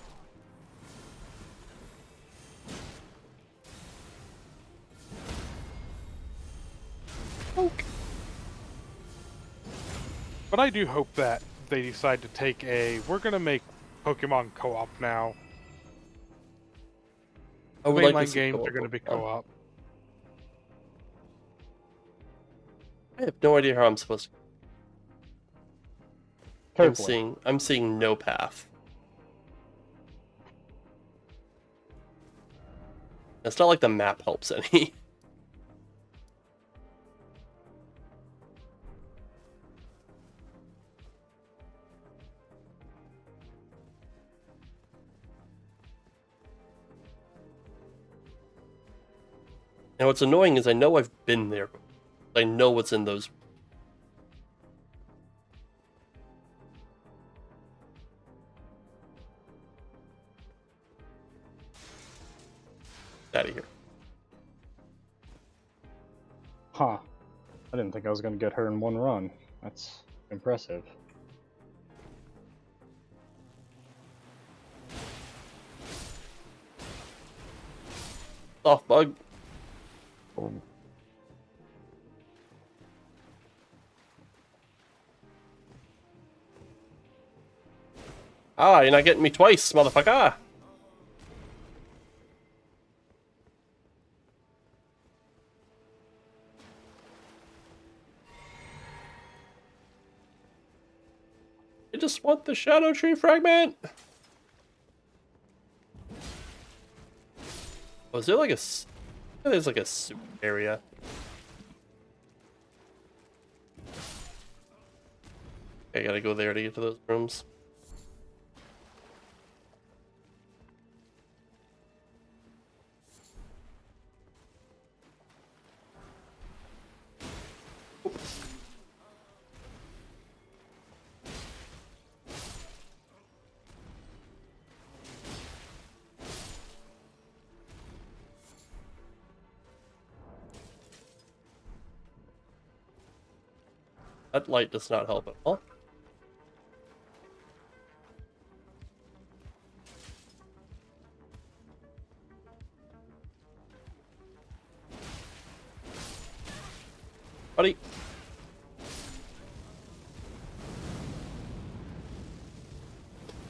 But I do hope that they decide to take we're gonna make Pokemon co-op now. I would like to Mainline see games co-op are going to be Pokemon. co-op. I have no idea how I'm supposed to. Carefully. I'm seeing no path. It's not like the map helps any. And what's annoying is I know I've been there. I know what's in those. Out of here. Huh. I didn't think I was going to get her in one run. That's impressive. Soft bug. Ah, you're not getting me twice, motherfucker. I just want the Shadow Tree fragment. Oh, is there like a... There's like a soup area. Okay, I gotta go there to get to those rooms. That light does not help at all. Buddy.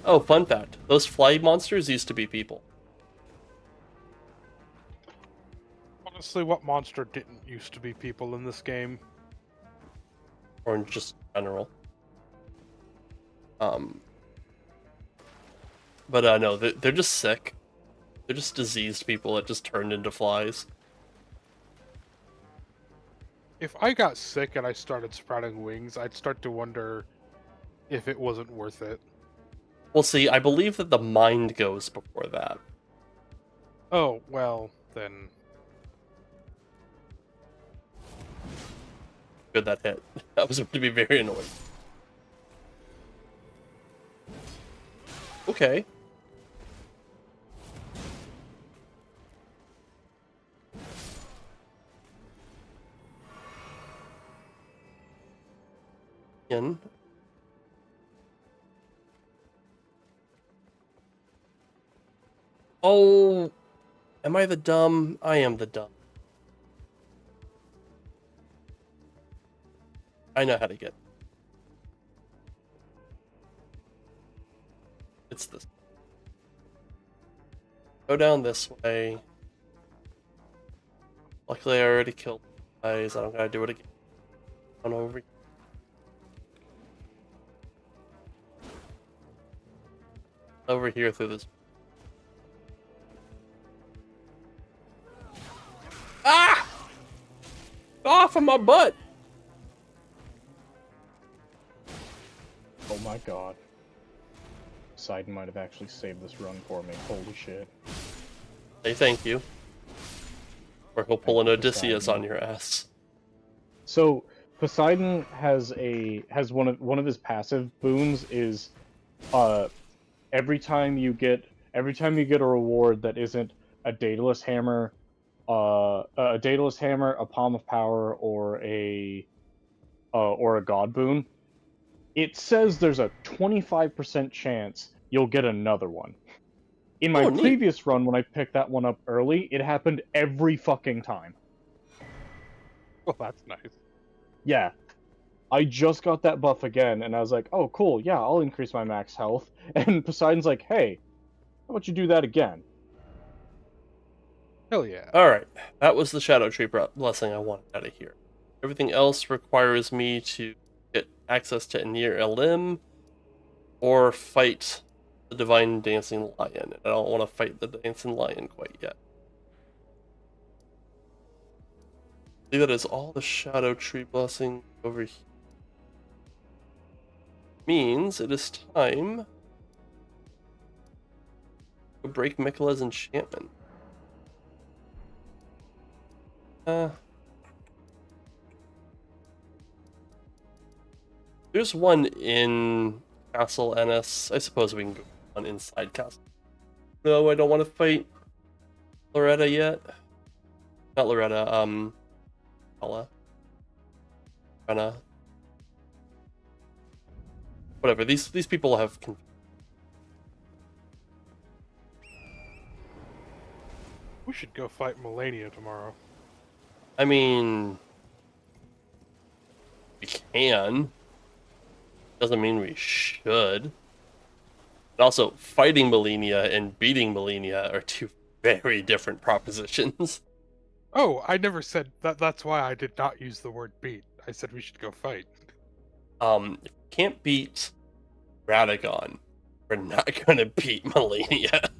Oh, fun fact. Those fly monsters used to be people. Honestly, what monster didn't used to be people in this game? Or in just general. But no, they're just sick. They're just diseased people that just turned into flies. If I got sick and I started sprouting wings, I'd start to wonder if it wasn't worth it. Well, see, I believe that the mind goes before that. Oh, well, then... Good, that hit. That was going to be very annoying. Okay. In. Oh, am I the dumb? I am the dumb. I know how to get. It's this. Go down this way. Luckily, I already killed the guys. I don't gotta do it again. On over. Over here through this. Ah! Off of my butt! Oh my god. Poseidon might have actually saved this run for me. Holy shit. Say thank you. Or he'll pull an Thank you, Odysseus Poseidon. on your ass. So Poseidon has one of his passive boons is every time you get a reward that isn't a Daedalus hammer, a Palm of Power, or a God boon, it says there's a 25% chance you'll get another one. In my Oh, neat. previous run, when I picked that one up early, it happened every fucking time. Well, that's nice. Yeah. I just got that buff again, and I was like, oh, cool, yeah, I'll increase my max health. And Poseidon's like, hey, how about you do that again? Hell yeah. Alright, that was the Shadow Tree blessing I wanted out of here. Everything else requires me to get access to Anir Elim or fight the Divine Dancing Lion. I don't want to fight the Dancing Lion quite yet. I think that is all the Shadow Tree blessing over here. Means it is time to break Miquella's enchantment. There's one in Castle Ennis. I suppose we can go on inside Castle. No, I don't want to fight Loretta yet. Not Loretta, Ella. Renna. Whatever, these people have We should go fight Melania tomorrow. I mean, we can. Doesn't mean we should. And also, fighting Melania and beating Melania are two very different propositions. Oh, I never said that. That's why I did not use the word beat. I said we should go fight. If we can't beat Radagon, we're not gonna beat Melania.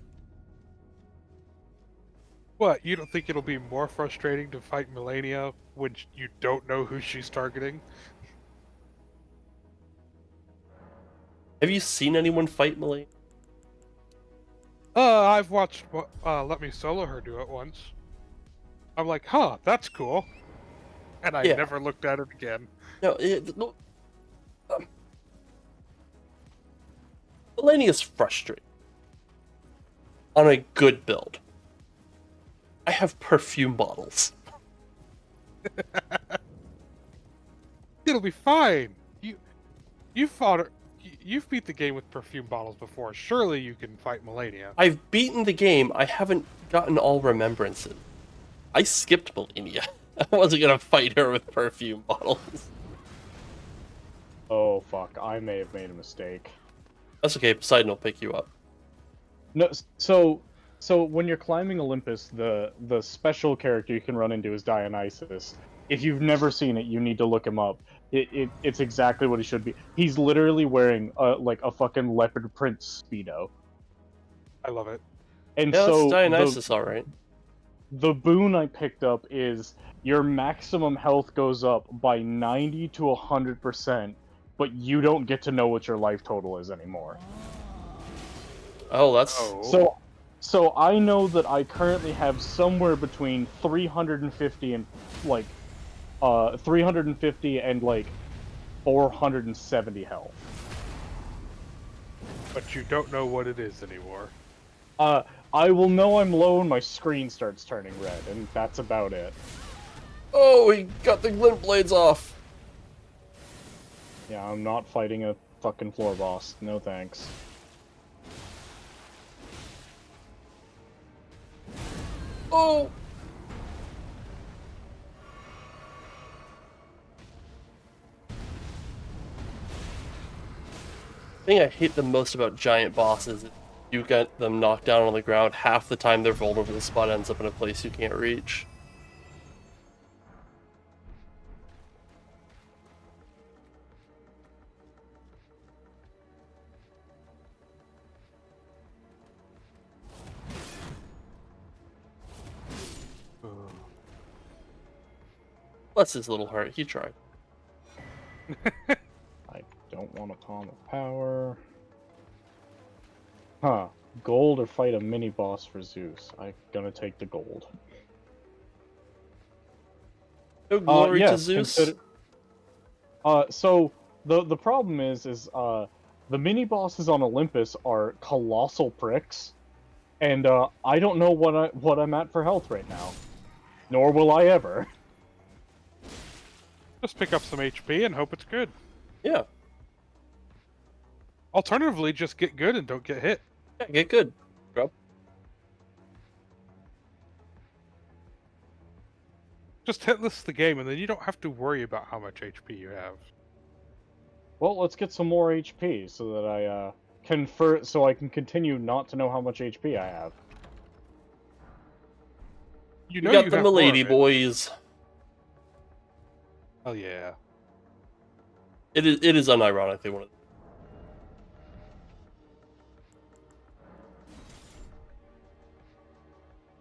What, you don't think it'll be more frustrating to fight Melania when you don't know who she's targeting? Have you seen anyone fight Melania? I've watched Let Me Solo Her do it once. I'm like, huh, that's cool. And I Yeah. never looked at it again. No, Melania's frustrating. On a good build. I have perfume bottles. It'll be fine. You fought her. You've beat the game with perfume bottles before. Surely you can fight Melania. I've beaten the game. I haven't gotten all remembrances. I skipped Melania. I wasn't gonna fight her with perfume bottles. Oh fuck, I may have made a mistake. That's okay. Poseidon will pick you up. No, so when you're climbing Olympus, the special character you can run into is Dionysus. If you've never seen it, you need to look him up. It's exactly what he should be. He's literally wearing like a fucking leopard print speedo. I love it. And Yeah, so that's Dionysus, all right. the boon I picked up is your maximum health goes up by 90 to 100%, but you don't get to know what your life total is anymore. Oh, that's So I know that I currently have somewhere between 350 and like 350 and like 470 health. But you don't know what it is anymore. I will know I'm low when my screen starts turning red, and that's about it. Oh, he got the glint blades off. Yeah, I'm not fighting a fucking floor boss. No thanks. Oh. The thing I hate the most about giant bosses is you get them knocked down on the ground, half the time their vulnerable spot ends up in a place you can't reach. Bless his little heart, he tried. I don't want a palm of power. Huh. Gold or fight a mini boss for Zeus? I'm gonna take the gold. No glory to yes, Zeus. So the problem is the mini bosses on Olympus are colossal pricks, and I don't know what I'm at for health right now, nor will I ever. Just pick up some HP and hope it's good. Yeah. Alternatively, just get good and don't get hit. Yeah, get good, bro. Just hitless the game, and then you don't have to worry about how much HP you have. Well, let's get some more HP so that I can continue not to know how much HP I have. You We know got you the have more Milady of it. boys. Oh yeah. It is unironically one of them.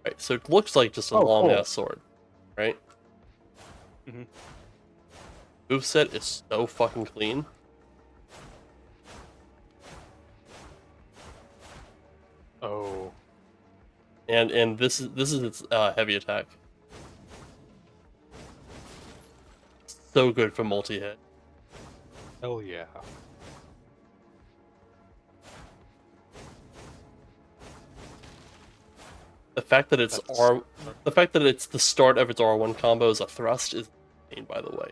Right, so it looks like just a Oh, long cool. ass sword, right? Mhm. Moveset is so fucking clean. Oh. And this is its heavy attack. So good for multi-hit. Hell yeah. The fact that it's That's- the fact that it's the start of its R1 combo as a thrust is insane, by the way.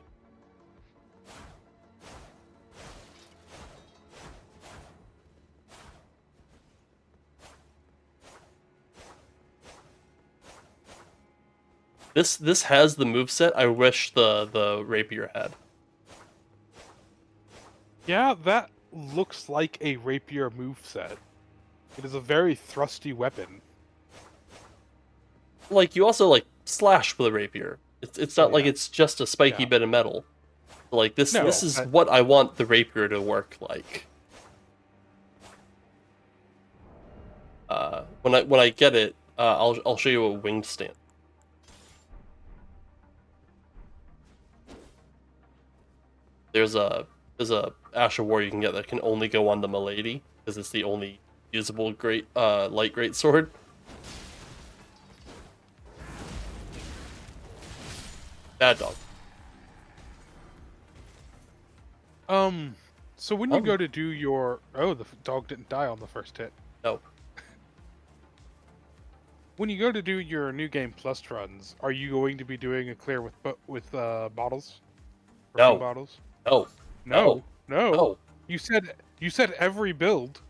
This has the moveset I wish the rapier had. Yeah, that looks like a rapier moveset. It is a very thrusty weapon. Like you also like slash with a rapier. It's not like yeah. it's just a spiky Yeah. bit of metal. Like this No, this is I- what I want the rapier to work like. When I get it, I'll show you a winged stand. There's a Asher War you can get that can only go on the Milady because it's the only usable great light great sword. Bad dog. So when you go to do your... Oh, the dog didn't die on the first hit. No. When you go to do your New Game Plus runs, are you going to be doing a clear with bottles? Or No. full bottles? No. No. No. No. You said every build.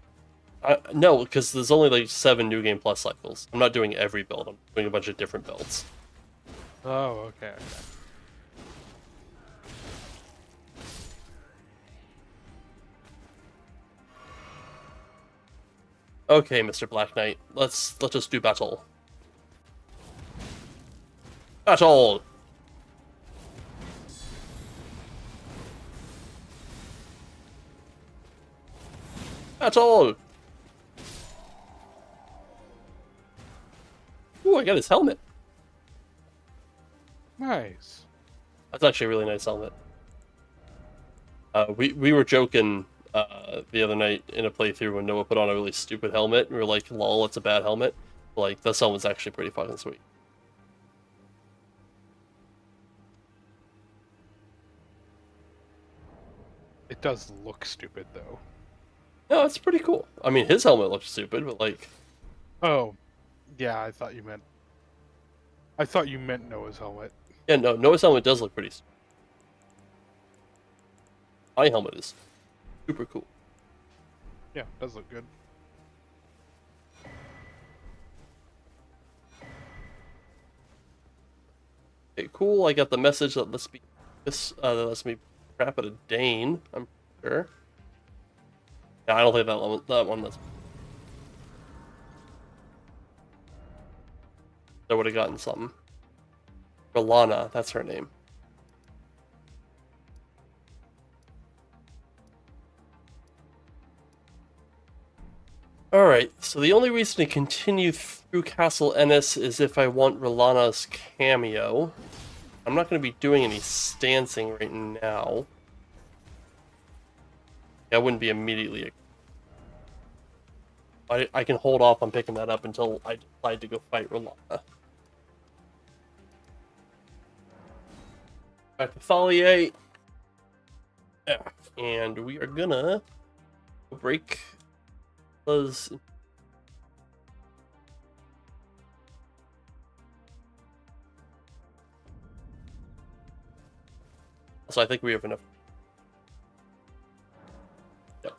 No, because there's only like 7 New Game Plus cycles. I'm not doing every build. I'm doing a bunch of different builds. Oh, okay. Okay, Mr. Black Knight. Let's just do battle. Battle. Battle. Ooh, I got his helmet. Nice. That's actually a really nice helmet. We were joking the other night in a playthrough when Noah put on a really stupid helmet. We were like, lol, it's a bad helmet. Like, this helmet's actually pretty fucking sweet. It does look stupid, though. No, it's pretty cool. I mean, his helmet looks stupid, but like... Oh. Yeah, I thought you meant Noah's helmet. Yeah, no, Noah's helmet does look pretty stupid. My helmet is super cool. Yeah, it does look good. Okay, cool. I got the message that lets me crap at a Dane. I'm sure. Yeah, I don't think that one lets me. I would have gotten something. Rolana, that's her name. Alright, so the only reason to continue through Castle Ennis is if I want Rolana's cameo. I'm not going to be doing any stancing right now. That wouldn't be immediately. I can hold off on picking that up until I decide to go fight Rolana. Back to Thalier. Yeah, and we are gonna break those. So I think we have enough. Yep.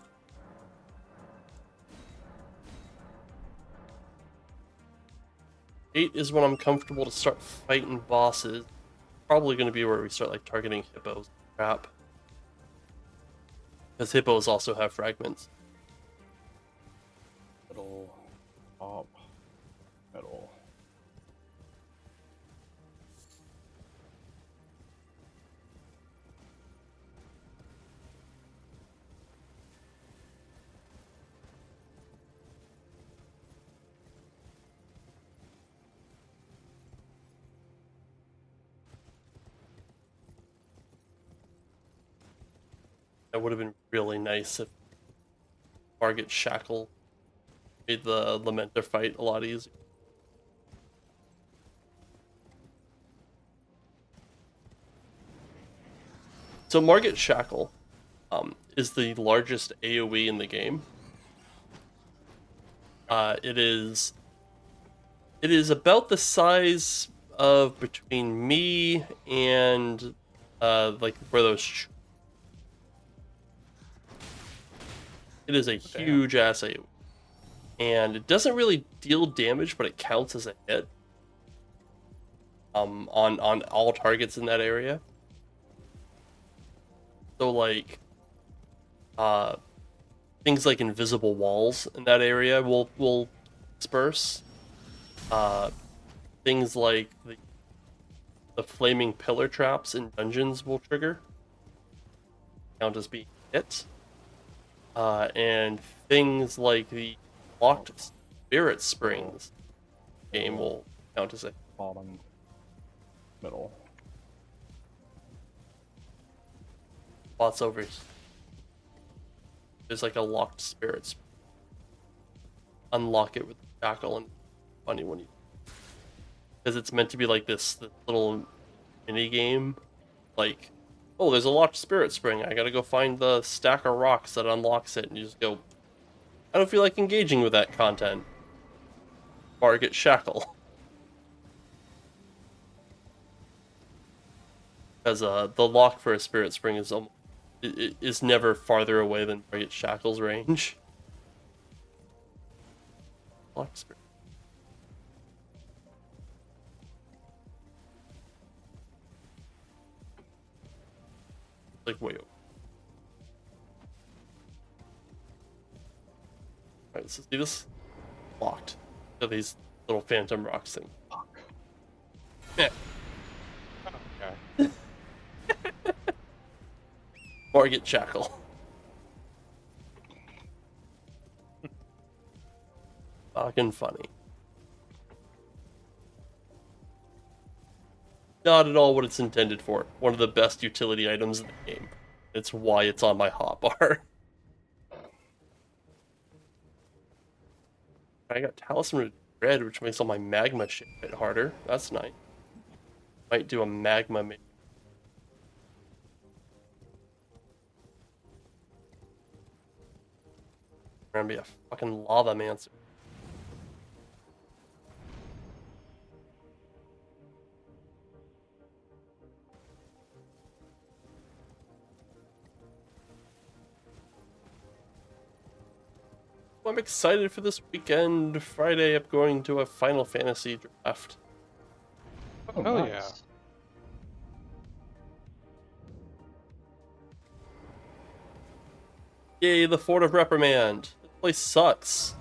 Eight is when I'm comfortable to start fighting bosses. Probably going to be where we start like targeting hippos. Crap. Because hippos also have fragments. Metal. Pop. Metal. That would have been really nice if Margit Shackle made the Lamenter fight a lot easier. So Margit Shackle is the largest AoE in the game. It is about the size of between me and like where those. It is a huge ass AoE, and it doesn't really deal damage, but it counts as a hit. On all targets in that area. So like, things like invisible walls in that area will disperse. Things like the flaming pillar traps in dungeons will trigger. Count as being hit. And things like the locked spirit springs game will count as a Bottom, middle. spots over here. There's like a locked spirit spring. Unlock it with the shackle, and funny when you, because it's meant to be like this little mini game, like, oh, there's a locked spirit spring, I gotta go find the stack of rocks that unlocks it, and you just go, I don't feel like engaging with that content. Margit Shackle. Because the lock for a spirit spring is never farther away than Margit Shackle's range. Locked spirit. Like way over. Alright, so see this? Locked. So these little phantom rocks thing. Yeah. Okay. Margit Shackle. Fucking funny. Not at all what it's intended for. One of the best utility items in the game. It's why it's on my hotbar. I got Talisman of Dread, which makes all my magma shit hit harder. That's nice. Might do a magma maybe. Gonna be a fucking lava mancer. I'm excited for this weekend. Friday, I'm going to a Final Fantasy draft. Oh, hell yeah. Yay, the Fort of Reprimand. This place sucks.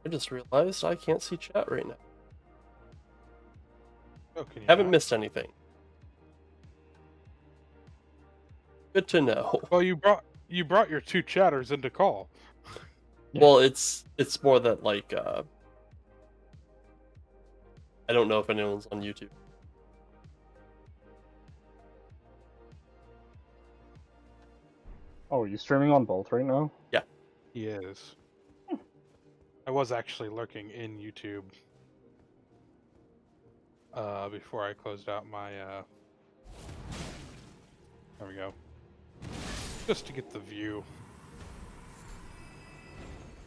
I just realized I can't see chat right now. Oh, can you Haven't not? missed anything. Good to know. Well, you brought your two chatters into call. Well, it's more that like I don't know if anyone's on YouTube. Oh, are you streaming on both right now? He is. I was actually lurking in YouTube before I closed out my there we go. Just to get the view.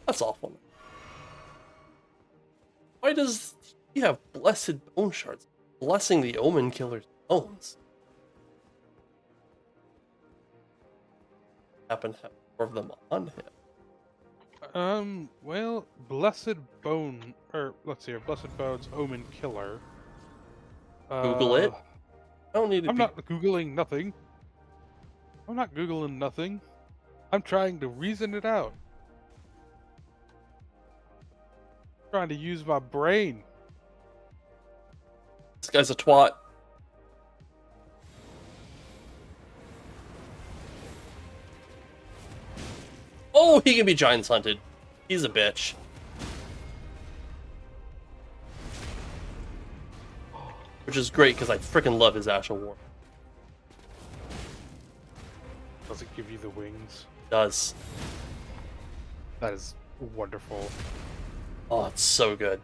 That's awful. Why does he have blessed bone shards? Blessing the Omen Killer's bones. Happen to have more of them on him. Well, Blessed Bone, or let's see here, Blessed Bones Omen Killer. Google it. I don't need to I'm be... not Googling nothing. I'm not Googling nothing. I'm trying to reason it out. Trying to use my brain. This guy's a twat. Oh, he can be giants hunted. He's a bitch. which is great because I freaking love his Ashen War. Does it give you the wings? It does. That is wonderful. Oh, it's so good.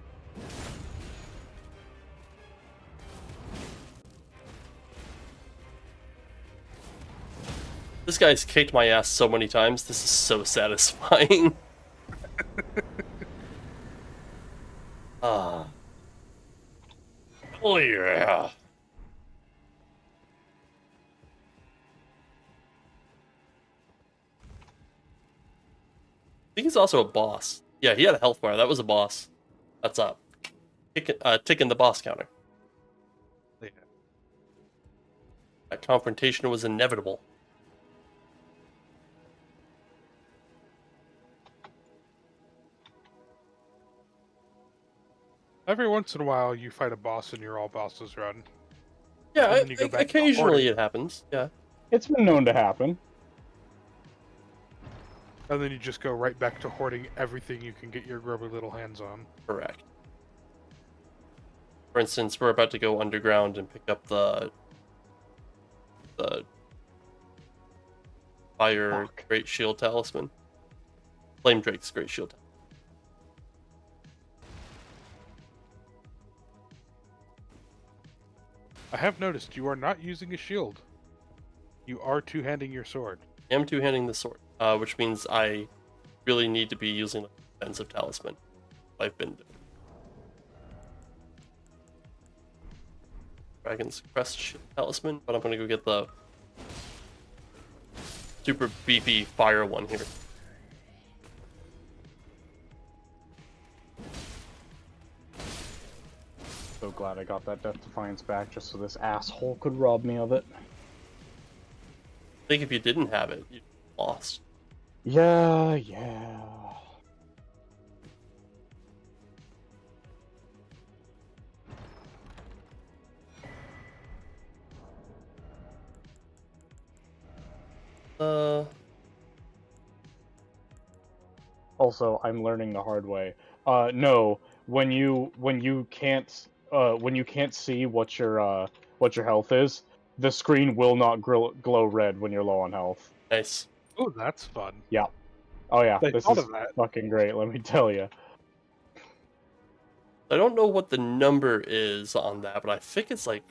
This guy's kicked my ass so many times. This is so satisfying. Ah. Oh yeah. I think he's also a boss. Yeah, he had a health bar. That was a boss. That's up. Ticking the boss counter. Yeah. That confrontation was inevitable. Every once in a while, you fight a boss and your all bosses run. Yeah, And then you go back to occasionally hoarding. it happens. Yeah. It's been known to happen. And then you just go right back to hoarding everything you can get your grubby little hands on. Correct. For instance, we're about to go underground and pick up the Fire Fuck. Great Shield Talisman. Flame Drake's Great Shield. I have noticed you are not using a shield. You are two-handing your sword. I am two-handing the sword, which means I really need to be using the defensive talisman. I've been doing. Dragon's Crest Shield Talisman, but I'm gonna go get the super beefy fire one here. So glad I got that Death Defiance back just so this asshole could rob me of it. I think if you didn't have it, you'd lost. Yeah. Also, I'm learning the hard way. No, when you can't see what your health is, the screen will not glow red when you're low on health. Nice. Oh, that's fun. Yeah. Oh yeah, They this thought is of that. fucking great. Let me tell you. I don't know what the number is on that, but I think it's like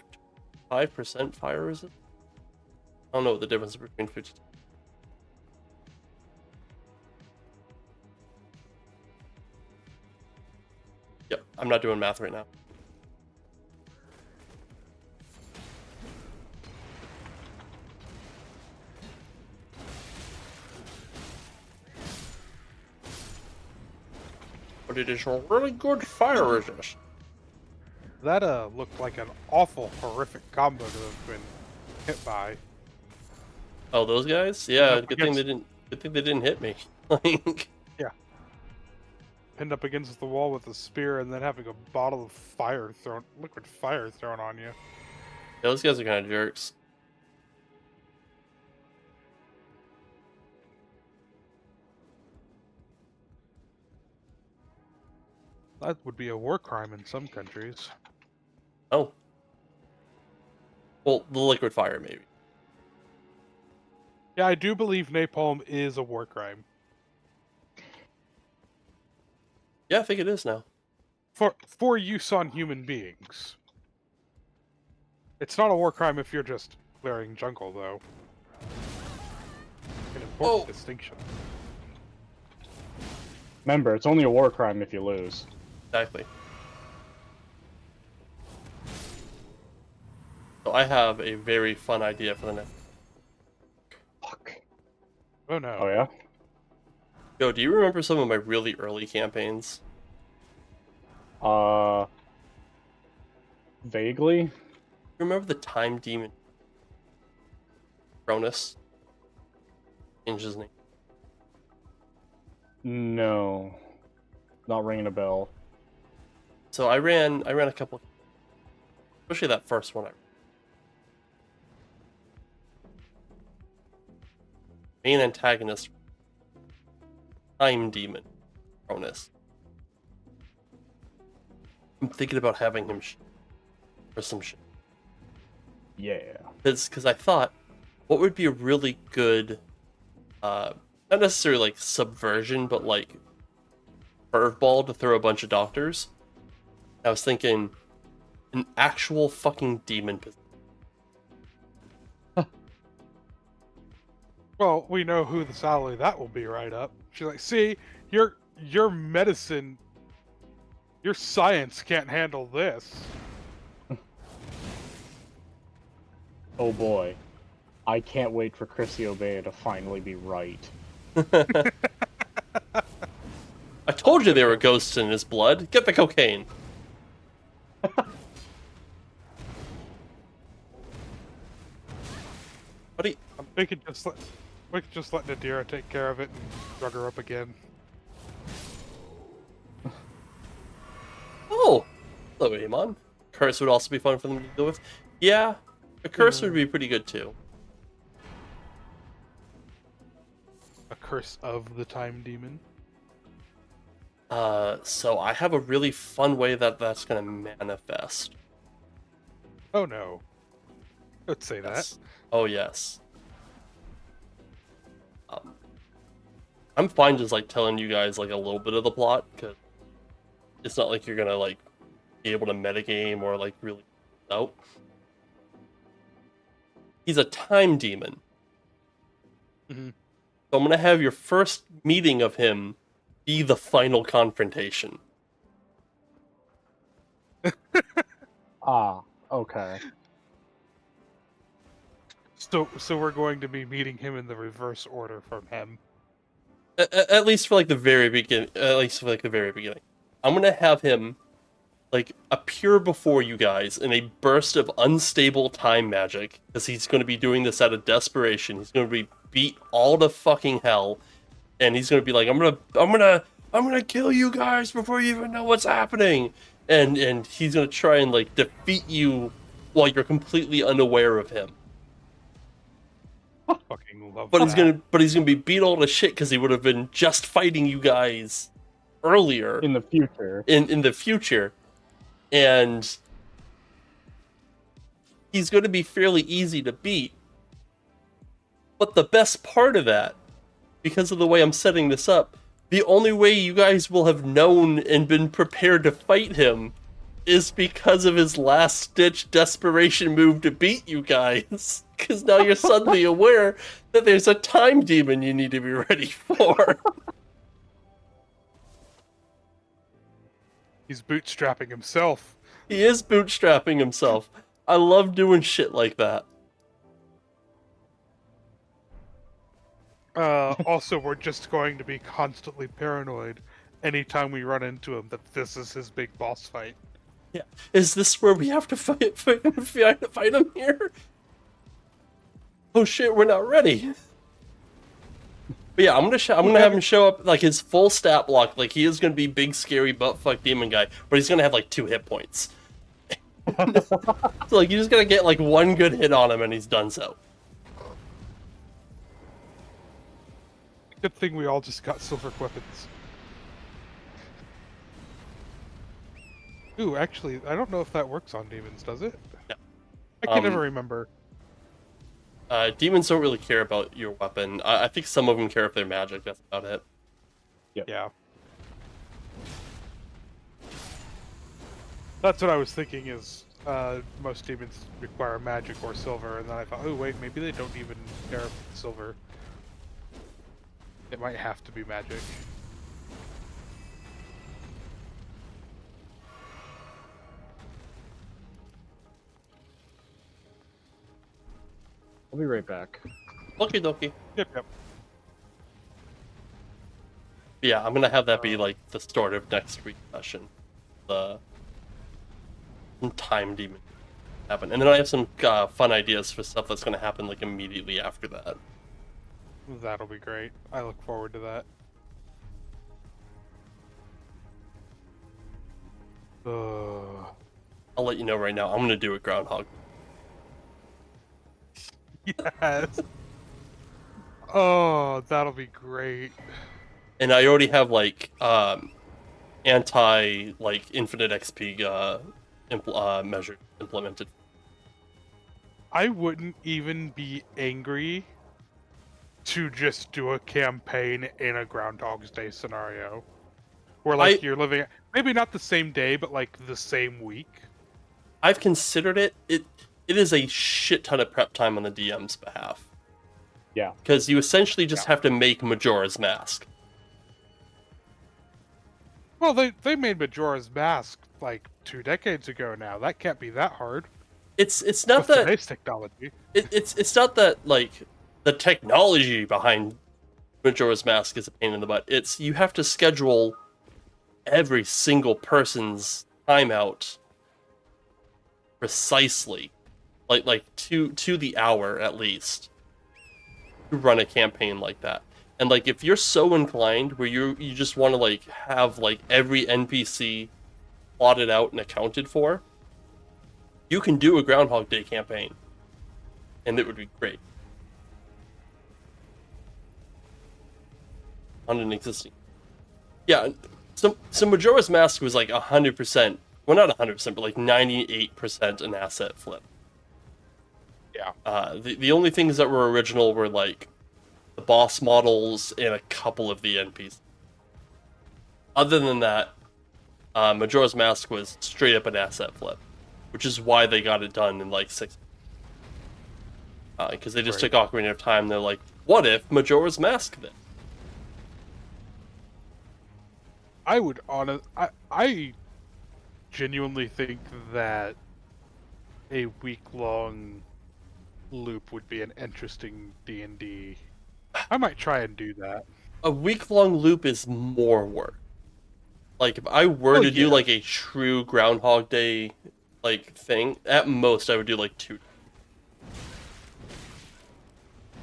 5% fire resist. I don't know what the difference is between 50. Yep, I'm not doing math right now. But it is a really good fire resist. That looked like an awful, horrific combo to have been hit by. Oh, those guys? Yeah, Yep, good thing they didn't. Good thing they didn't hit me. Like, Pinned up against the wall with a spear and then having a bottle of fire thrown, liquid fire thrown on you. yeah, those guys are kind of jerks. That would be a war crime in some countries. Oh. Well, the liquid fire maybe. Yeah, I do believe napalm is a war crime. Yeah, I think it is now. For use on human beings. It's not a war crime if you're just clearing jungle, though. An important distinction. Remember, it's only a war crime if you lose. Exactly. So I have a very fun idea for the next. Fuck. Oh no. Oh yeah. Yo, do you remember some of my really early campaigns? Vaguely. Remember the Time Demon? Cronus? Change his name. No. Not ringing a bell. So I ran a couple, especially that first one. Main antagonist, Time Demon, Cronus. I'm thinking about having him for some shit. Yeah. Because I thought, what would be a really good, not necessarily like subversion, but like curveball to throw a bunch of doctors? I was thinking an actual fucking demon possession. Well, we know who the salary that will be right up. She's like, see, your medicine, your science can't handle this. Oh boy. I can't wait for Chrissy Obey to finally be right. I told you there were ghosts in his blood. Get the cocaine. Buddy, We could just let Nadira take care of it and drug her up again. oh, hello, Amon. Curse would also be fun for them to deal with. Yeah, a curse would be pretty good too. A curse of the time demon. So I have a really fun way that's gonna manifest. Oh no. Don't say Yes. Oh yes. I'm fine just like telling you guys like a little bit of the plot because it's not like you're gonna like be able to metagame or like really. Nope. He's a time demon. Mhm. So I'm gonna have your first meeting of him be the final confrontation. Ah, okay. that. So we're going to be meeting him in the reverse order from him. At least for like the very beginning. At least for like the very beginning. I'm gonna have him like appear before you guys in a burst of unstable time magic because he's going to be doing this out of desperation. He's going to be beat all to fucking hell, and he's going to be like, I'm gonna kill you guys before you even know what's happening, and he's going to try and like defeat you while you're completely unaware of him. Fucking love But that. he's gonna be beat all to shit because he would have been just fighting you guys earlier In the future. in the future, and he's going to be fairly easy to beat. But the best part of that, because of the way I'm setting this up, the only way you guys will have known and been prepared to fight him is because of his last-ditch desperation move to beat you guys. Because now you're suddenly aware that there's a time demon you need to be ready for. He's bootstrapping himself. He is bootstrapping himself. I love doing shit like that. Also, we're just going to be constantly paranoid anytime we run into him that this is his big boss fight. Yeah. Is this where we have to fight him here? Oh shit, we're not ready. But yeah, I'm gonna have him show up like his full stat block. Like he is gonna be big, scary buttfuck demon guy, but he's gonna have like 2 hit points. So like you just gotta get like one good hit on him and he's done so. Good thing we all just got silver weapons. Ooh, actually, I don't know if that works on demons, does it? No. I can never remember. Demons don't really care about your weapon. I think some of them care if they're magic. That's about it. Yeah. That's what I was thinking is most demons require magic or silver, and then I thought, oh wait, maybe they don't even care if it's silver. It might have to be magic. I'll be right back. Okie dokie. Yep. Yeah, I'm gonna have that be like the start of next week's session. The time demon happen, and then I have some fun ideas for stuff that's gonna happen like immediately after that. That'll be great. I look forward to that. I'll let you know right now. I'm gonna do it Groundhog. Yes. Oh, that'll be great. And I already have like anti like infinite XP measure implemented. I wouldn't even be angry to just do a campaign in a Groundhog's Day scenario. Where, like, you're living... Maybe not the same day, but, like, the same week. I've considered it. It is a shit ton of prep time on the DM's behalf. Yeah. Because you essentially just have to make Majora's Mask. Well, they made Majora's Mask, like, 2 decades ago now. That can't be that hard. It's not with that... today's technology. It's not that, like, the technology behind Majora's Mask is a pain in the butt. It's you have to schedule every single person's timeout precisely, like to the hour at least, to run a campaign like that. And like if you're so inclined where you just want to like have like every NPC plotted out and accounted for, you can do a Groundhog Day campaign, and it would be great on an existing. Yeah, so Majora's Mask was like 100%. Well, not 100%, but like 98% an asset flip. Yeah. The only things that were original were like the boss models and a couple of the NPCs. Other than that, Majora's Mask was straight up an asset flip, which is why they got it done in like 6. Because they just took Ocarina of Time. They're like, what if Majora's Mask then? I genuinely think that a week-long loop would be an interesting D&D. I might try and do that. A week-long loop is more work. Like, if I were to do, like, a true Groundhog Day, like, thing, at most I would do, like, 2.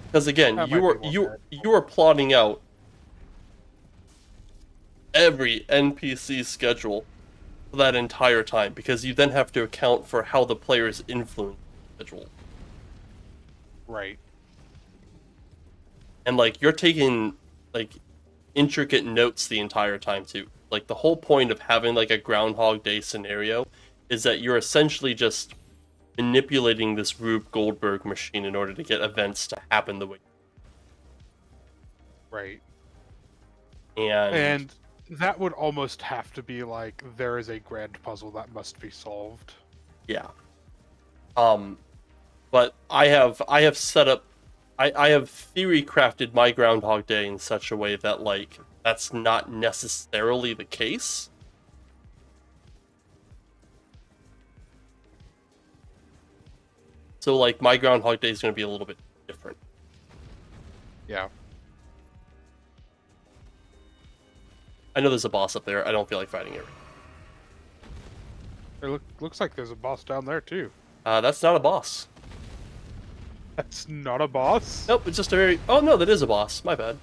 Because, again, you are plotting out every NPC schedule for that entire time, because you then have to account for how the players influence the schedule. Right. And, like, you're taking, like, intricate notes the entire time, too. Like, the whole point of having, like, a Groundhog Day scenario is that you're essentially just manipulating this Rube Goldberg machine in order to get events to happen the way. Right. And that would almost have to be, like, there is a grand puzzle that must be solved. yeah. But I have set up... I have theory crafted my Groundhog Day in such a way that, like, that's not necessarily the case. So, like, my Groundhog Day is going to be a little bit different. Yeah. I know there's a boss up there. I don't feel like fighting it. It looks like there's a boss down there, too. That's not a boss. That's not a boss? Nope, it's just a very... Oh, no, that is a boss. My bad.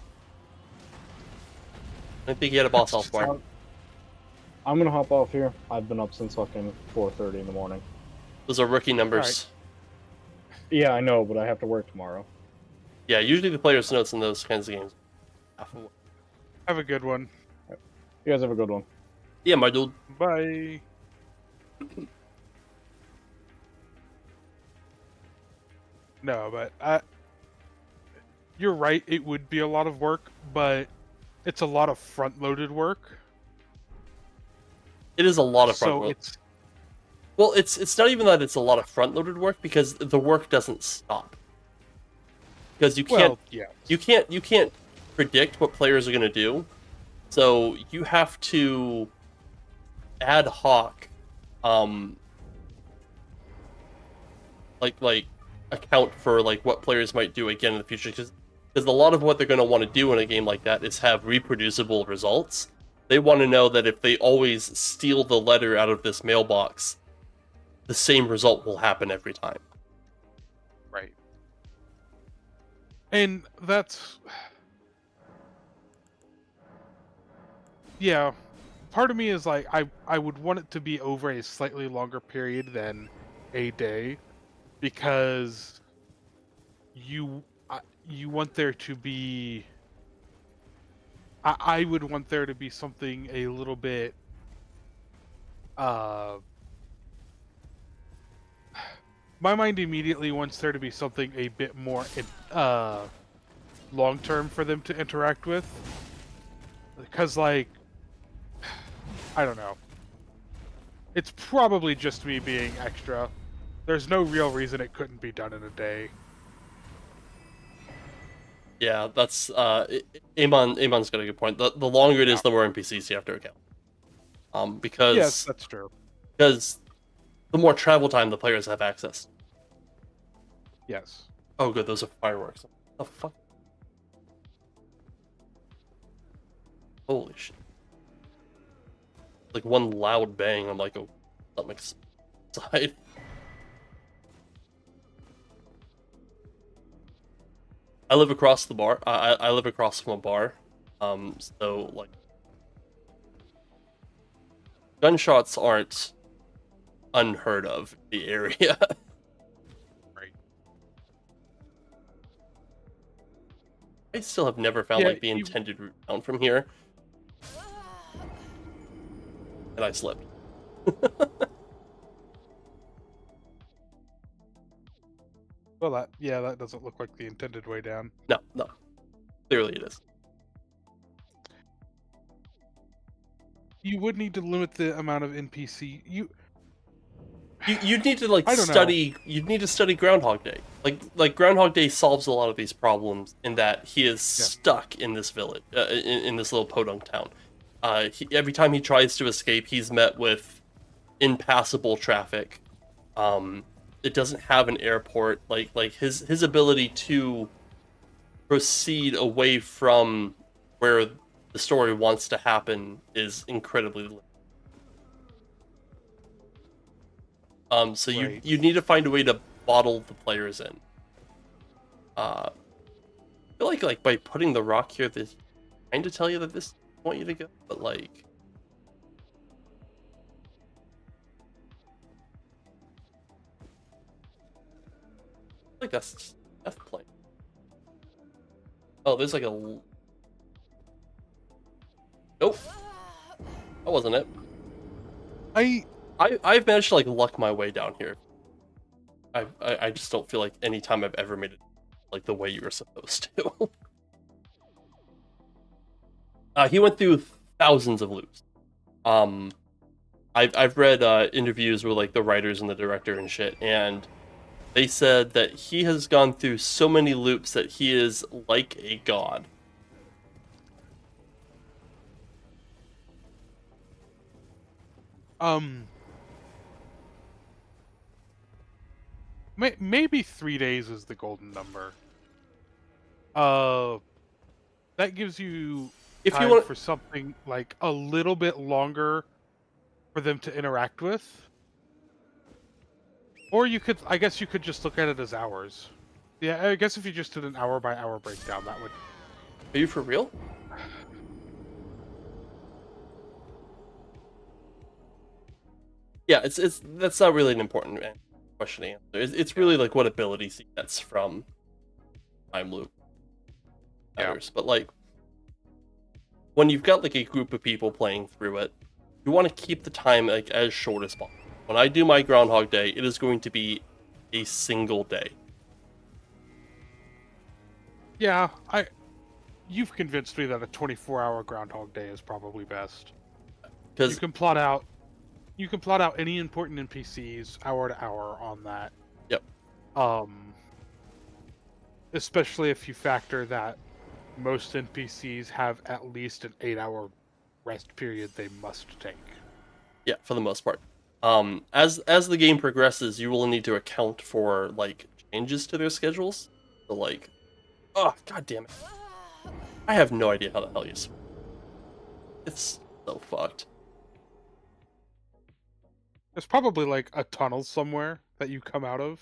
I think he had a boss elsewhere. I'm gonna hop off here. I've been up since fucking 4:30 in the morning. Those are rookie numbers. Yeah, I know, but I have to work tomorrow. Yeah, usually the player's notes in those kinds of games. Have a good one. You guys have a good one. Yeah, my dude. Bye. No, but you're right. It would be a lot of work, but it's a lot of front-loaded work. It is a lot of front So load. it's Well, it's not even that it's a lot of front-loaded work, because the work doesn't stop. Because you can't you can't predict what players are going to do. So you have to ad hoc like account for like what players might do again in the future, because a lot of what they're going to want to do in a game like that is have reproducible results. They want to know that if they always steal the letter out of this mailbox, the same result will happen every time. right. And that's... Yeah, part of me is like, I would want it to be over a slightly longer period than a day, because you want there to be... I would want there to be something a little bit... my mind immediately wants there to be something a bit more long term for them to interact with, because like I don't know. It's probably just me being extra. There's no real reason it couldn't be done in a day. Yeah, that's Amon's got a good point. The longer it is, the more NPCs you have to account. Because Yes, that's true. because the more travel time the players have access. Yes. Oh, good, those are fireworks. What the fuck? Holy shit! Like one loud bang on like a stomach's side. I live across the bar. I live across from a bar, so like gunshots aren't unheard of in the area. Right. I still have never found Yeah, like the intended route down from here, and I slipped. Well, that doesn't look like the intended way down. No, clearly it is. You would need to limit the amount of NPC. You'd need to like I don't know. study. You'd need to study Groundhog Day. Like Groundhog Day solves a lot of these problems in that he is stuck in this village, in this little podunk town. Every time he tries to escape, he's met with impassable traffic. It doesn't have an airport. Like his ability to proceed away from where the story wants to happen is incredibly limited. So Right. you need to find a way to bottle the players in. I feel like by putting the rock here, this trying to tell you that this want you to go, but like. Like that's plain. Oh, there's like a. Nope. That wasn't it. I've managed to like luck my way down here. I just don't feel like any time I've ever made it like the way you were supposed to. He went through thousands of loops. I've read interviews with like the writers and the director and shit, and they said that he has gone through so many loops that he is like a god. Maybe 3 days is the golden number. That gives you If time you want, for something like a little bit longer for them to interact with. Or I guess you could just look at it as hours. Yeah, I guess if you just did an hour by hour breakdown, that would. are you for real? Yeah, it's that's not really an important question to answer. It's really like what abilities he gets from time loop matters. But like when you've got like a group of people playing through it, you want to keep the time like as short as possible. When I do my Groundhog Day, it is going to be a single day. Yeah, you've convinced me that a 24-hour Groundhog Day is probably best. Because You can plot out any important NPCs hour to hour on that. Yep. Especially if you factor that most NPCs have at least an 8-hour rest period they must take. yeah, for the most part. As the game progresses, you will need to account for like changes to their schedules. So like, oh god damn it, I have no idea how the hell you. It's so fucked. There's probably like a tunnel somewhere that you come out of.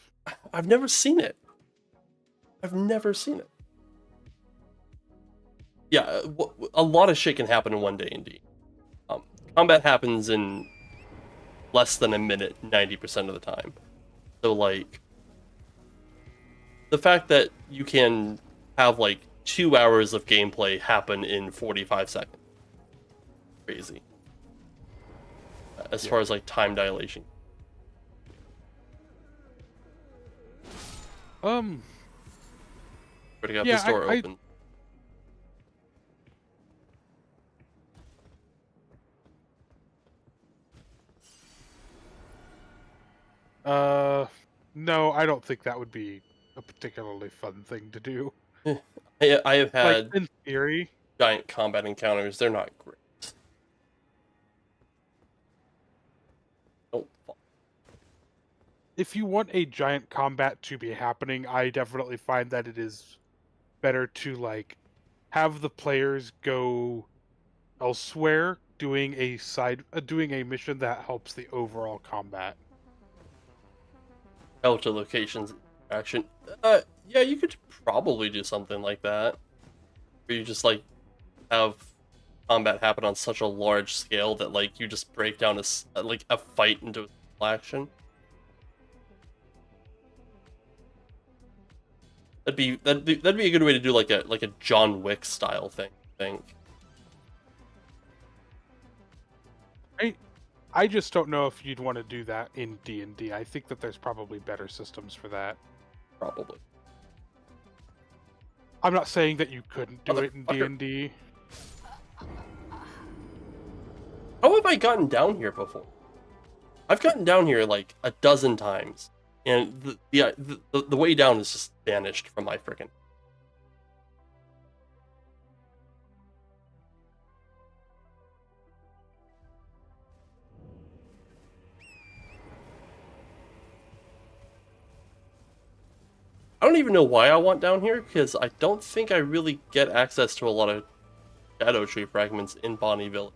I've never seen it. I've never seen it. Yeah, a lot of shit can happen in one day, indeed. Combat happens in less than a minute 90% of the time. So, like, the fact that you can have, like, 2 hours of gameplay happen in 45 seconds. Crazy. As far as, like, time dilation. Um. Already got Yeah, this door I- open. No, I don't think that would be a particularly fun thing to do. I have had Like in theory, giant combat encounters. They're not great. Don't fall. if you want a giant combat to be happening, I definitely find that it is better to like have the players go elsewhere doing a mission that helps the overall combat. Out to locations action. Yeah, you could probably do something like that. Where you just like have combat happen on such a large scale that like you just break down a fight into a action. That'd be a good way to do like a John Wick style thing, I think. I just don't know if you'd want to do that in D&D. I think that there's probably better systems for that. Probably. I'm not saying that you couldn't do it in Motherfucker. D&D. How have I gotten down here before? I've gotten down here like a dozen times, and the way down is just vanished from my frickin'. I don't even know why I want down here, because I don't think I really get access to a lot of Shadow Tree fragments in Bonnie Village.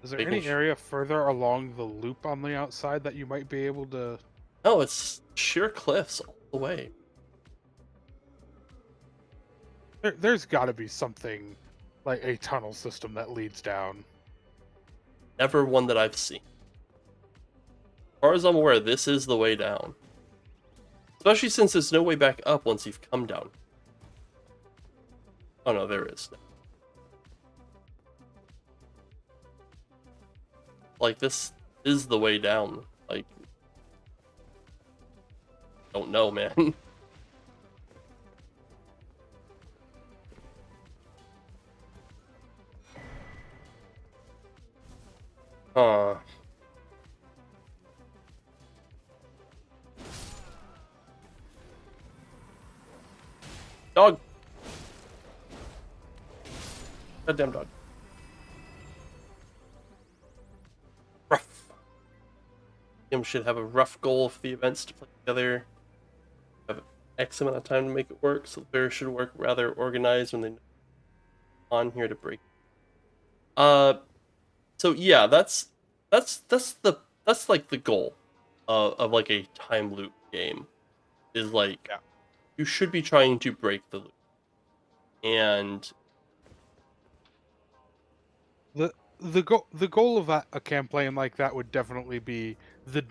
Is there Making any sh- area further along the loop on the outside that you might be able to... No, it's sheer cliffs all the way. There's got to be something like a tunnel system that leads down. Never one that I've seen. As far as I'm aware, this is the way down. Especially since there's no way back up once you've come down. Oh no, there is. Like, this is the way down. Like, don't know, man. Huh. Dog. Goddamn dog. Rough. Him should have a rough goal for the events to play together. Have X amount of time to make it work, so the players should work rather organized when they on here to break. So yeah, that's like the goal of like a time loop game. Is like, Yeah. You should be trying to break the loop. And The goal of a campaign like that would definitely be the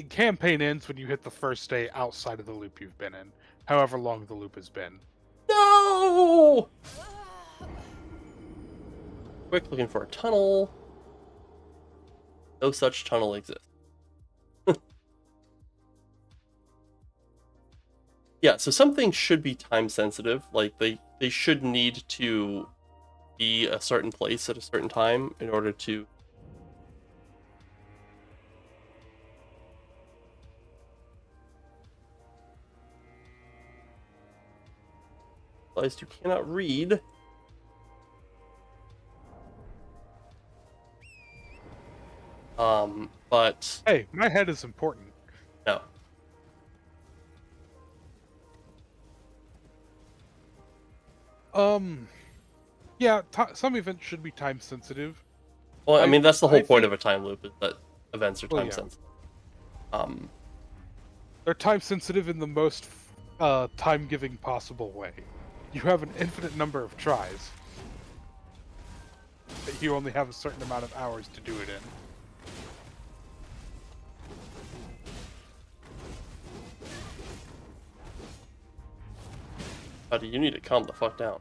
campaign ends when you hit the first day outside of the loop you've been in, however long the loop has been. no! Quick, looking for a tunnel. No such tunnel exists. Yeah, so some things should be time sensitive. Like they should need to be a certain place at a certain time in order to realized you cannot read. But Hey, my head is important. no. Yeah, some events should be time sensitive. Well, I mean that's the whole I point think- of a time loop, is that events are Well, time yeah. sensitive. They're time sensitive in the most time-giving possible way. You have an infinite number of tries, but you only have a certain amount of hours to do it in. Buddy, you need to calm the fuck down.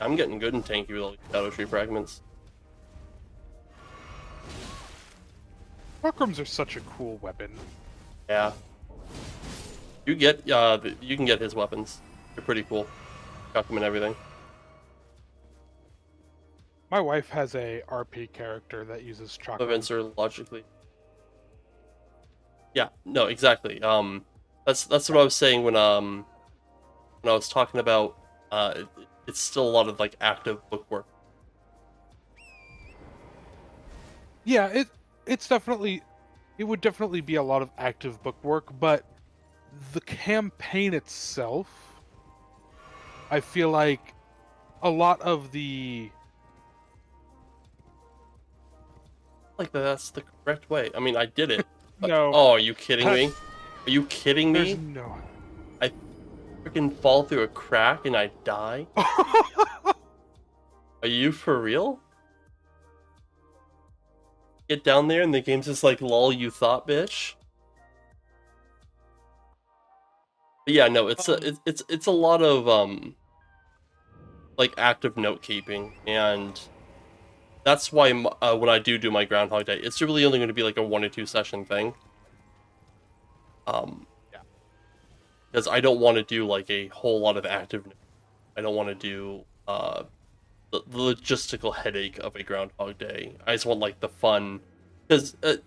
I'm getting good and tanky with all these Shadow Tree fragments. Fulcrums are such a cool weapon. Yeah. You can get his weapons. They're pretty cool. Got them and everything. My wife has a RP character that uses chakram. Events are logically. Yeah, no, exactly. That's what I was saying when I was talking about it's still a lot of like active bookwork. Yeah, it would definitely be a lot of active bookwork, but the campaign itself, I feel like a lot of the Like that's the correct way. I mean, I did it. no, Oh, are you kidding me? Are you kidding me? there's no. I freaking fall through a crack and I die? Are you for real? Get down there and the game's just like, lol, you thought, bitch. But yeah, no, it's a lot of like active note keeping, and that's why when I do my Groundhog Day, it's really only going to be like a 1 or 2 session thing. Yeah. Because I don't want to do like a whole lot of active. I don't want to do the logistical headache of a Groundhog Day. I just want like the fun, because at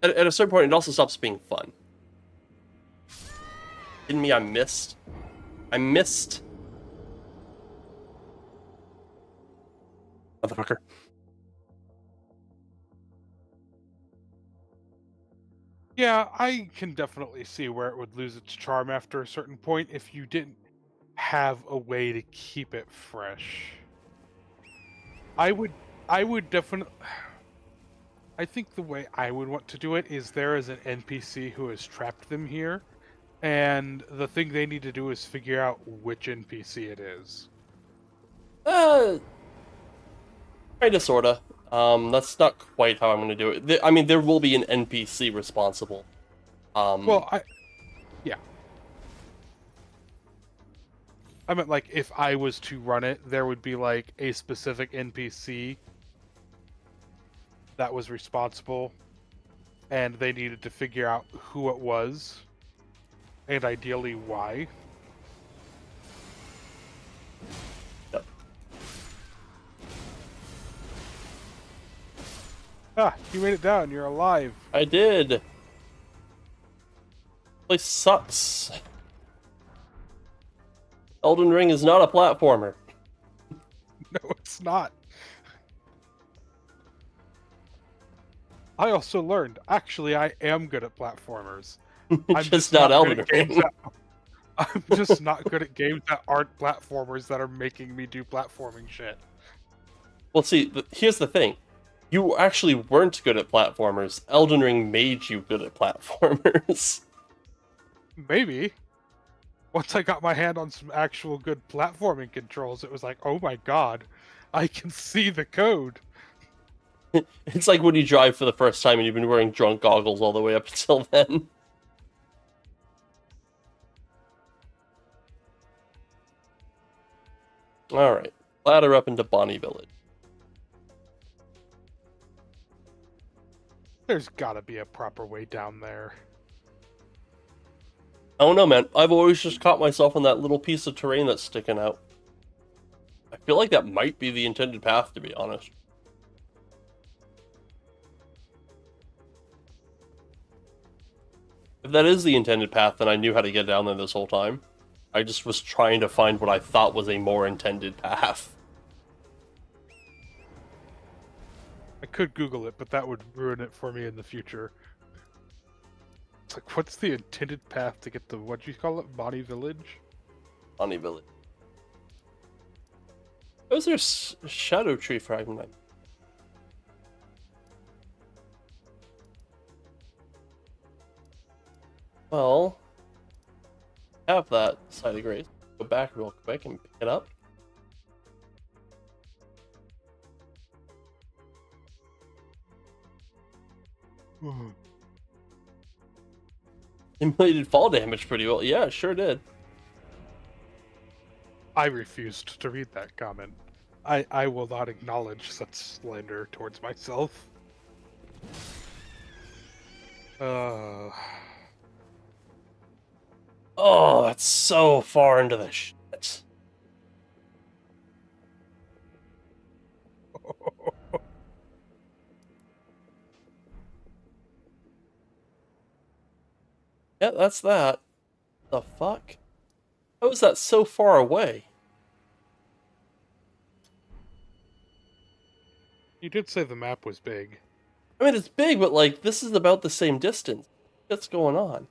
a certain point it also stops being fun. Kidding me? I missed. Motherfucker. Yeah, I can definitely see where it would lose its charm after a certain point if you didn't have a way to keep it fresh. I would definitely. I think the way I would want to do it is there is an NPC who has trapped them here, and the thing they need to do is figure out which NPC it is. Kinda, sorta. That's not quite how I'm gonna do it. I mean, there will be an NPC responsible. Well, yeah. I meant, like, if I was to run it, there would be, like, a specific NPC that was responsible, and they needed to figure out who it was, and ideally why. Yep. Ah, you made it down. You're alive. I did. Place sucks. Elden Ring is not a platformer. No, it's not. I also learned, actually, I am good at platformers. I'm just not good Elden at games Ring. I'm just not good at games that aren't platformers that are making me do platforming shit. Well, see, here's the thing. You actually weren't good at platformers. Elden Ring made you good at platformers. Maybe. Once I got my hand on some actual good platforming controls, it was like, oh my god, I can see the code. It's like when you drive for the first time and you've been wearing drunk goggles all the way up until then. Alright, ladder up into Bonnie Village. There's gotta be a proper way down there. I don't know, man. I've always just caught myself on that little piece of terrain that's sticking out. I feel like that might be the intended path, to be honest. If that is the intended path, then I knew how to get down there this whole time. I just was trying to find what I thought was a more intended path. I could Google it, but that would ruin it for me in the future. It's like, what's the intended path to get to, what do you call it, Bonnie Village? Bonnie Village. Was there a Shadow Tree fragment? Well, have that Site of Grace. Go back real quick and pick it up. Simulated fall damage pretty well. Yeah, it sure did. I refused to read that comment. I will not acknowledge such slander towards myself. Oh, that's so far into the shit. Yeah, that's that. The fuck? How is that so far away? You did say the map was big. I mean, it's big, but like, this is about the same distance. What's going on?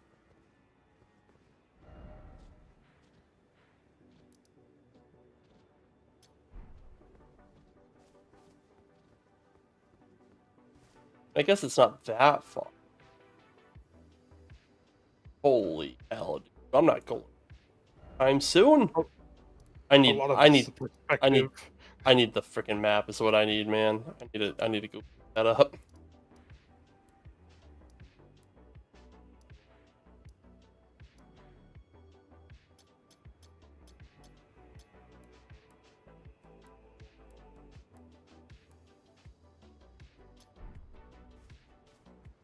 I guess it's not that far. Holy hell, dude. I'm not going time soon. I need the freaking map is what I need, man. I need to go pick that up.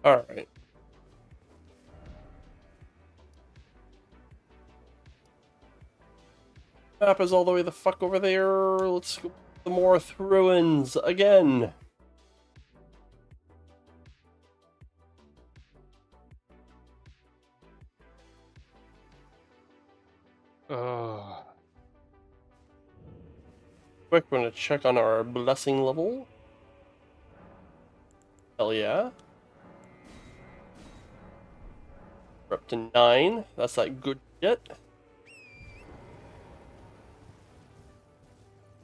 All right. Map is all the way the fuck over there. Let's go to the Morth Ruins again. Quick, we're gonna check on our blessing level. Hell yeah. We're up to 9. That's that good shit.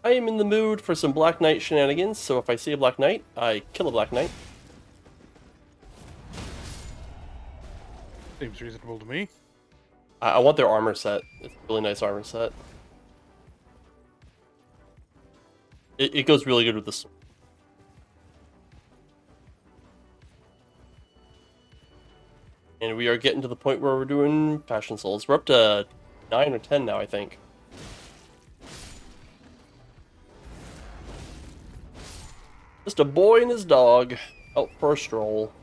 I am in the mood for some Black Knight shenanigans, so if I see a Black Knight, I kill a Black Knight. Seems reasonable to me. I want their armor set. It's a really nice armor set. It goes really good with this. And we are getting to the point where we're doing Passion Souls. We're up to 9 or 10 now, I think. Just a boy and his dog out for a stroll.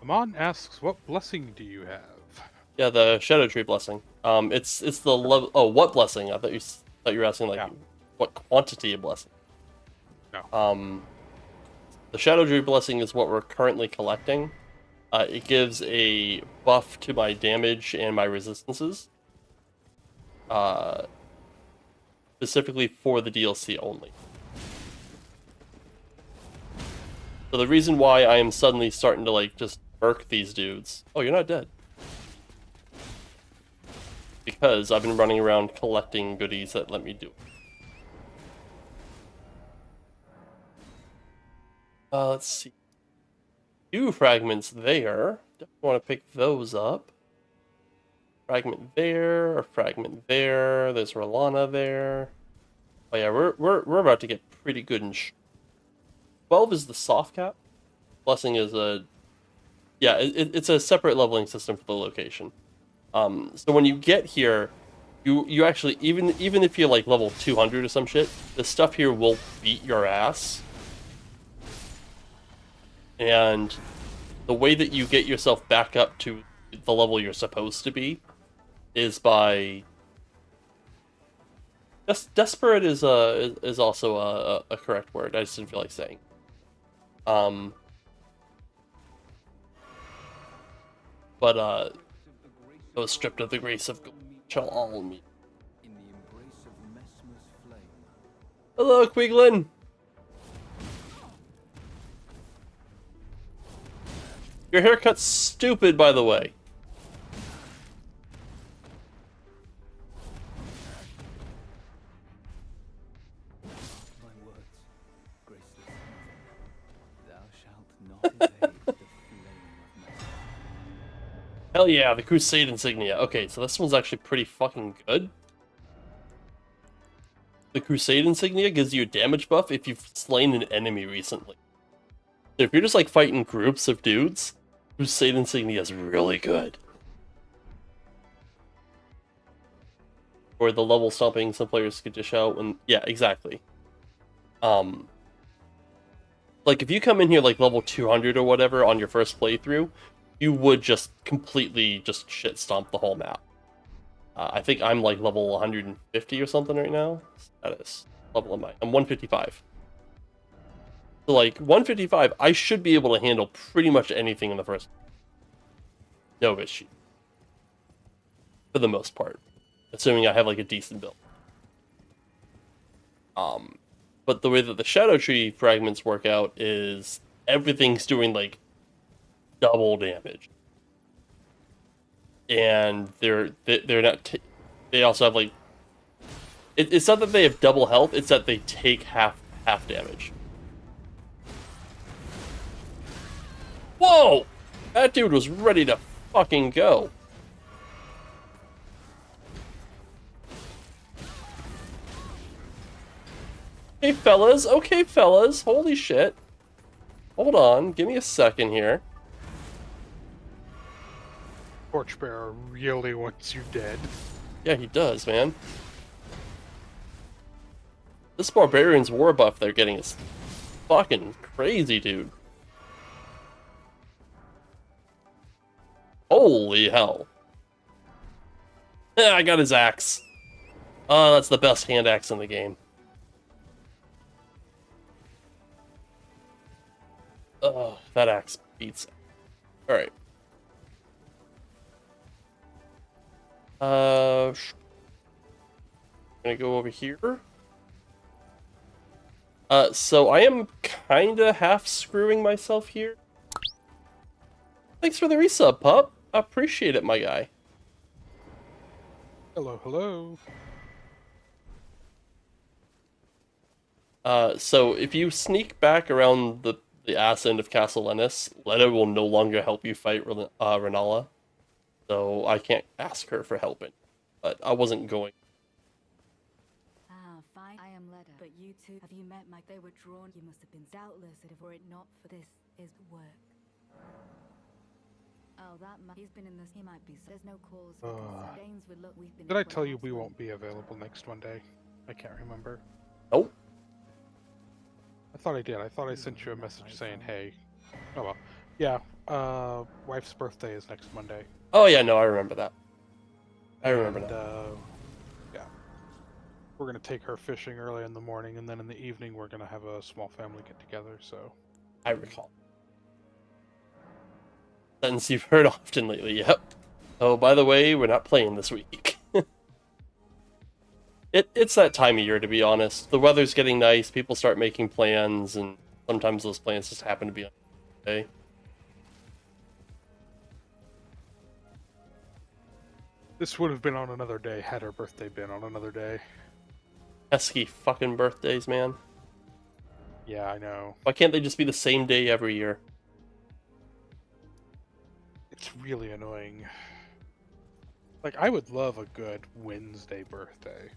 Amon asks, what blessing do you have? Yeah, the Shadow Tree blessing. It's the level. Oh, what blessing? I thought you were asking like what quantity of blessing. No. The Shadow Tree blessing is what we're currently collecting. It gives a buff to my damage and my resistances. Specifically for the DLC only. So the reason why I am suddenly starting to like just murk these dudes. Oh, you're not dead. Because I've been running around collecting goodies that let me do it. Let's see. 2 fragments there. Definitely want to pick those up. Fragment there, a fragment there. There's Rolana there. Oh yeah, we're about to get pretty good in 12 is the soft cap. Blessing is a it's a separate leveling system for the location. So when you get here, you actually even if you're like level 200 or some shit, the stuff here will beat your ass. And the way that you get yourself back up to the level you're supposed to be is by desperate is also a correct word. I just didn't feel like saying. But I was stripped of the grace of God, shall all meet. Hello, Quiglin. Your haircut's stupid, by the way. My words, graceless. Thou shalt not evade the flame of my... Hell yeah, the Crusade insignia. Okay, so this one's actually pretty fucking good. The Crusade insignia gives you a damage buff if you've slain an enemy recently. So if you're just like fighting groups of dudes, Crusade insignia is really good. or the level stomping some players could dish out when, yeah, exactly. Like if you come in here like level 200 or whatever on your first playthrough, you would just completely just shit stomp the whole map. I think I'm like level 150 or something right now. Status level am I? I'm 155. So like 155, I should be able to handle pretty much anything in the first. No issue. For the most part, assuming I have like a decent build. But the way that the Shadow Tree fragments work out is everything's doing like double damage, and they're not. They also have like. It's not that they have double health; it's that they take half damage. Whoa! That dude was ready to fucking go. Hey fellas, okay fellas, holy shit. Hold on, give me a second here. Torchbearer really wants you dead. Yeah, he does, man. This Barbarian's war buff they're getting is fucking crazy, dude. Holy hell. Yeah, I got his axe. Oh, that's the best hand axe in the game. Oh, that axe beats. Alright. I'm gonna go over here. So I am kinda half screwing myself here. Thanks for the resub, pup. I appreciate it, my guy. Hello, hello. So if you sneak back around the ass end of Castle Lennis, Letta will no longer help you fight Renala. So I can't ask her for helping. But I wasn't going. Ah, fine. I am Leda. But you two, have you met my... They were drawn. You must have been doubtless if were it not for this is work. Oh, that man. He's been in this. He might be. There's no cause for concern. Danes would look. We've been. Did I tell you we won't be available next Monday? I can't remember. Nope. I thought I did. I thought I sent you a message saying, hey. Oh well. Yeah, wife's birthday is next Monday. Oh yeah, no, I remember that. I remember that. Yeah. We're gonna take her fishing early in the morning, and then in the evening we're gonna have a small family get together, so... I recall. Sentence you've heard often lately, yep. Oh, by the way, we're not playing this week. It's that time of year, to be honest. The weather's getting nice, people start making plans, and sometimes those plans just happen to be on a day. This would have been on another day had her birthday been on another day. Pesky fucking birthdays, man. Yeah, I know. Why can't they just be the same day every year? It's really annoying. Like, I would love a good Wednesday birthday.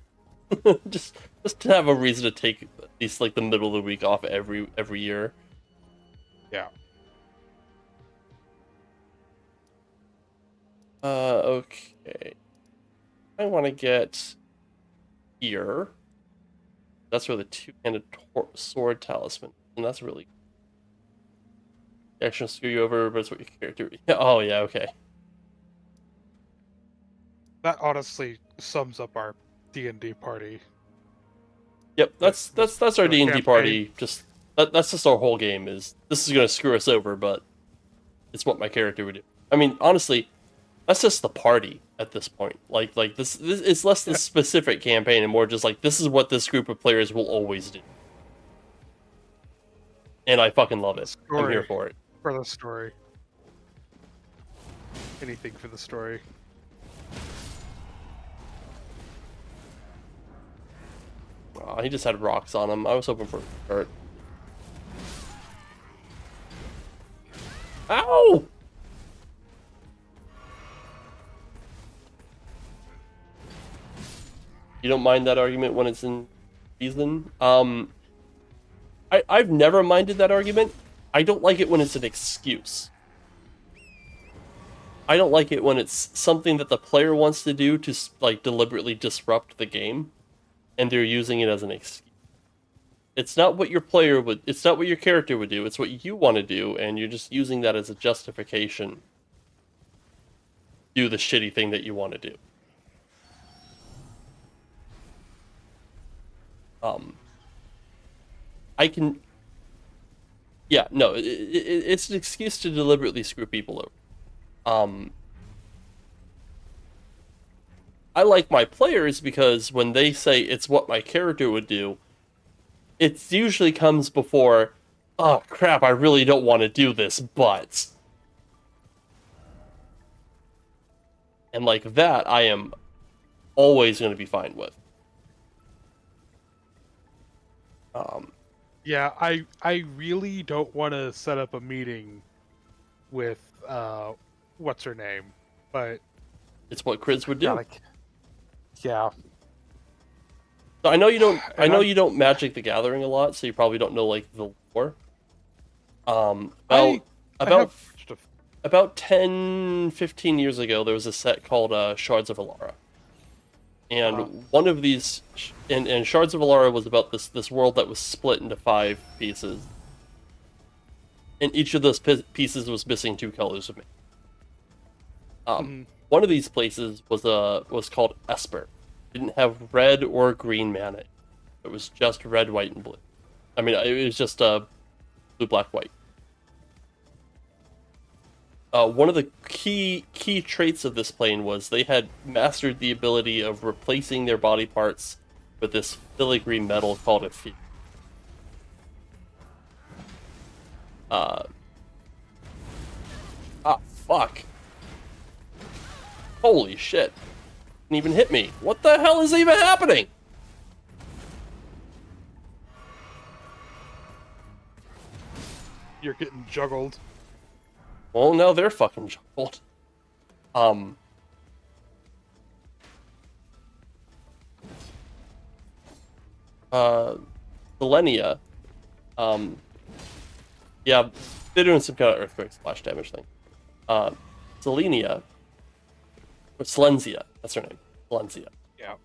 just to have a reason to take at least like the middle of the week off every year. Yeah. Okay. I want to get here. That's where the two-handed sword talisman, and that's really. The action will screw you over, but it's what your character. Oh yeah, okay. That honestly sums up our D&D party. Yep, that's our D&D campaign. party. Just that's just our whole game. Is this is gonna screw us over, but it's what my character would do. I mean, honestly, that's just the party at this point. Like this it's less the specific campaign and more just like this is what this group of players will always do. And I fucking love it. I'm here for it. For the story. Anything for the story. Oh, he just had rocks on him. I was hoping for hurt. Ow! You don't mind that argument when it's in season? I've never minded that argument. I don't like it when it's an excuse. I don't like it when it's something that the player wants to do to like deliberately disrupt the game, and they're using it as an excuse. It's not what your player would. It's not what your character would do. It's what you want to do, and you're just using that as a justification. To do the shitty thing that you want to do. I can. Yeah, no, it's an excuse to deliberately screw people over. I like my players because when they say it's what my character would do, it usually comes before, oh crap, I really don't want to do this, but. And like that, I am always going to be fine with. Yeah, I really don't want to set up a meeting with what's her name, but it's what Chris would do. yeah, like, yeah. So I know you don't. I And know I'm- you don't Magic the Gathering a lot, so you probably don't know like the lore. I About have just a- about 10, 15 years ago, there was a set called Shards of Alara. And one of these, and Shards of Alara was about this world that was split into 5 pieces. And each of those pieces was missing 2 colors of me. One of these places was called Esper. It didn't have red or green mana. It was just red, white, and blue. I mean, it was just blue, black, white. One of the key traits of this plane was they had mastered the ability of replacing their body parts with this filigree metal called a Fi. Fuck. Holy shit. Didn't even hit me. What the hell is even happening? You're getting juggled. Well, now they're fucking juggled. Selenia. Yeah, they're doing some kind of earthquake splash damage thing. Selenia. Or Selenzia, that's her name. Selenzia. Yeah.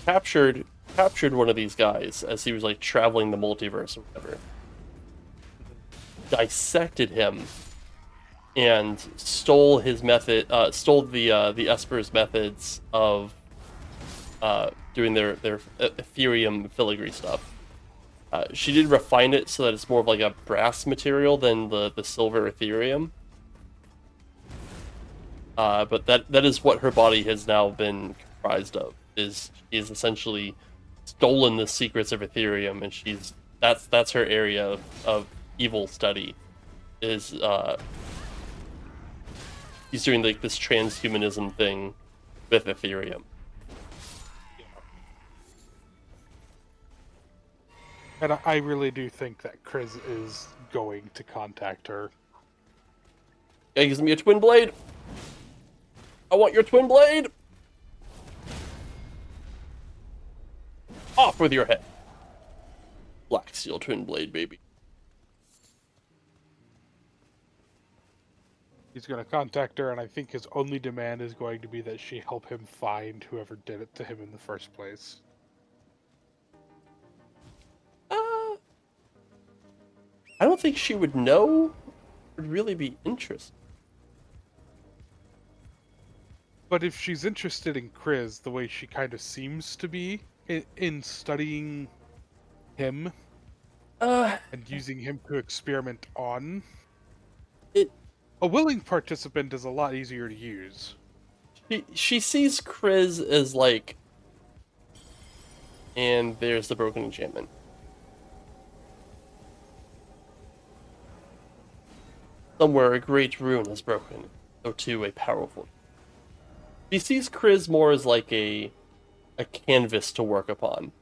Captured one of these guys as he was like traveling the multiverse or whatever. Dissected him and stole his method, stole the Esper's methods of doing their Ethereum filigree stuff. She did refine it so that it's more of like a brass material than the silver Ethereum. But that is what her body has now been comprised of. Is she has essentially stolen the secrets of Ethereum, and that's her area of evil study. Is he's doing like this transhumanism thing with Ethereum. And I really do think that Chris is going to contact her. Yeah, gives me a twin blade. I want your twin blade. Off with your head. Black Steel twin blade, baby. He's going to contact her, and I think his only demand is going to be that she help him find whoever did it to him in the first place. I don't think she would know. Would really be interested. But if she's interested in Chris the way she kind of seems to be in studying him and using him to experiment on, a willing participant is a lot easier to use. She sees Chris as like, and there's the broken enchantment. Somewhere a great rune is broken, so too a powerful. She sees Chris more as like a canvas to work upon.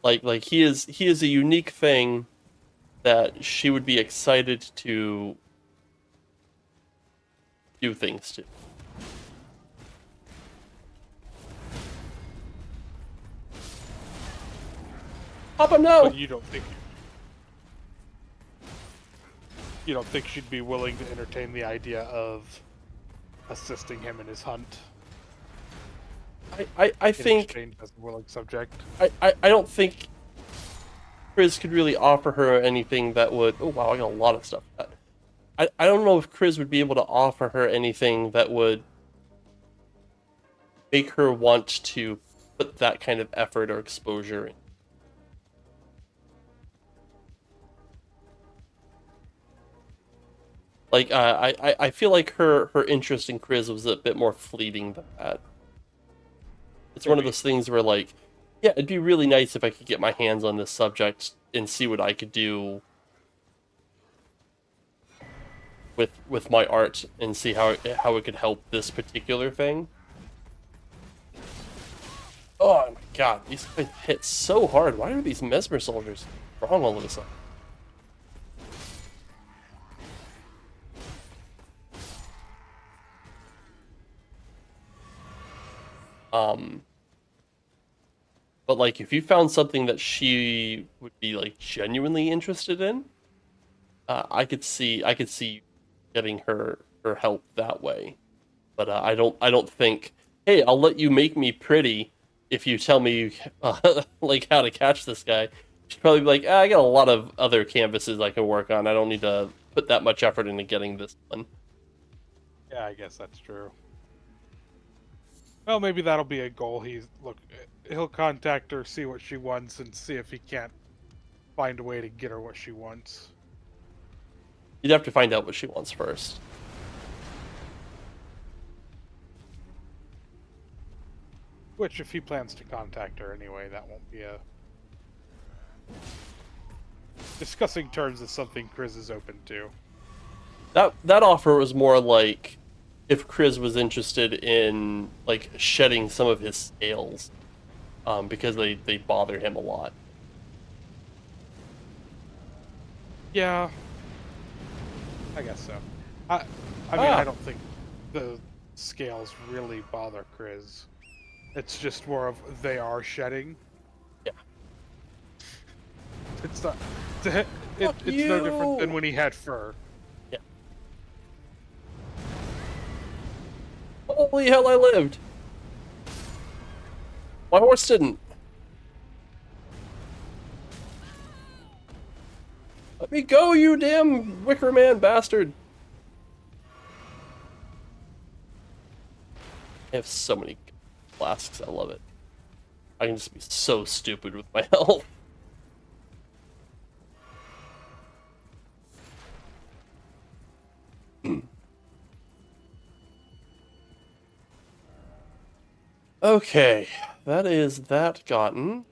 Like he is a unique thing that she would be excited to do things to. Papa, no! But you don't think... you don't think she'd be willing to entertain the idea of assisting him in his hunt? I In think exchange as a willing subject. I don't think Chris could really offer her anything that would. Oh wow, I got a lot of stuff. I don't know if Chris would be able to offer her anything that would make her want to put that kind of effort or exposure in. Like I feel like her interest in Chris was a bit more fleeting than that. It's one of those things where, like, yeah, it'd be really nice if I could get my hands on this subject and see what I could do with my art and see how it could help this particular thing. Oh my god, these guys hit so hard. Why are these Mesmer soldiers strong all of a sudden? But like, if you found something that she would be like genuinely interested in, I could see getting her help that way. But I don't think, hey, I'll let you make me pretty if you tell me like how to catch this guy. She'd probably be like, I got a lot of other canvases I can work on. I don't need to put that much effort into getting this one. Yeah, I guess that's true. Well, maybe that'll be a goal. He'll contact her, see what she wants, and see if he can't find a way to get her what she wants. You'd have to find out what she wants first. Which, if he plans to contact her anyway, that won't be a... Discussing terms is something Chris is open to. That offer was more like if Chris was interested in like shedding some of his scales, because they bother him a lot. Yeah, I guess so. I mean, I don't think the scales really bother Chris. It's just more of they are shedding. Yeah. It's not. It's no different than when he had fur. Yeah. Holy hell, I lived. My horse didn't. Let me go, you damn Wicker Man bastard. I have so many flasks, I love it. I can just be so stupid with my health. Okay, that is that gotten.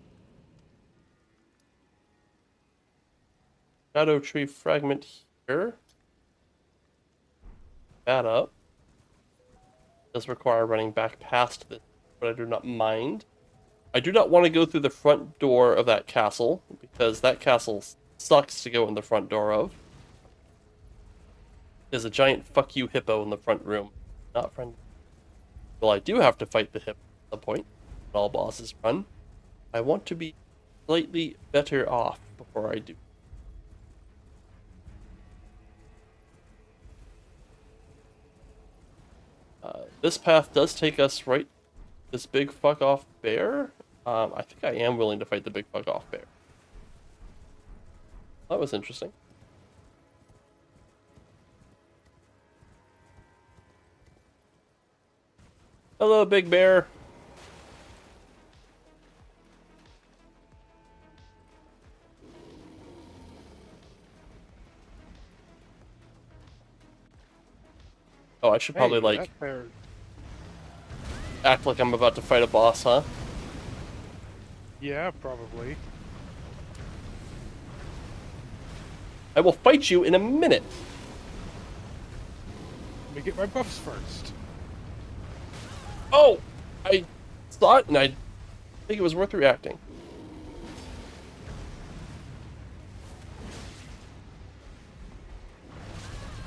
Shadow tree fragment here. That up. Does require running back past this, but I do not mind. I do not want to go through the front door of that castle, because that castle sucks to go in the front door of. There's a giant fuck you hippo in the front room. Not friendly. Well, I do have to fight the hippo at some point. When all bosses run. I want to be slightly better off before I do. This path does take us right. This big fuck off bear. I think I am willing to fight the big fuck off bear. That was interesting. Hello, big bear. Oh, I should probably, like, act like I'm about to fight a boss, huh? Yeah, probably. I will fight you in a minute. Let me get my buffs first. Oh! I saw it and I think it was worth reacting.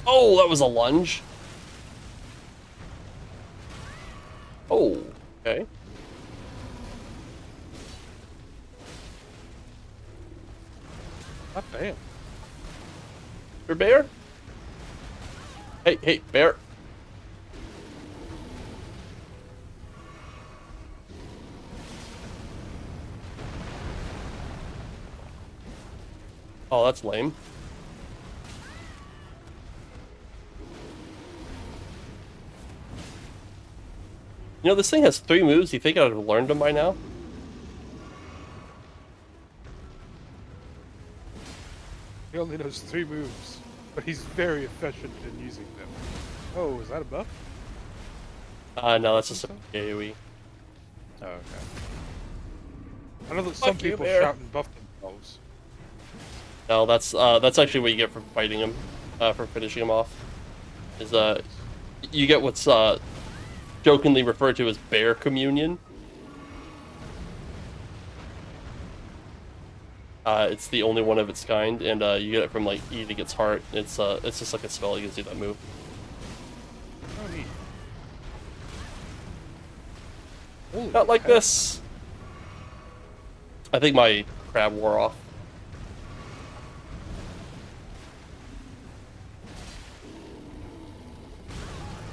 Oh, that was a lunge. Oh, okay. God damn. Your bear? Hey, bear. Oh, that's lame. You know, this thing has 3 moves. You think I'd have learned them by now? He only knows 3 moves, but he's very efficient in using them. Oh, is that a buff? No, that's just a AoE. Oh, okay. I know that some Fuck you, people bear. shout and buff themselves. No, that's actually what you get for fighting him, for finishing him off. Is you get what's jokingly referred to as bear communion. It's the only one of its kind, and you get it from like eating its heart. It's just like a spell that gives you that move. Oh, neat. Holy Not like heck. this. I think my crab wore off.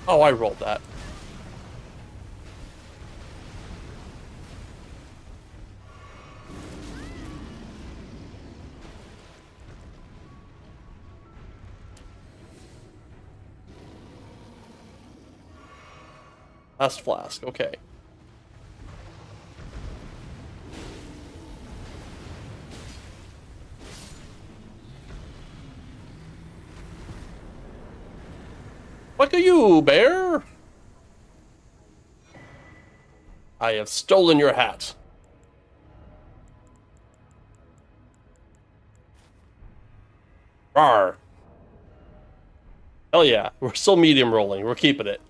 Oh, I rolled that. Last flask, okay. Fuck are you, bear? I have stolen your hat. Rawr. Hell yeah, we're still medium rolling. We're keeping it.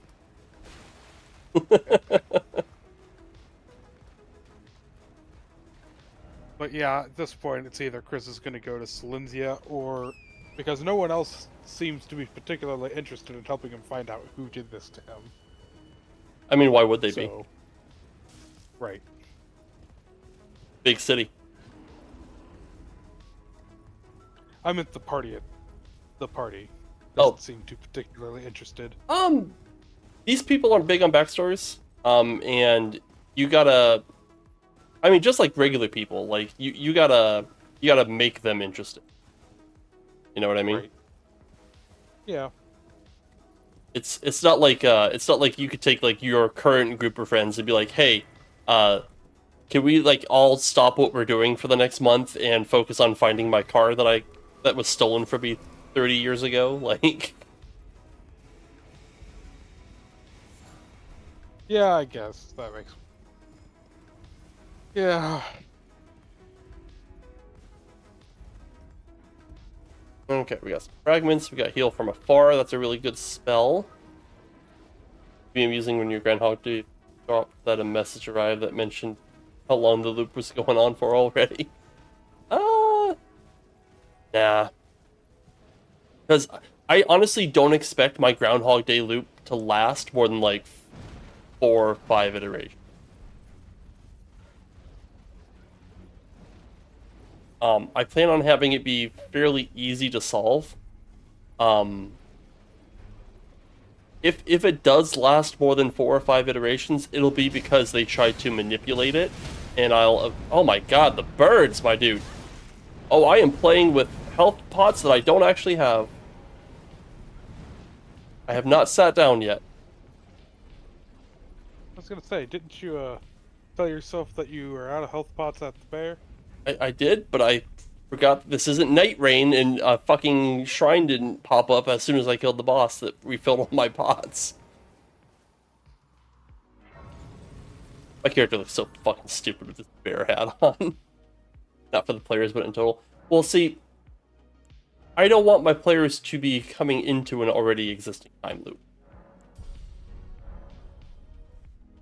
But yeah, at this point, it's either Chris is going to go to Silencia, or because no one else seems to be particularly interested in helping him find out who did this to him. I mean, why would they be? So, right. Big city. I meant the party. The party Oh. doesn't seem too particularly interested. These people aren't big on backstories. And you gotta, I mean, just like regular people, like you gotta make them interested. You know what I mean? Right. Yeah. It's not like you could take like your current group of friends and be like, hey, can we like all stop what we're doing for the next month and focus on finding my car that was stolen from me 30 years ago? Like, Yeah, I guess that makes. Yeah. okay, we got some fragments. We got heal from afar. That's a really good spell. Be amusing when your Groundhog Day dropped that a message arrived that mentioned how long the loop was going on for already. Nah. Because I honestly don't expect my Groundhog Day loop to last more than like 4 or 5 iterations. I plan on having it be fairly easy to solve. If it does last more than 4 or 5 iterations, it'll be because they tried to manipulate it, and oh my god, the birds, my dude. Oh, I am playing with health pots that I don't actually have. I have not sat down yet. I was gonna say, didn't you tell yourself that you were out of health pots at the bear? I did, but I forgot this isn't Night Rain, and a fucking shrine didn't pop up as soon as I killed the boss that refilled all my pots. My character looks so fucking stupid with this bear hat on. Not for the players, but in total. Well, see, I don't want my players to be coming into an already existing time loop.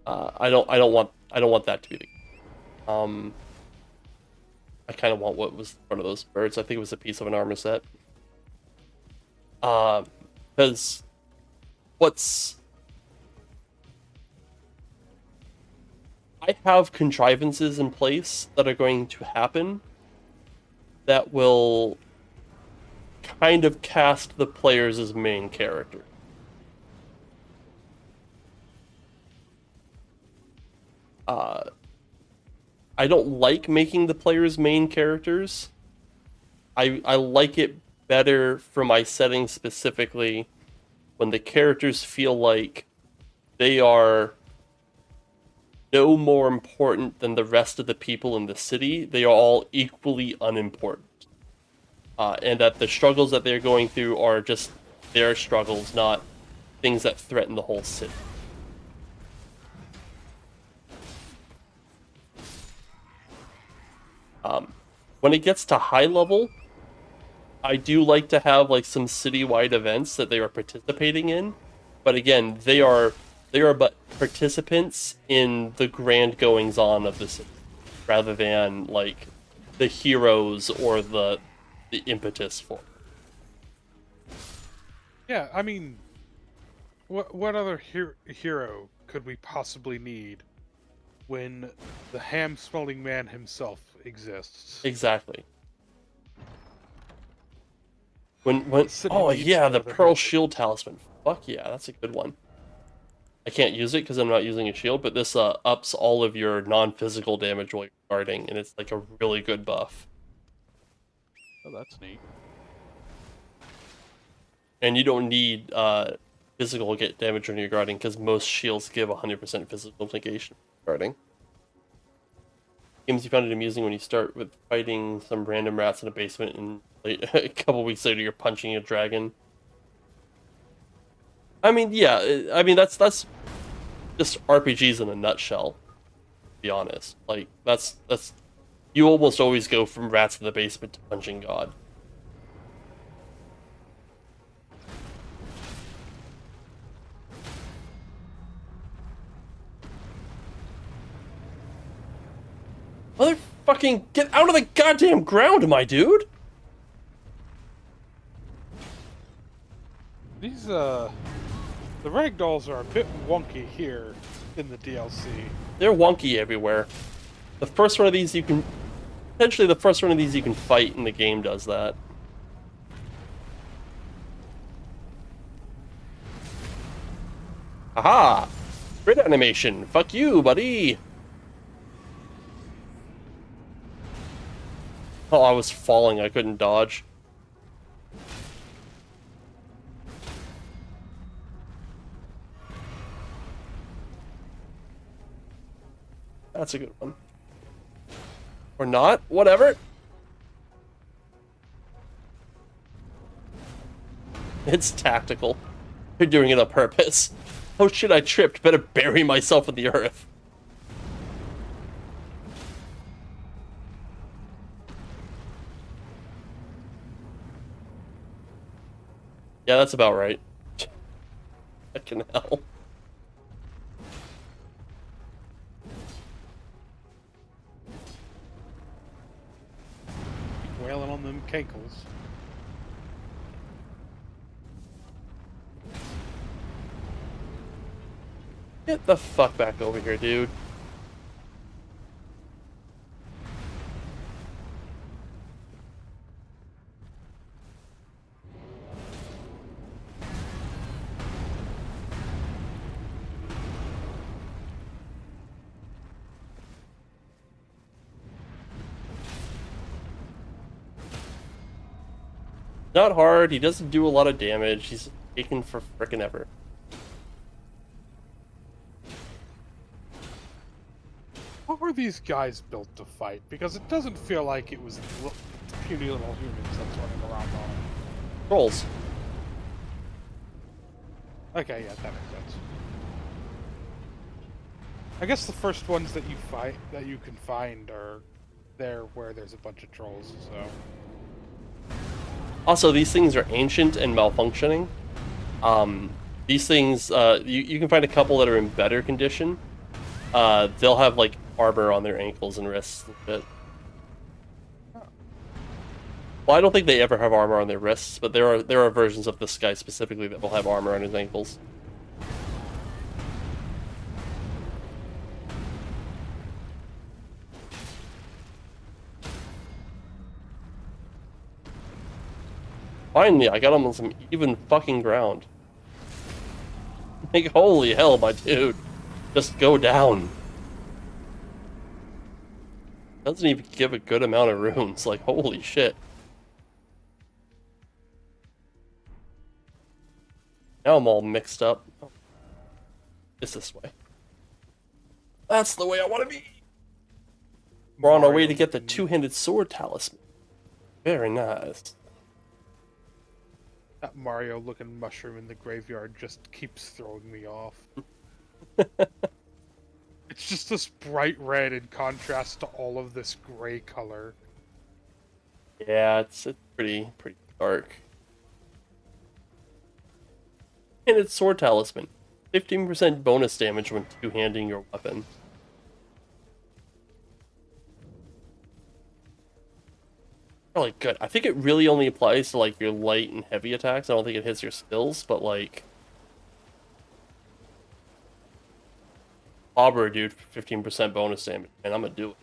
I don't want that to be the case. I kind of want what was in front of those birds. I think it was a piece of an armor set. Because I have contrivances in place that are going to happen that will kind of cast the players as main character. I don't like making the players main characters. I like it better for my setting specifically when the characters feel like they are no more important than the rest of the people in the city. They are all equally unimportant. And that the struggles that they're going through are just their struggles, not things that threaten the whole city. When it gets to high level, I do like to have like some citywide events that they are participating in, but again, they are but participants in the grand goings on of the city, rather than like the heroes or the impetus for it. Yeah, I mean, what other hero could we possibly need when the ham-smelling man himself exists? Exactly. When City oh needs yeah, the another Pearl hero. Shield Talisman. Fuck yeah, that's a good one. I can't use it because I'm not using a shield, but this ups all of your non-physical damage while you're guarding, and it's like a really good buff. Oh, that's neat. And you don't need physical get damage when you're guarding because most shields give 100% physical negation guarding. Games you found it amusing when you start with fighting some random rats in a basement, and like, a couple weeks later you're punching a dragon. I mean, yeah, I mean that's just RPGs in a nutshell. To be honest, like that's you almost always go from rats in the basement to punching God. Motherfucking get out of the goddamn ground, my dude! These, the ragdolls are a bit wonky here in the DLC. They're wonky everywhere. The first one of these you can... Potentially the first one of these you can fight in the game does that. Aha! Grid animation! Fuck you, buddy! Oh, I was falling. I couldn't dodge. That's a good one. Or not? Whatever. It's tactical. You're doing it on purpose. Oh shit, I tripped. Better bury myself in the earth. Yeah, that's about right. Fucking hell. Wailing on them cankles. Get the fuck back over here, dude. Not hard, he doesn't do a lot of damage, he's taken for frickin' ever. What were these guys built to fight? Because it doesn't feel like it was puny little humans that's running around on it. Trolls. Okay, yeah, that makes sense. I guess the first ones that you fight, that you can find, are there where there's a bunch of trolls, so... Also, these things are ancient and malfunctioning. These things, you can find a couple that are in better condition. They'll have, like, armor on their ankles and wrists and shit. Well, I don't think they ever have armor on their wrists, but there are versions of this guy specifically that will have armor on his ankles. Finally, I got him on some even fucking ground. Like, holy hell, my dude. Just go down. Doesn't even give a good amount of runes. Like, holy shit. Now I'm all mixed up. It's this way. That's the way I want to be. We're on our way to get the two-handed sword talisman. Very nice. That Mario-looking mushroom in the graveyard just keeps throwing me off. It's just this bright red in contrast to all of this gray color. Yeah, it's pretty dark. And it's sword talisman. 15% bonus damage when two-handing your weapon. Really good. I think it really only applies to like your light and heavy attacks. I don't think it hits your skills, but like Auber, dude, 15% bonus damage, and I'm gonna do it.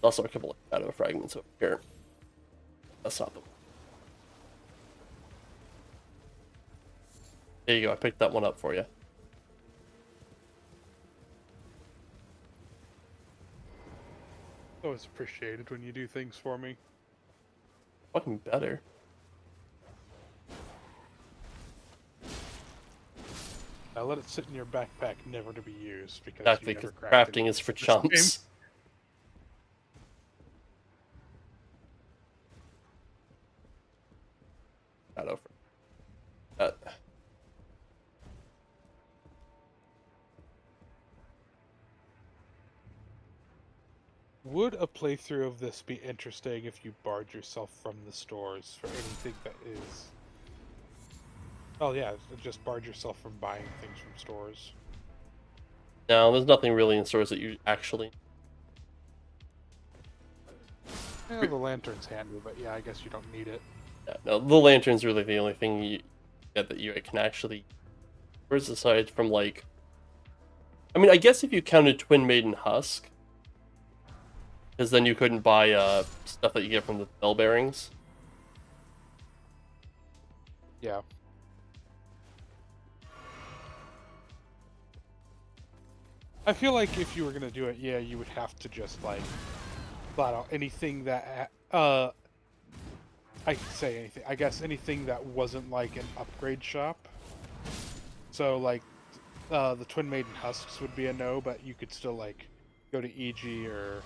Also a couple of shadow fragments over here. That's not the one. There you go, I picked that one up for you. Always appreciated when you do things for me. Fucking better. Now let it sit in your backpack, never to be used, because Exactly, you never because crafted crafting it is for this chumps. Shadow fragment. Would a playthrough of this be interesting if you barred yourself from the stores for anything that is... Oh yeah, just barred yourself from buying things from stores. No, there's nothing really in stores that you actually... Yeah, the lantern's handy, but yeah, I guess you don't need it. Yeah, no, the lantern's really the only thing you get that you can actually... Where's aside from, like... I mean, I guess if you counted Twin Maiden Husk, because then you couldn't buy stuff that you get from the bell bearings. Yeah. I feel like if you were gonna do it, yeah, you would have to just, like, flat out anything that, I could say anything. I guess anything that wasn't, like, an upgrade shop. So, like, the Twin Maiden Husks would be a no, but you could still, like, go to EG or...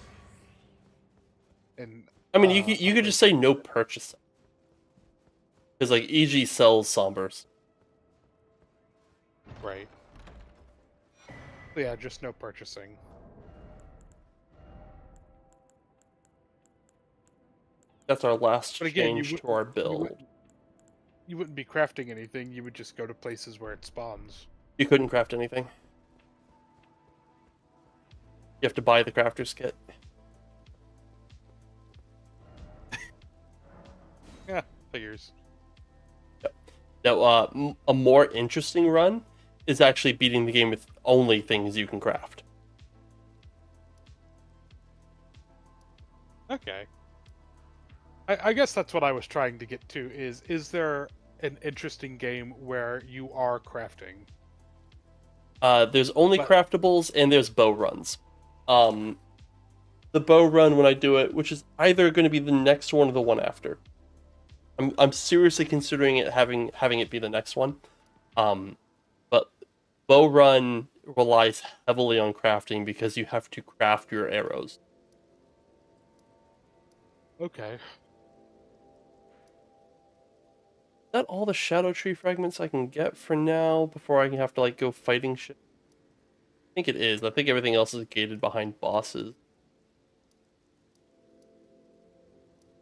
And, I mean, you could just say no purchasing. Because, like, EG sells Sombers. Right. Yeah, just no purchasing. That's our last But again, change to our build. You wouldn't be crafting anything, you would just go to places where it spawns. You couldn't craft anything. You have to buy the crafter's kit. Yeah, figures. Yep. Now, a more interesting run is actually beating the game with only things you can craft. Okay. I guess that's what I was trying to get to, is there an interesting game where you are crafting? There's only craftables and there's bow runs. The bow run, when I do it, which is either going to be the next one or the one after. I'm seriously considering it having it be the next one. But bow run relies heavily on crafting because you have to craft your arrows. Okay. Is that all the Shadow Tree fragments I can get for now before I can have to like go fighting shit? I think it is. I think everything else is gated behind bosses.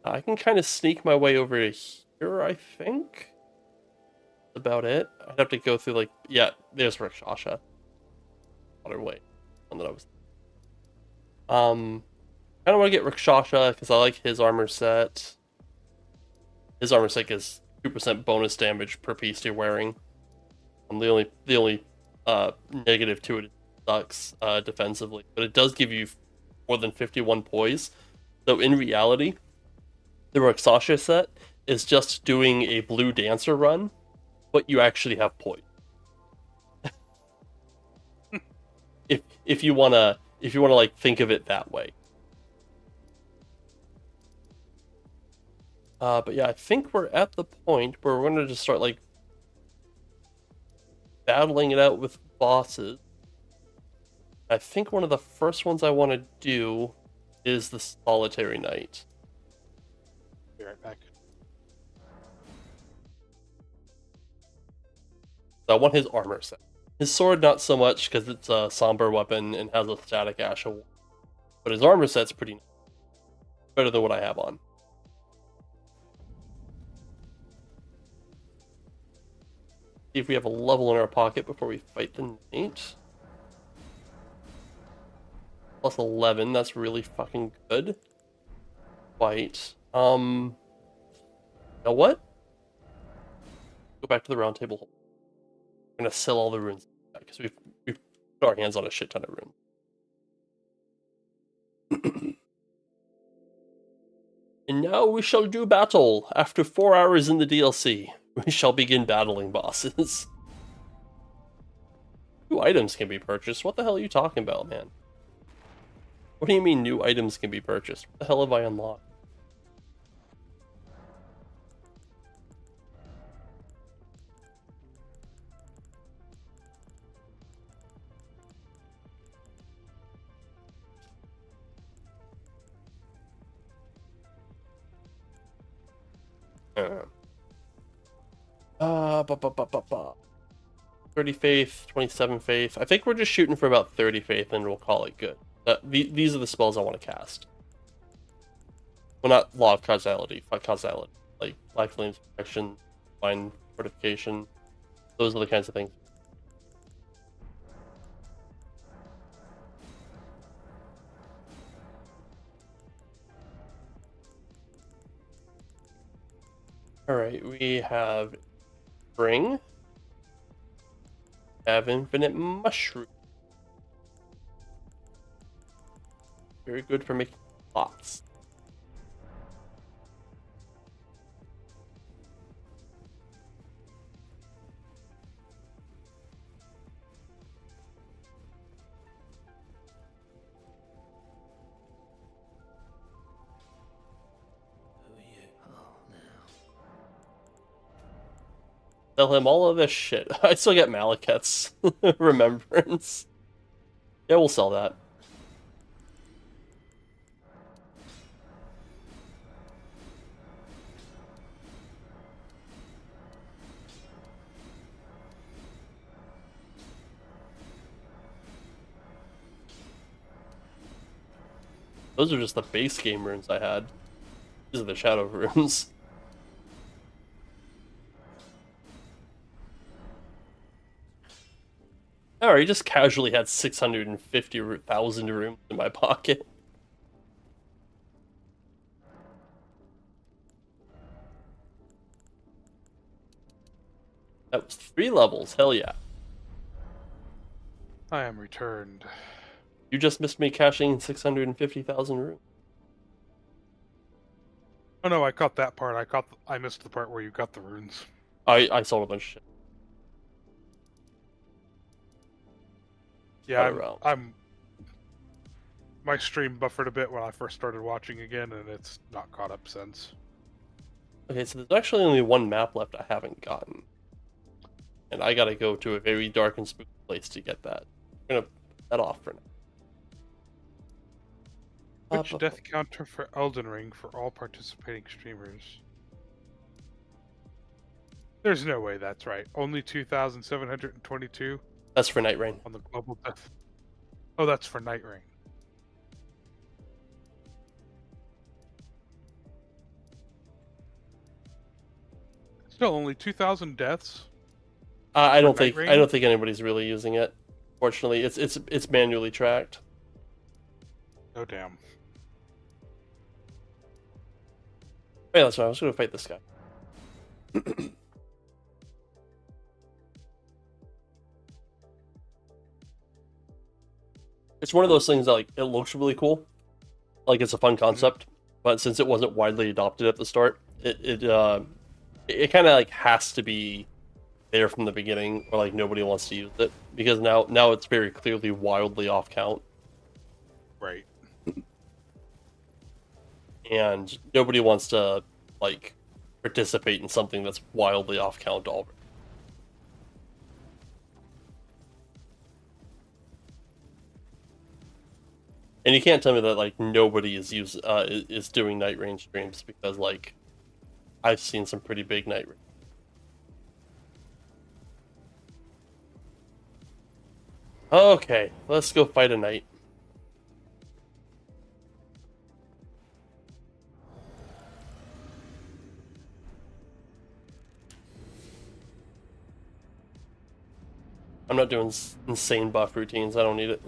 I can kind of sneak my way over here, I think. That's about it. I'd have to go through like, yeah, there's Rakshasha. Other way. One that I was. I don't want to get Rakshasha because I like his armor set. His armor set is 2% bonus damage per piece you're wearing. The only negative to it sucks defensively, but it does give you more than 51 poise. So in reality, the Rakshasha set is just doing a blue dancer run, but you actually have poise. if you wanna like think of it that way. But yeah, I think we're at the point where we're gonna just start like battling it out with bosses. I think one of the first ones I want to do is the Solitary Knight. Be right back. I want his armor set. His sword, not so much, because it's a somber weapon and has a static ash of war. But his armor set's pretty nice. Better than what I have on. See if we have a level in our pocket before we fight the knight. Plus 11, that's really fucking good. Fight. Now what? Go back to the round table. We're gonna sell all the runes because we've put our hands on a shit ton of runes. And now we shall do battle. After 4 hours in the DLC, we shall begin battling bosses. 2 items can be purchased. What the hell are you talking about, man? What do you mean new items can be purchased? What the hell have I unlocked? Ba, ba, ba, ba, ba. 30 faith, 27 faith. I think we're just shooting for about 30 faith and we'll call it good. These are the spells I want to cast. Well, not Law of Causality, Causality. Like Black Flame's Protection, Divine Fortification. Those are the kinds of things. Alright, we have Spring. Have Infinite Mushroom. Very good for making pots. Tell him all of this shit. I still get Malekith's Remembrance. Yeah, we'll sell that. Those are just the base game runes I had. These are the shadow runes. I already just casually had 650,000 runes in my pocket. That was 3 levels, hell yeah. I am returned. You just missed me cashing 650,000 runes. Oh no, I caught that part. I missed the part where you got the runes. I sold a bunch of shit. Yeah, my stream buffered a bit when I first started watching again, and it's not caught up since. Okay, so there's actually only one map left I haven't gotten. And I gotta go to a very dark and spooky place to get that. I'm gonna put that off for now. Which death counter for Elden Ring for all participating streamers? There's no way that's right. Only 2,722 That's for Night Rain. on the global death. Oh, that's for Night Ring. Still only 2,000 deaths. I don't For think Night I Rain? don't think anybody's really using it. Fortunately, it's manually tracked. Oh damn. Hey, that's right. I was gonna fight this guy. It's one of those things that, like, it looks really cool, like it's a fun concept, but since it wasn't widely adopted at the start, it kind of like has to be there from the beginning, or like nobody wants to use it because now it's very clearly wildly off count, Right. and nobody wants to like participate in something that's wildly off count already. And you can't tell me that like nobody is doing night range streams, because like I've seen some pretty big night range. Okay, let's go fight a knight. I'm not doing insane buff routines. I don't need it.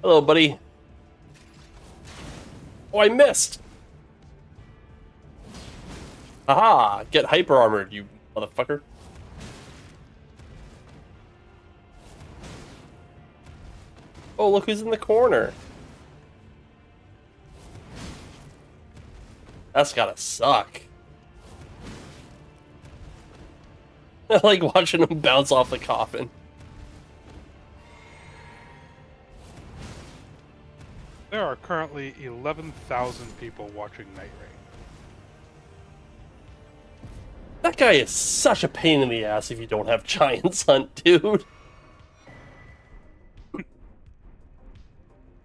Hello, buddy. Oh, I missed! Aha! Get hyper armored, you motherfucker. Oh, look who's in the corner. That's gotta suck. I like watching him bounce off the coffin. There are currently 11,000 people watching Night Rain. That guy is such a pain in the ass if you don't have Giants Hunt, dude.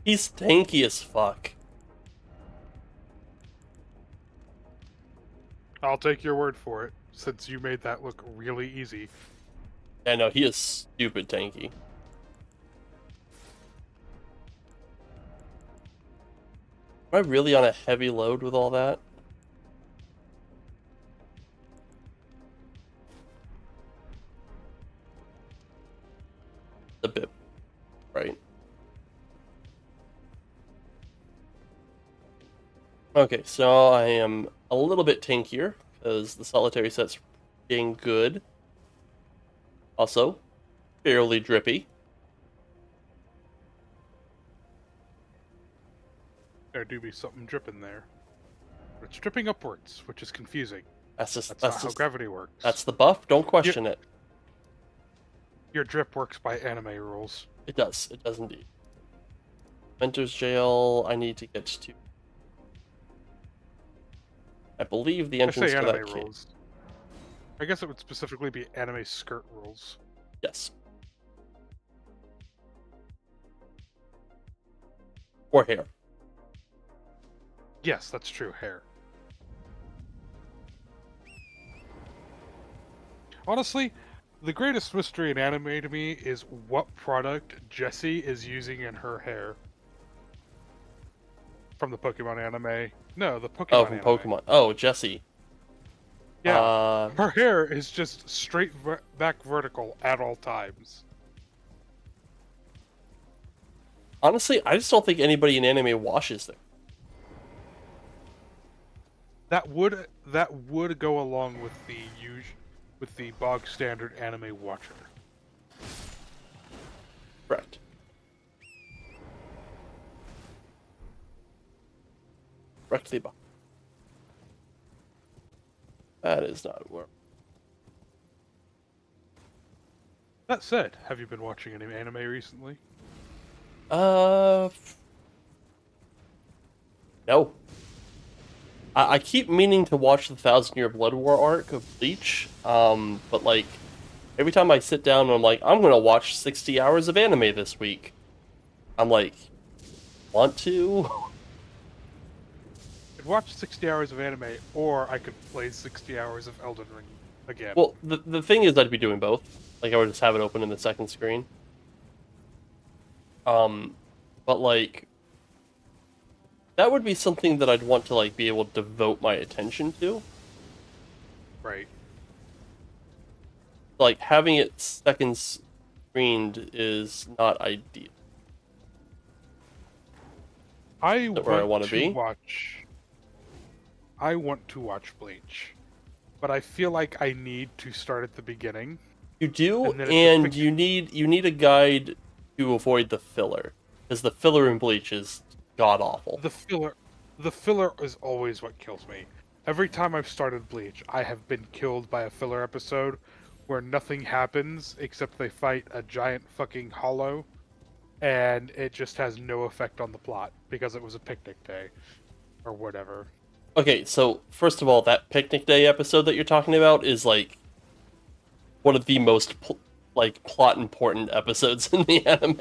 He's tanky as fuck. I'll take your word for it, since you made that look really easy. I know, he is stupid tanky. Am I really on a heavy load with all that? A bit, right? Okay, so I am a little bit tankier because the solitary set's being good. Also, fairly drippy. There do be something dripping there. But it's dripping upwards, which is confusing. That's just That's not how gravity works. That's the buff. Don't question it. Your drip works by anime rules. It does. It does indeed. Mentor's Jail. I need to get to. I believe the I entrance say to that anime cave. rules. I guess it would specifically be anime skirt rules. Yes. Or hair. Yes, that's true. Hair. Honestly, the greatest mystery in anime to me is what product Jessie is using in her hair. From the Pokemon anime. No, the Pokemon Oh, from anime. Pokemon. Oh, Jessie. Yeah. Her hair is just straight back vertical at all times. Honestly, I just don't think anybody in anime washes them. That would go along with the bog standard anime watcher. Correct. Correctly. That is not where. That said, have you been watching any anime recently? No. I keep meaning to watch the 1,000-Year Blood War arc of Bleach, but like every time I sit down and I'm like, I'm gonna watch 60 hours of anime this week, I'm like, want to? I'd watch 60 hours of anime, or I could play 60 hours of Elden Ring again. Well, the thing is, I'd be doing both. Like I would just have it open in the second screen. But like, that would be something that I'd want to like be able to devote my attention to. Right. Like having it second screened is not ideal. I that where I want wanna to be? watch. I want to watch Bleach, but I feel like I need to start at the beginning. You do, And then it's a and quick- you need a guide to avoid the filler, because the filler in Bleach is god awful. The filler is always what kills me. Every time I've started Bleach, I have been killed by a filler episode, where nothing happens except they fight a giant fucking hollow, and it just has no effect on the plot because it was a picnic day or whatever. Okay, so first of all, that Picnic Day episode that you're talking about is like one of the most plot important episodes in the anime.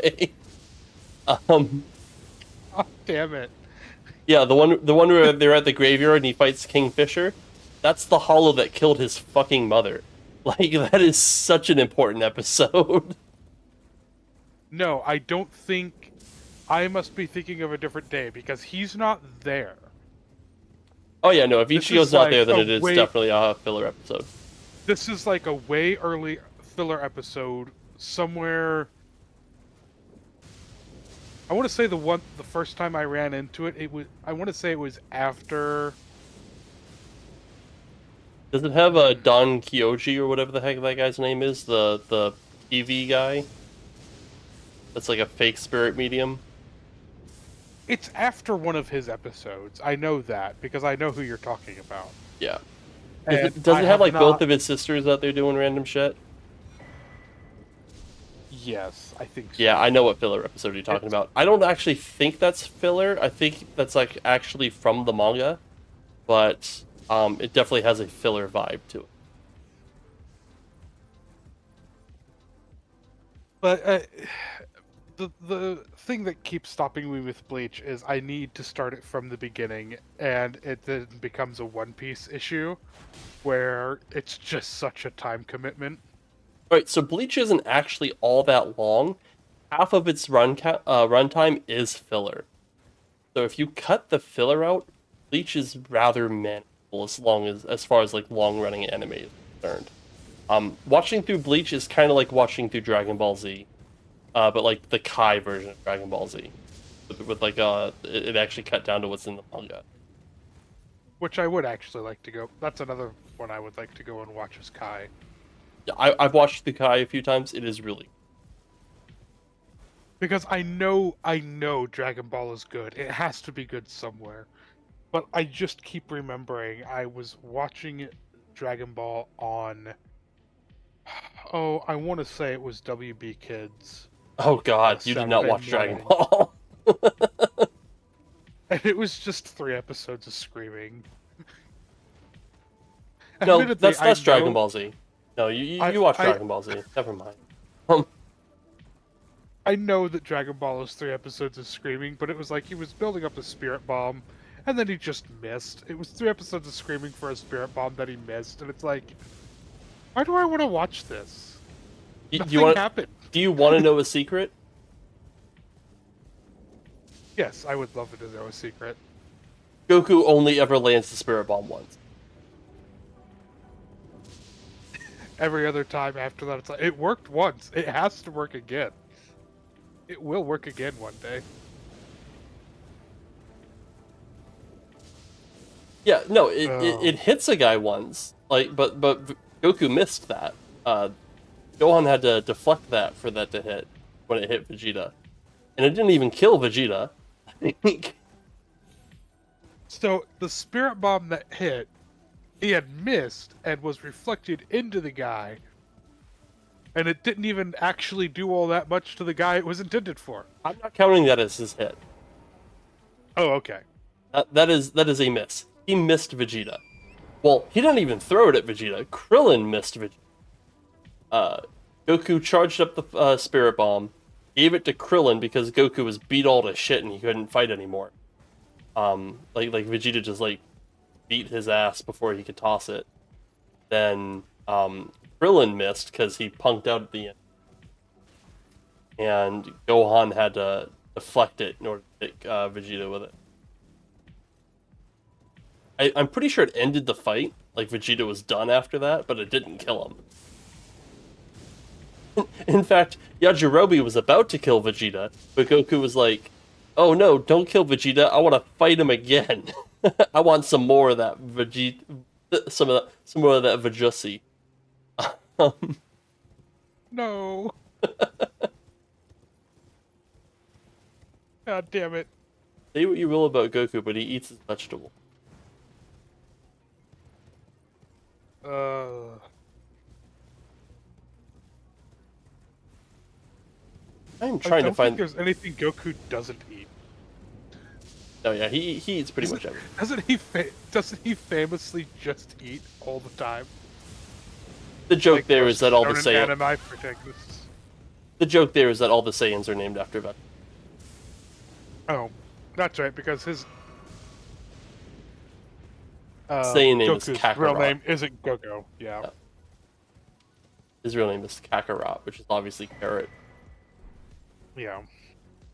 Oh, damn it. Yeah, the one where they're at the graveyard and he fights Kingfisher. That's the hollow that killed his fucking mother. Like, that is such an important episode. No, I don't think... I must be thinking of a different day, because he's not there. Oh yeah, no, if This Ichigo's is not like there, then a it is way- definitely a filler episode. This is like a way early filler episode, somewhere... I want to say the first time I ran into it, I want to say it was after... Does it have a Don Kyoji or whatever the heck that guy's name is? The TV guy? That's like a fake spirit medium? It's after one of his episodes. I know that, because I know who you're talking about. Yeah. And Does I it have like not- both of his sisters out there doing random shit? Yes, I think so. Yeah, I know what filler episode you're talking about. I don't actually think that's filler. I think that's like actually from the manga, but it definitely has a filler vibe to it. But the thing that keeps stopping me with Bleach is I need to start it from the beginning, and it then becomes a One Piece issue, where it's just such a time commitment. Alright, so Bleach isn't actually all that long. Half of its runtime is filler. So if you cut the filler out, Bleach is rather manageable as far as like long running anime is concerned. Watching through Bleach is kind of like watching through Dragon Ball Z, but like the Kai version of Dragon Ball Z, with like it actually cut down to what's in the manga. Which I would actually like to go. That's another one I would like to go and watch is Kai. Yeah, I've watched the Kai a few times. It is really Because I know Dragon Ball is good. It has to be good somewhere. But I just keep remembering I was watching Dragon Ball on... Oh, I want to say it was WB Kids. Oh god, you did not Saturday watch Dragon morning. Ball. And it was just 3 episodes of screaming. No, Admittedly, that's I Dragon know- Ball Z. No, you I- watch I- Dragon Ball Z. Never mind. I know that Dragon Ball is 3 episodes of screaming, but it was like he was building up a spirit bomb, and then he just missed. It was 3 episodes of screaming for a spirit bomb that he missed, and it's like, why do I want to watch this? Do Nothing you want? happened. Do you want to know a secret? Yes, I would love to know a secret. Goku only ever lands the Spirit Bomb once. Every other time after that, it's like, it worked once. It has to work again. It will work again one day. Yeah, no, Oh. it hits a guy once, like, but Goku missed that. Gohan had to deflect that for that to hit when it hit Vegeta, and it didn't even kill Vegeta. I think. So the spirit bomb that hit, he had missed and was reflected into the guy, and it didn't even actually do all that much to the guy it was intended for. I'm not counting that as his hit. Oh, okay. That is a miss. He missed Vegeta. Well, he didn't even throw it at Vegeta. Krillin missed Vegeta. Goku charged up the Spirit Bomb, gave it to Krillin because Goku was beat all to shit and he couldn't fight anymore. Like Vegeta just like beat his ass before he could toss it. Then Krillin missed because he punked out at the end, and Gohan had to deflect it in order to hit Vegeta with it. I'm pretty sure it ended the fight, like Vegeta was done after that, but it didn't kill him. In fact, Yajirobe was about to kill Vegeta, but Goku was like, "Oh no, don't kill Vegeta! I want to fight him again. I want some more of that Vegeta, some more of that Vegussi." No. God damn it. Say what you will about Goku, but he eats his vegetable. I'm I trying to don't think find. there's anything Goku doesn't eat. Oh yeah, he eats pretty much everything. Doesn't he famously just eat all the time? The joke Like there most is that all the shonen Saiyans. anime protagonists. The joke there is that all the Saiyans are named after vegetables. Oh, that's right, because his Saiyan name is Goku's real Kakarot. name isn't Gogo. Yeah. Yeah. His real name is Kakarot, which is obviously carrot. Yeah.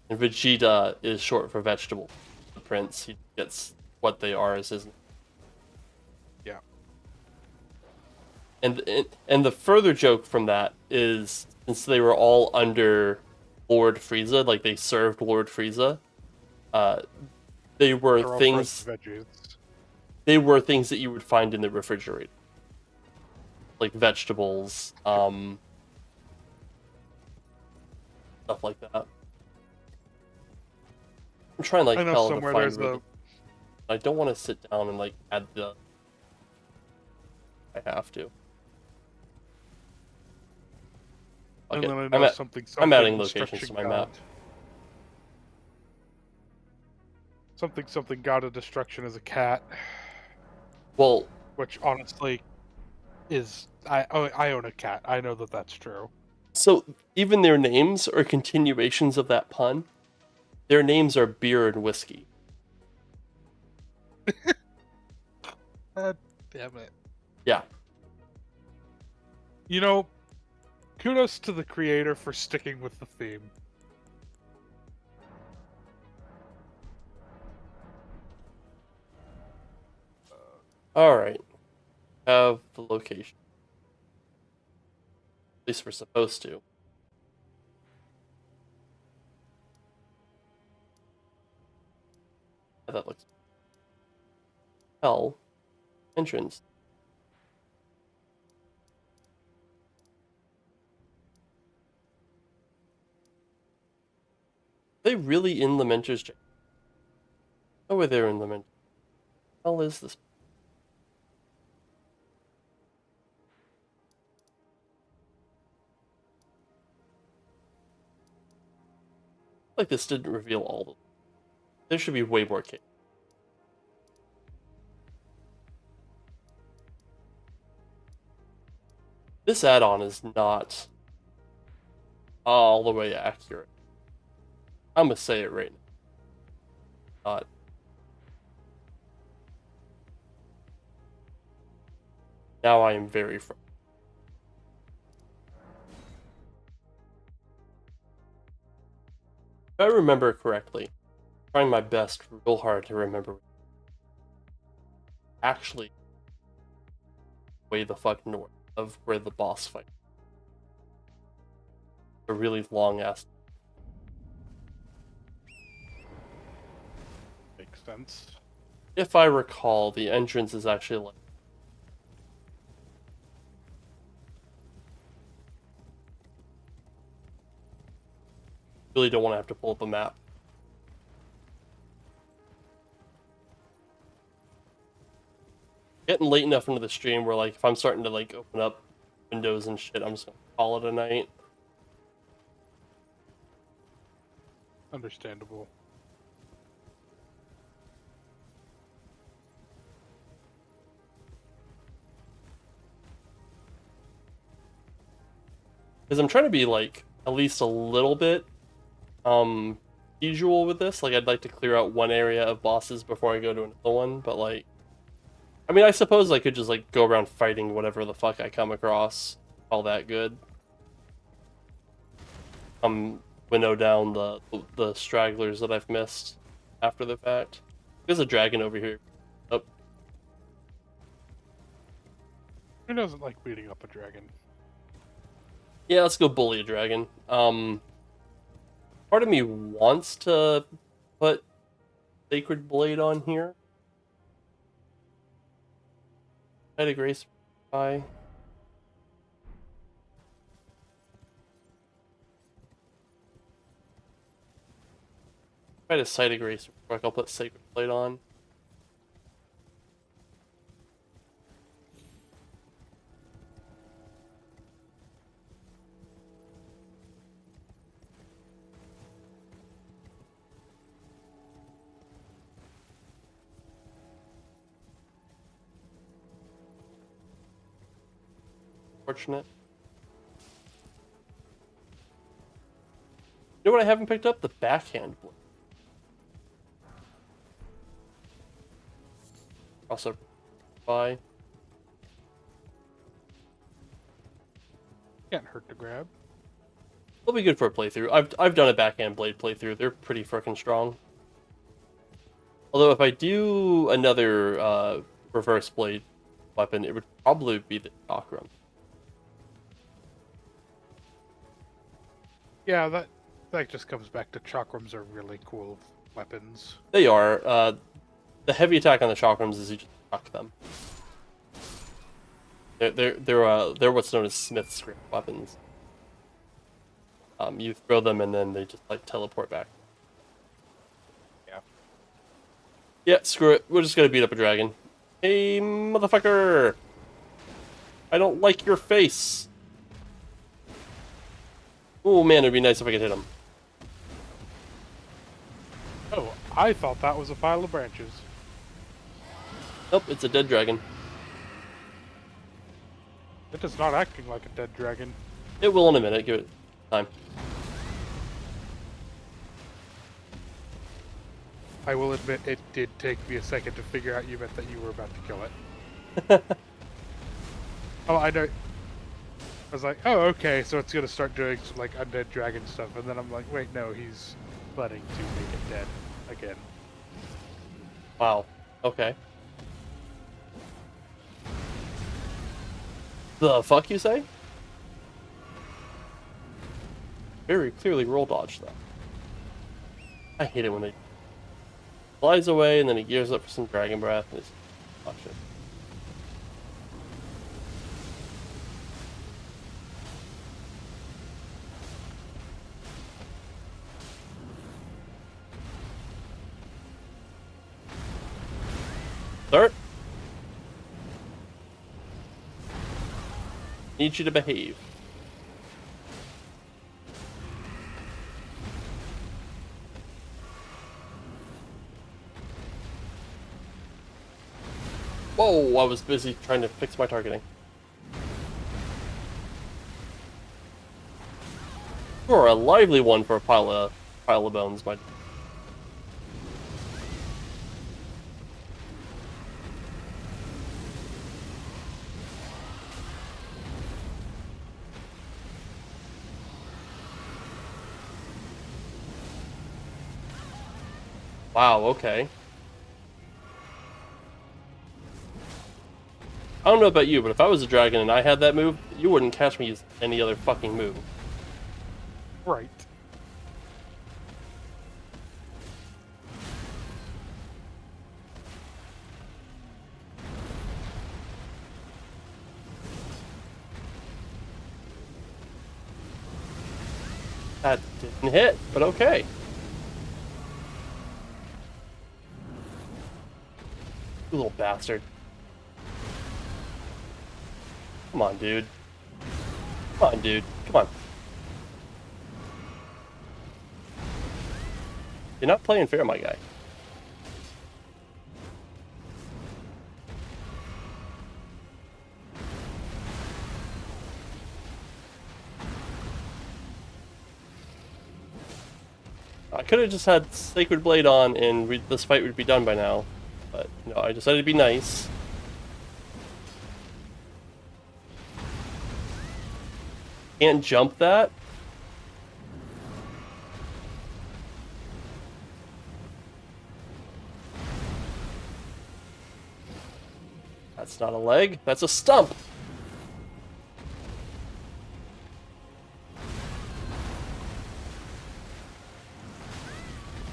And Vegeta is short for vegetable. The prince, he gets what they are as his name. Yeah. And the further joke from that is, since they were all under Lord Frieza, like they served Lord Frieza, they were They're all things. friends veggies. They were things that you would find in the refrigerator, like vegetables, stuff like that. I'm trying like I know hell to somewhere find. there's Really, I don't want to sit down and like add the. I have to. And Okay. then I know something I'm adding instruction locations to my god. map. Something god of destruction is a cat, Well, which honestly is I own a cat. I know that that's true. so even their names are continuations of that pun. Their names are beer and whiskey. God damn it. Yeah. You know, kudos to the creator for sticking with the theme. All right. Have the location. At least we're supposed to. Yeah, that looks. Hell. Entrance. Are they really in Lamenter's? Oh, where they're in Lamentor. Hell is this? Like this didn't reveal all the. There should be way more cases. This add-on is not all the way accurate. I'm gonna say it right now. Not. Now I am very frustrated. If I remember correctly, trying my best real hard to remember. Actually, way the fuck north of where the boss fight. A really long ass. Makes sense. If I recall, the entrance is actually like. Really don't want to have to pull up a map. Getting late enough into the stream where like if I'm starting to like open up windows and shit, I'm just gonna call it a night. Understandable. Because I'm trying to be like at least a little bit usual with this. Like I'd like to clear out one area of bosses before I go to another one, but like I mean I suppose I could just like go around fighting whatever the fuck I come across. All that good. Winnow down the stragglers that I've missed after the fact. There's a dragon over here. Oh. Who doesn't like beating up a dragon? Yeah, let's go bully a dragon. Part of me wants to put Sacred Blade on here. Try to grace by. Try to sight a grace real quick. I'll put Sacred Blade on. Fortunate. You know what I haven't picked up? The backhand blade. Also, bye. Can't hurt to grab. It'll be good for a playthrough. I've done a backhand blade playthrough. They're pretty freaking strong. Although if I do another reverse blade weapon, it would probably be the chakram. Yeah, that just comes back to chakrams are really cool weapons. They are. The heavy attack on the chakrams is you just chuck them. They're what's known as Smith's grip weapons. You throw them and then they just like teleport back. Yeah. Yeah, screw it. We're just gonna beat up a dragon. Hey, motherfucker! I don't like your face. Oh man, it'd be nice if I could hit him. Oh, I thought that was a pile of branches. Nope, it's a dead dragon. It is not acting like a dead dragon. It will in a minute. Give it time. I will admit it did take me a second to figure out you meant that you were about to kill it. Oh, I know. I was like, oh, okay, so it's gonna start doing some, like, undead dragon stuff, and then I'm like, wait, no, he's planning to make it dead again. Wow. Okay. The fuck you say? Very clearly roll dodge though. I hate it when they flies away and then he gears up for some dragon breath and it's watch it. Start. Need you to behave. Whoa, I was busy trying to fix my targeting. You're a lively one for a pile of bones, my. Wow, okay. I don't know about you, but if I was a dragon and I had that move, you wouldn't catch me as any other fucking move. Right. That didn't hit, but okay. You little bastard. Come on, dude. Come on, dude. Come on. You're not playing fair, my guy. I could have just had Sacred Blade on and this fight would be done by now. But, no, I decided to be nice. Can't jump that? That's not a leg, that's a stump!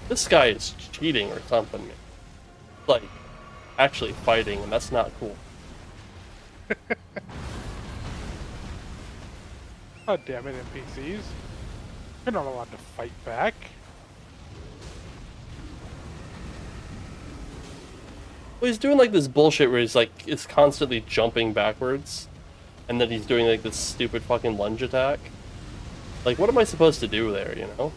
This guy is cheating or something. Like, actually fighting, and that's not cool. God damn it, NPCs. You're not allowed to fight back. Well, he's doing like this bullshit where he's like, is constantly jumping backwards. And then he's doing like this stupid fucking lunge attack. Like, what am I supposed to do there, you know?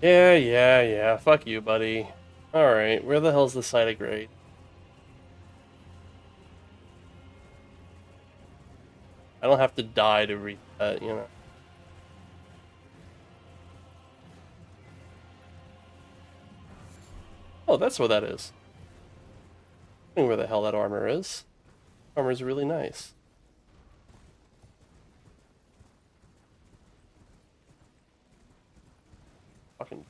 Yeah, fuck you, buddy. Alright, where the hell's the site of grade? I don't have to die to read that, you know. Oh, that's where that is. I don't know where the hell that armor is. Armor is really nice. Fucking.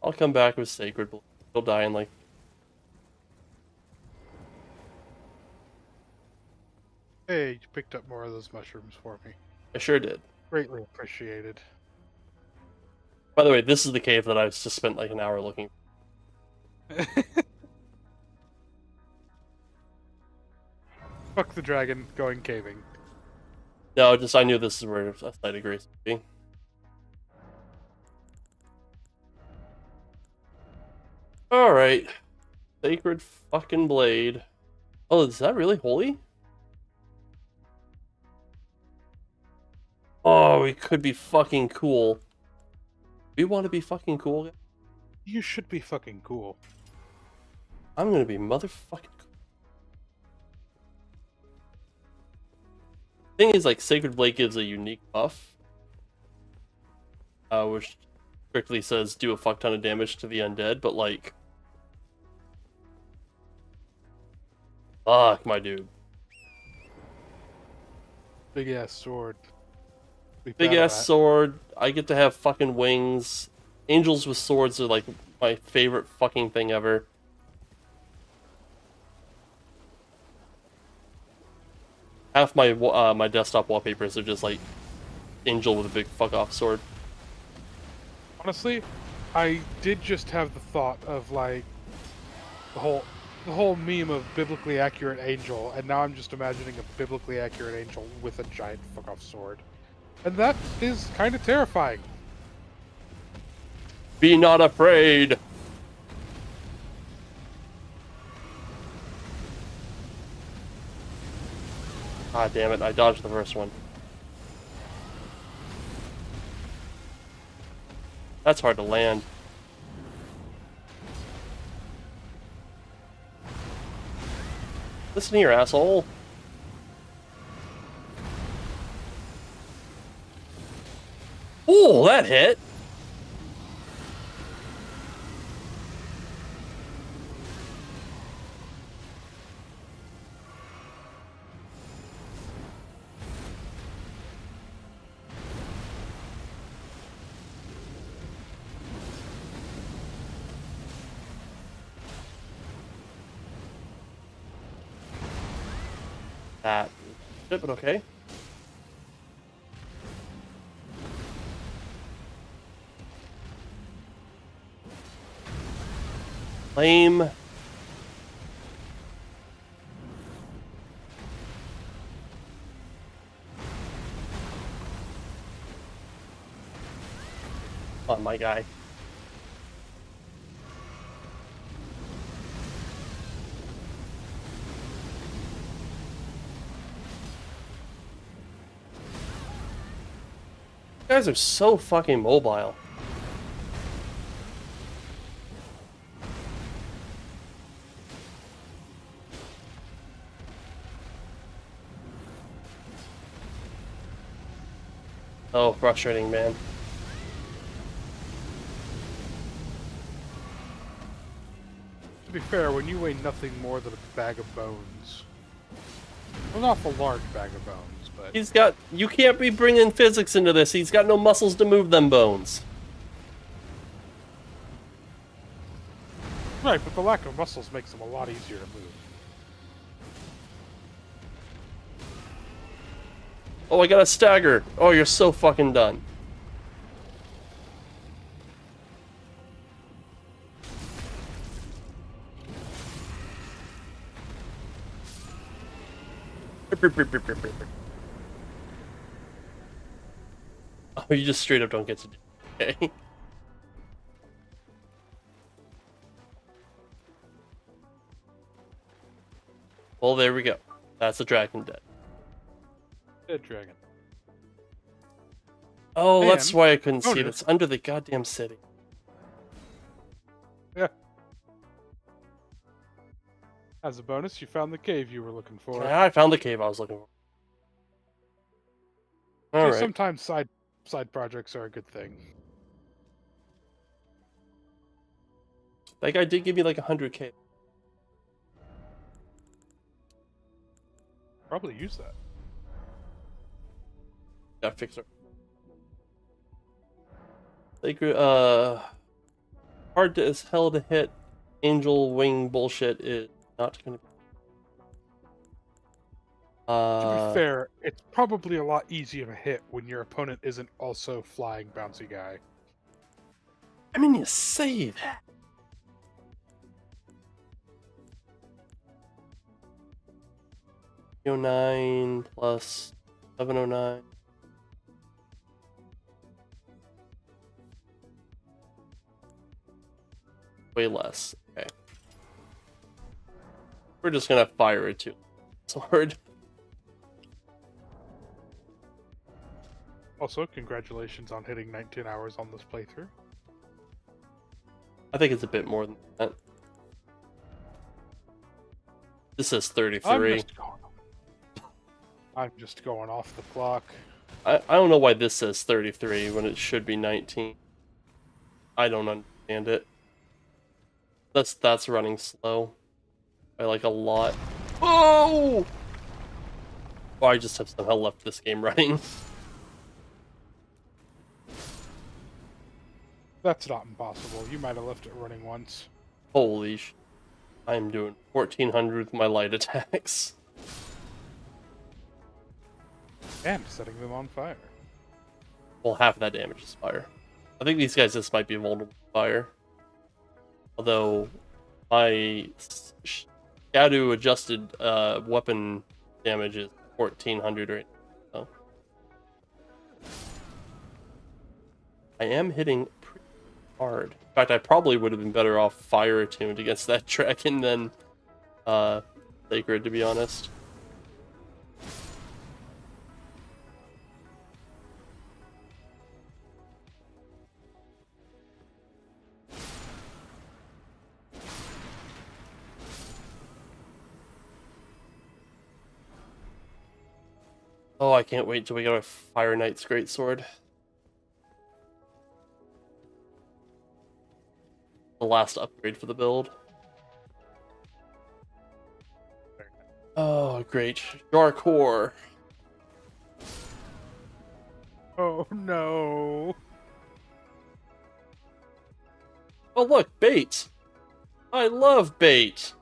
I'll come back with Sacred Blade. He'll die in like. Hey, you picked up more of those mushrooms for me. I sure did. Greatly appreciated. By the way, this is the cave that I've just spent like an hour looking. Fuck the dragon, going caving. No, just I knew this is where a site of grace would be. Alright. Sacred fucking blade. Oh, is that really holy? Oh, we could be fucking cool. We want to be fucking cool? You should be fucking cool. I'm gonna be motherfucking cool. Thing is, like, Sacred Blade gives a unique buff. Which strictly says do a fuck ton of damage to the undead, but like... Fuck, my dude. Big ass sword. Be Big proud of ass that. sword. I get to have fucking wings. Angels with swords are like my favorite fucking thing ever. Half my my desktop wallpapers are just like angel with a big fuck off sword. Honestly, I did just have the thought of like the whole meme of biblically accurate angel, and now I'm just imagining a biblically accurate angel with a giant fuck off sword. And that is kind of terrifying. Be not afraid. Ah, damn it! I dodged the first one. That's hard to land. Listen here, asshole. Oh, that hit. That shit, but okay. Lame. Come on, my guy. You guys are so fucking mobile. Oh, frustrating, man. To be fair, when you weigh nothing more than a bag of bones, an awful large bag of bones, but He's got... You can't be bringing physics into this. He's got no muscles to move them bones. right. But the lack of muscles makes them a lot easier to move. Oh, I got a stagger. Oh, you're so fucking done. Oh, you just straight up don't get to do it. Okay. Well, there we go. That's a dragon dead. Dead dragon. Oh, that's And why I couldn't see it. bonus. It's under the goddamn city. Yeah. As a bonus, you found the cave you were looking for. Yeah, I found the cave I was looking for. All See, right. sometimes side projects are a good thing. That guy did give me like 100k. Probably use that. Gotta fix her. Sacred, hard as hell to hit. Angel wing bullshit is not gonna be. To be fair, it's probably a lot easier to hit when your opponent isn't also flying bouncy guy. I mean, you say that. .09 plus 709. Way less. Okay. We're just gonna fire it too. Sword. Also, congratulations on hitting 19 hours on this playthrough. I think it's a bit more than that. This says 33. I'm just going off the clock. I don't know why this says 33 when it should be 19. I don't understand it. That's running slow. I like a lot. Oh! Oh, I just have somehow left this game running. That's not impossible. You might have left it running once. Holy sh! I'm doing 1400 with my light attacks. And setting them on fire. Well, half of that damage is fire. I think these guys just might be vulnerable to fire. Although, my Shadow adjusted weapon damage is 1400 right now. So. I am hitting pretty hard. In fact, I probably would have been better off fire attuned against that dragon than Sacred, to be honest. Oh, I can't wait till we get a Fire Knight's Greatsword. The last upgrade for the build. Oh, great. Darkor. Oh no. Oh, look, bait. I love bait.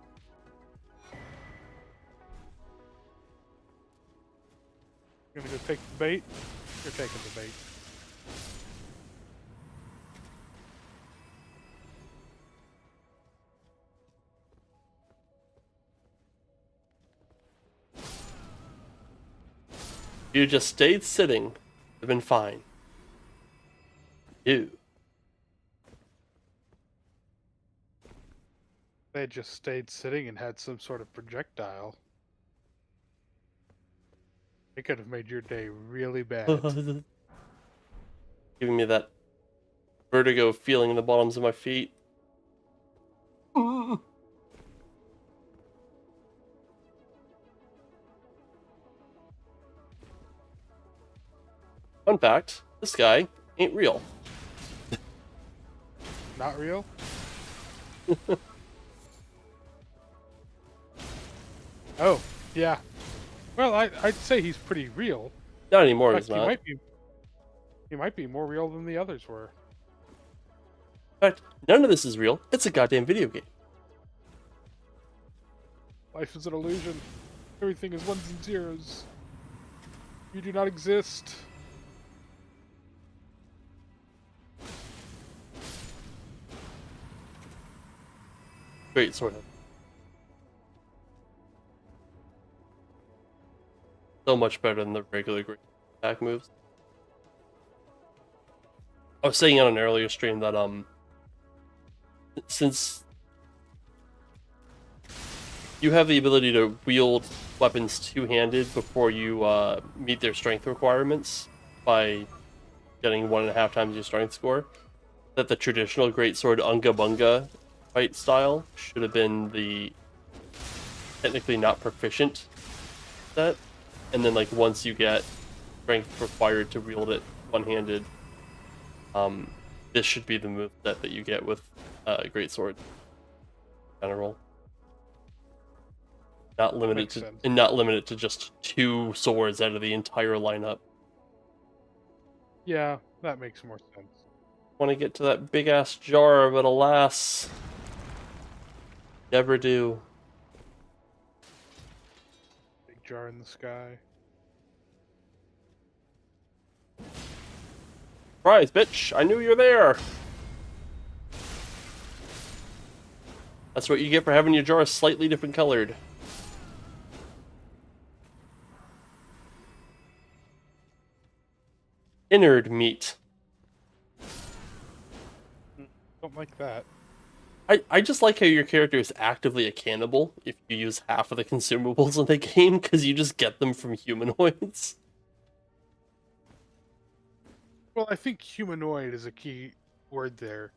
You're gonna go take the bait? You're taking the bait. You just stayed sitting. You've been fine. You. They just stayed sitting and had some sort of projectile. It could have made your day really bad. Giving me that vertigo feeling in the bottoms of my feet. Fun fact, this guy ain't real. Not real? Oh, yeah. Well, I'd say he's pretty real. Not anymore, In he's fact, not. he might be more real than the others were. In fact, none of this is real. It's a goddamn video game. Life is an illusion. Everything is ones and zeros. You do not exist. Great, sort of. So much better than the regular great attack moves. I was saying on an earlier stream that since you have the ability to wield weapons two-handed before you meet their strength requirements by getting 1.5 times your strength score, that the traditional greatsword Unga Bunga fight style should have been the technically not proficient set, and then like once you get strength required to wield it one-handed, this should be the move set that you get with great sword. General. Not limited Makes to sense. and not limited to just 2 swords out of the entire lineup. Yeah, that makes more sense. Want to get to that big ass jar, but alas, never do. Big jar in the sky. Surprise, bitch! I knew you were there. That's what you get for having your jar slightly different colored. Innard meat. Don't like that. I just like how your character is actively a cannibal if you use half of the consumables in the game, because you just get them from humanoids. Well, I think humanoid is a key word there.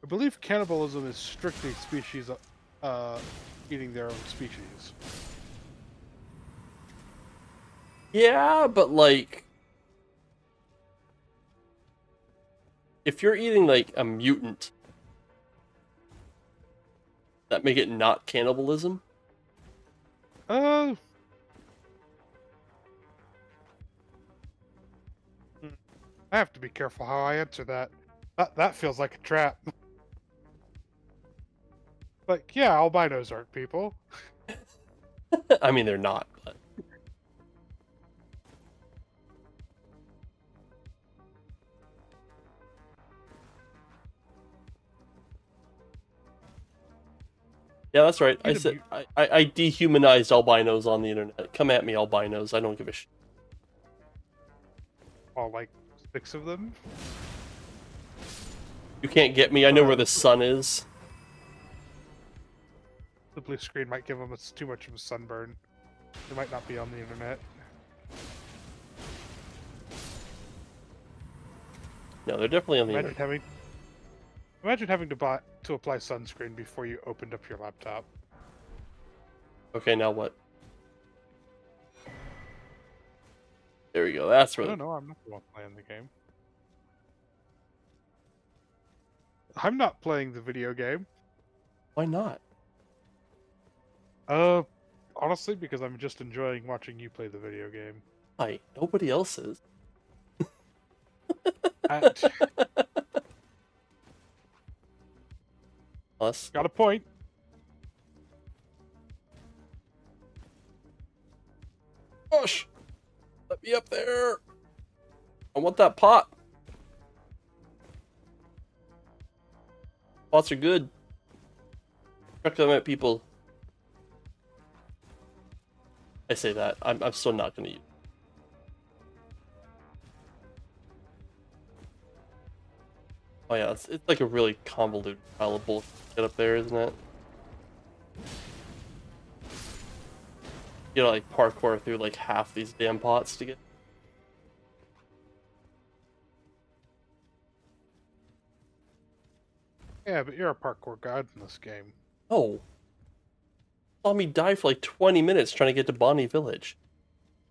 I believe cannibalism is strictly species eating their own species. Yeah, but like, if you're eating like a mutant, that make it not cannibalism? I have to be careful how I answer that. That feels like a trap. Like, yeah, albinos aren't people. I mean, they're not, but yeah, that's right. I Get a said I dehumanized albinos on the internet. Come at me, albinos. I don't give a shit. All like 6 of them. You can't get me. I know where the sun is. The blue screen might give them too much of a sunburn. They might not be on the internet. No, they're definitely on the Imagine internet. having to apply sunscreen before you opened up your laptop. Okay, now what? There we go. That's I where. don't know. I'm not the one playing the game. I'm not playing the video game. Why not? Honestly, because I'm just enjoying watching you play the video game. Why? Nobody else is. Us. Got a point. Gosh! Let me up there! I want that pot! Pots are good. Chuck them at people. I say that. I'm still not gonna use. Oh yeah, it's like a really convoluted pile of bullshit to get up there, isn't it? You know, like parkour through like half these damn pots to get. Yeah, but you're a parkour god in this game. Oh. Saw me die for like 20 minutes trying to get to Bonnie Village.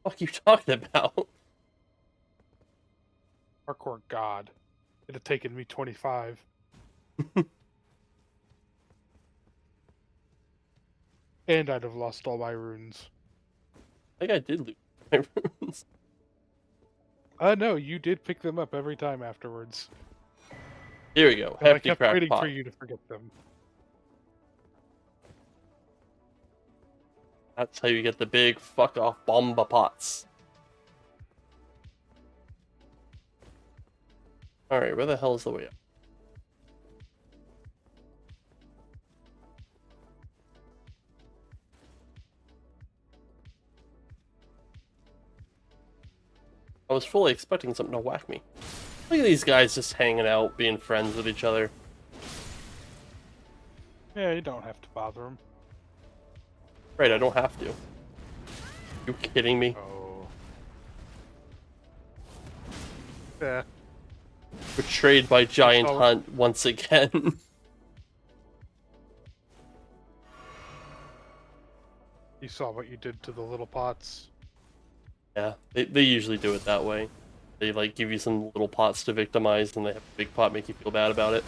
What the fuck you talking about? Parkour god. It'd have taken me 25. And I'd have lost all my runes. I think I did lose my runes. No, you did pick them up every time afterwards. Here we go. And I Hefty kept crack waiting pot. for you to forget them. That's how you get the big fuck off bomba pots. Alright, where the hell is the way up? I was fully expecting something to whack me. Look at these guys just hanging out, being friends with each other. Yeah, you don't have to bother them. Right, I don't have to. You kidding me? Oh. Yeah. Betrayed by Giant all- Hunt once again. You saw what you did to the little pots. Yeah, they usually do it that way. They like give you some little pots to victimize, and they have a big pot make you feel bad about it.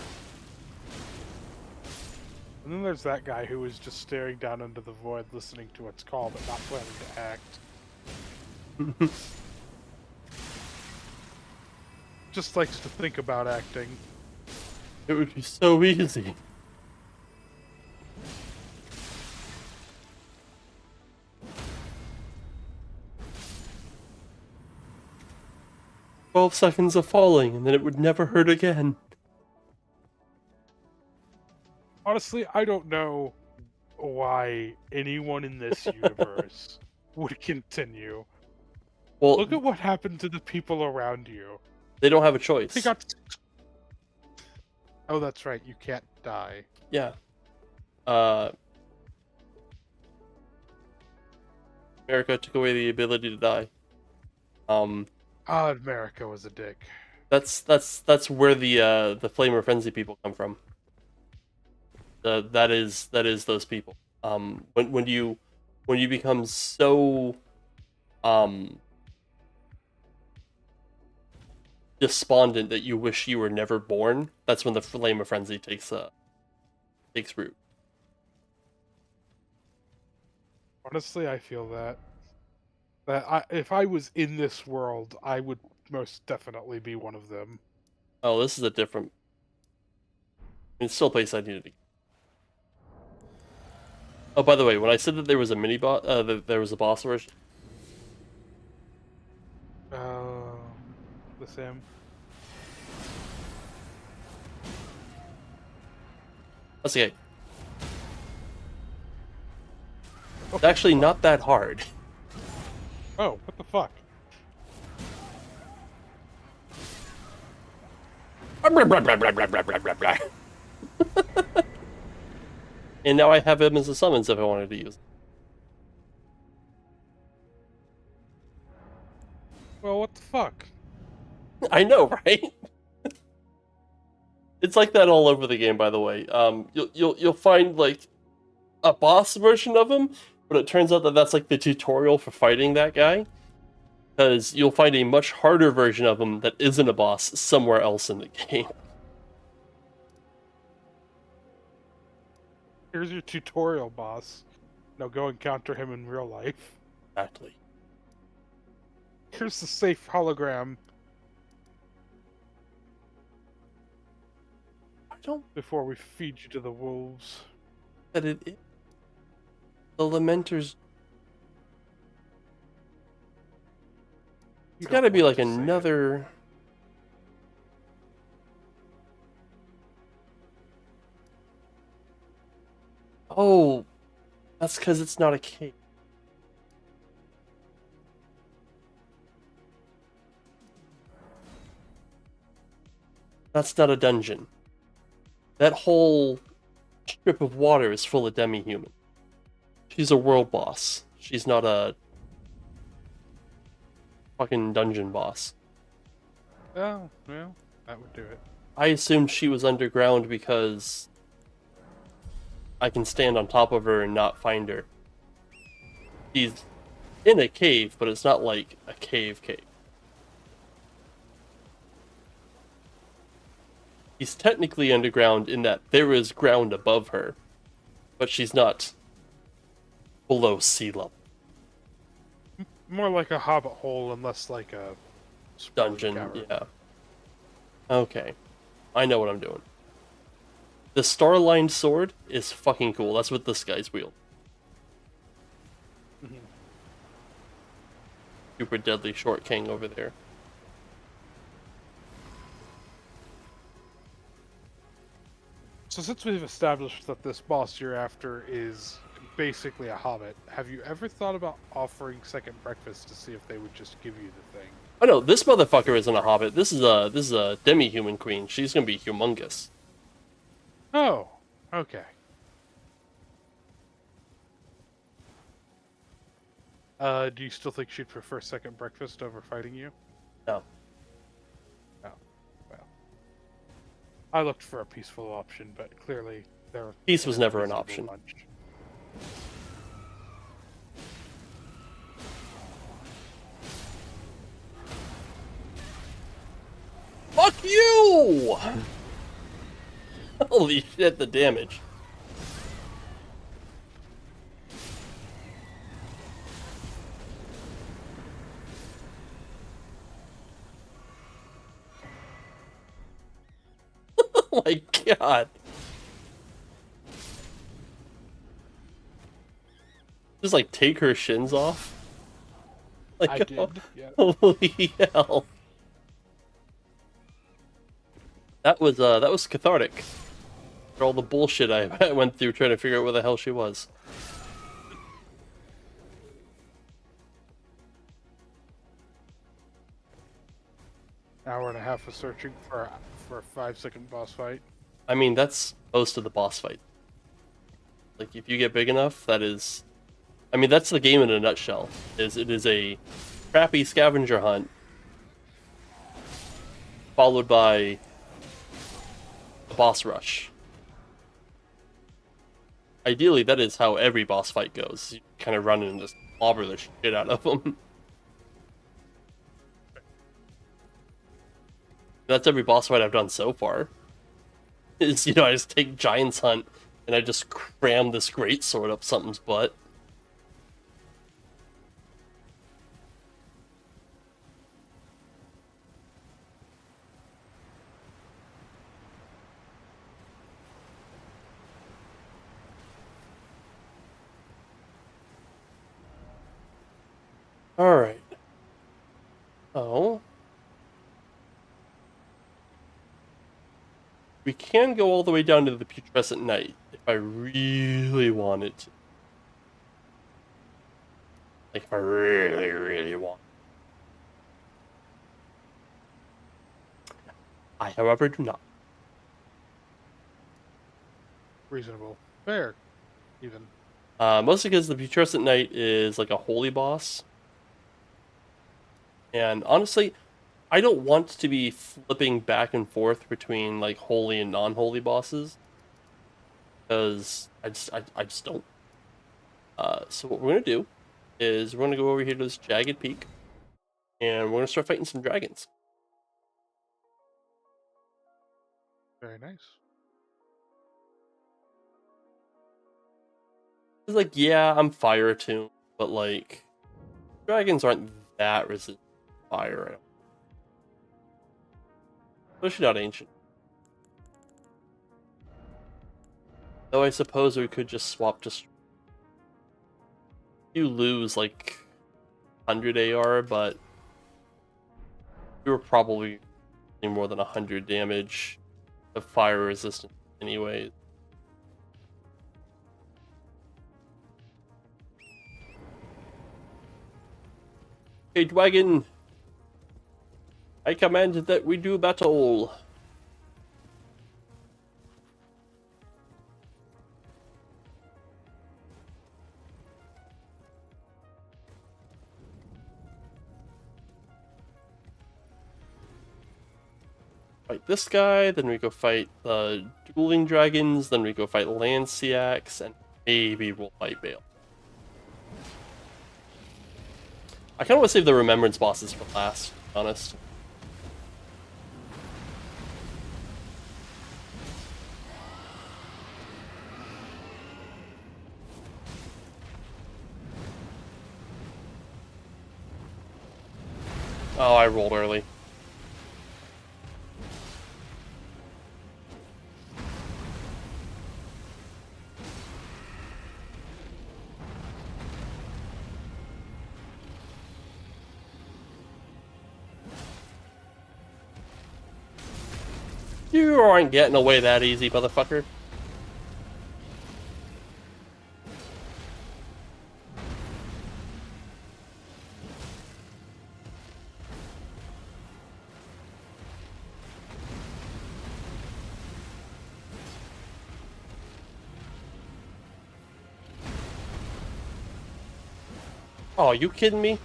And then there's that guy who was just staring down into the void, listening to what's called, but not planning to act. Just likes to think about acting. It would be so easy. "12 seconds of falling, and then it would never hurt again." Honestly, I don't know why anyone in this universe would continue. Well, Look at what happened to the people around you. they don't have a choice. They got. Oh, that's right. You can't die. Yeah. America took away the ability to die. America was a dick. That's where the Flame of Frenzy people come from. That is those people. When you become so despondent that you wish you were never born, that's when the Flame of Frenzy takes root. Honestly, I feel that if I was in this world, I would most definitely be one of them. Oh, this is a different. It's still a place I needed to. Oh, by the way, when I said that there was a mini boss, that there was a boss version. The same. That's okay. It's actually not that hard. Oh, what the fuck? And now I have him as a summons if I wanted to use it. Well, what the fuck? I know, right? It's like that all over the game, by the way. You'll find like a boss version of him, but it turns out that that's like the tutorial for fighting that guy. Because you'll find a much harder version of him that isn't a boss somewhere else in the game. Here's your tutorial boss. Now go encounter him in real life. Exactly. Here's the safe hologram. I don't Before we feed you to the wolves. that it is. The Lamenters. It's gotta be like another. Oh, that's because it's not a cave. That's not a dungeon. That whole strip of water is full of demi-human. She's a world boss. She's not a fucking dungeon boss. Oh, well, that would do it. I assumed she was underground because I can stand on top of her and not find her. She's in a cave, but it's not like a cave. She's technically underground in that there is ground above her, but she's not below sea level. More like a hobbit hole and less like a Dungeon, cavern. yeah. Okay. I know what I'm doing. The star-lined sword is fucking cool. That's what this guy's wield. Super deadly short king over there. So since we've established that this boss you're after is basically a hobbit, have you ever thought about offering second breakfast to see if they would just give you the thing? Oh no, this motherfucker isn't a hobbit. This is a demi-human queen. She's gonna be humongous. Oh, okay. Do you still think she'd prefer second breakfast over fighting you? No. Oh, well. I looked for a peaceful option, but clearly there. Peace was never an option. Lunch. Fuck you! Holy shit, the damage. Oh my god. Just like take her shins off. Like, I did. Yeah. holy hell. That was cathartic. For all the bullshit I went through trying to figure out where the hell she was. Hour and a half of searching for a 5-second boss fight. I mean, that's most of the boss fight. Like, if you get big enough, that is... I mean, that's the game in a nutshell. It is a crappy scavenger hunt followed by a boss rush. Ideally, that is how every boss fight goes. You kind of run in and just clobber the shit out of them. That's every boss fight I've done so far. Is, you know, I just take Giant's Hunt and I just cram this greatsword up something's butt. Alright. Oh. We can go all the way down to the Putrescent Knight if I really wanted to. Like, if I really, really want. I, however, do not. Reasonable. Fair. Even. Mostly because the Putrescent Knight is like a holy boss. And honestly, I don't want to be flipping back and forth between like holy and non-holy bosses. Because I just don't. So what we're going to do is we're going to go over here to this Jagged Peak. And we're going to start fighting some dragons. Very nice. It's like, yeah, I'm fire attuned, but like, dragons aren't that resistant to fire. I don't. Especially not ancient. Though I suppose we could just swap to... You lose like 100 AR, but we were probably doing more than 100 damage of fire resistance anyway. Hey, Dwagon! I command that we do battle! Fight this guy, then we go fight the dueling dragons, then we go fight Lanciacs, and maybe we'll fight Bale. I kind of want to save the Remembrance bosses for last, to be honest. Oh, I rolled early. You aren't getting away that easy, motherfucker. Oh, you kidding me?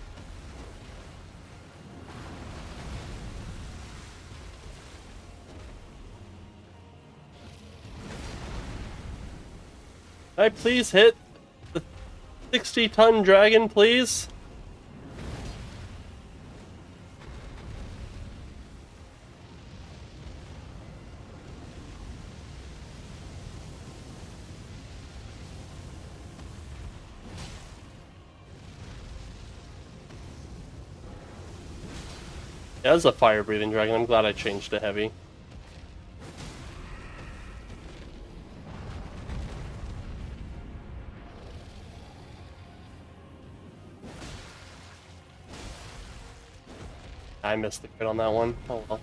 Can I please hit the 60-ton dragon, please? Yeah, that's a fire-breathing dragon. I'm glad I changed to heavy. I missed the crit on that one. Oh well.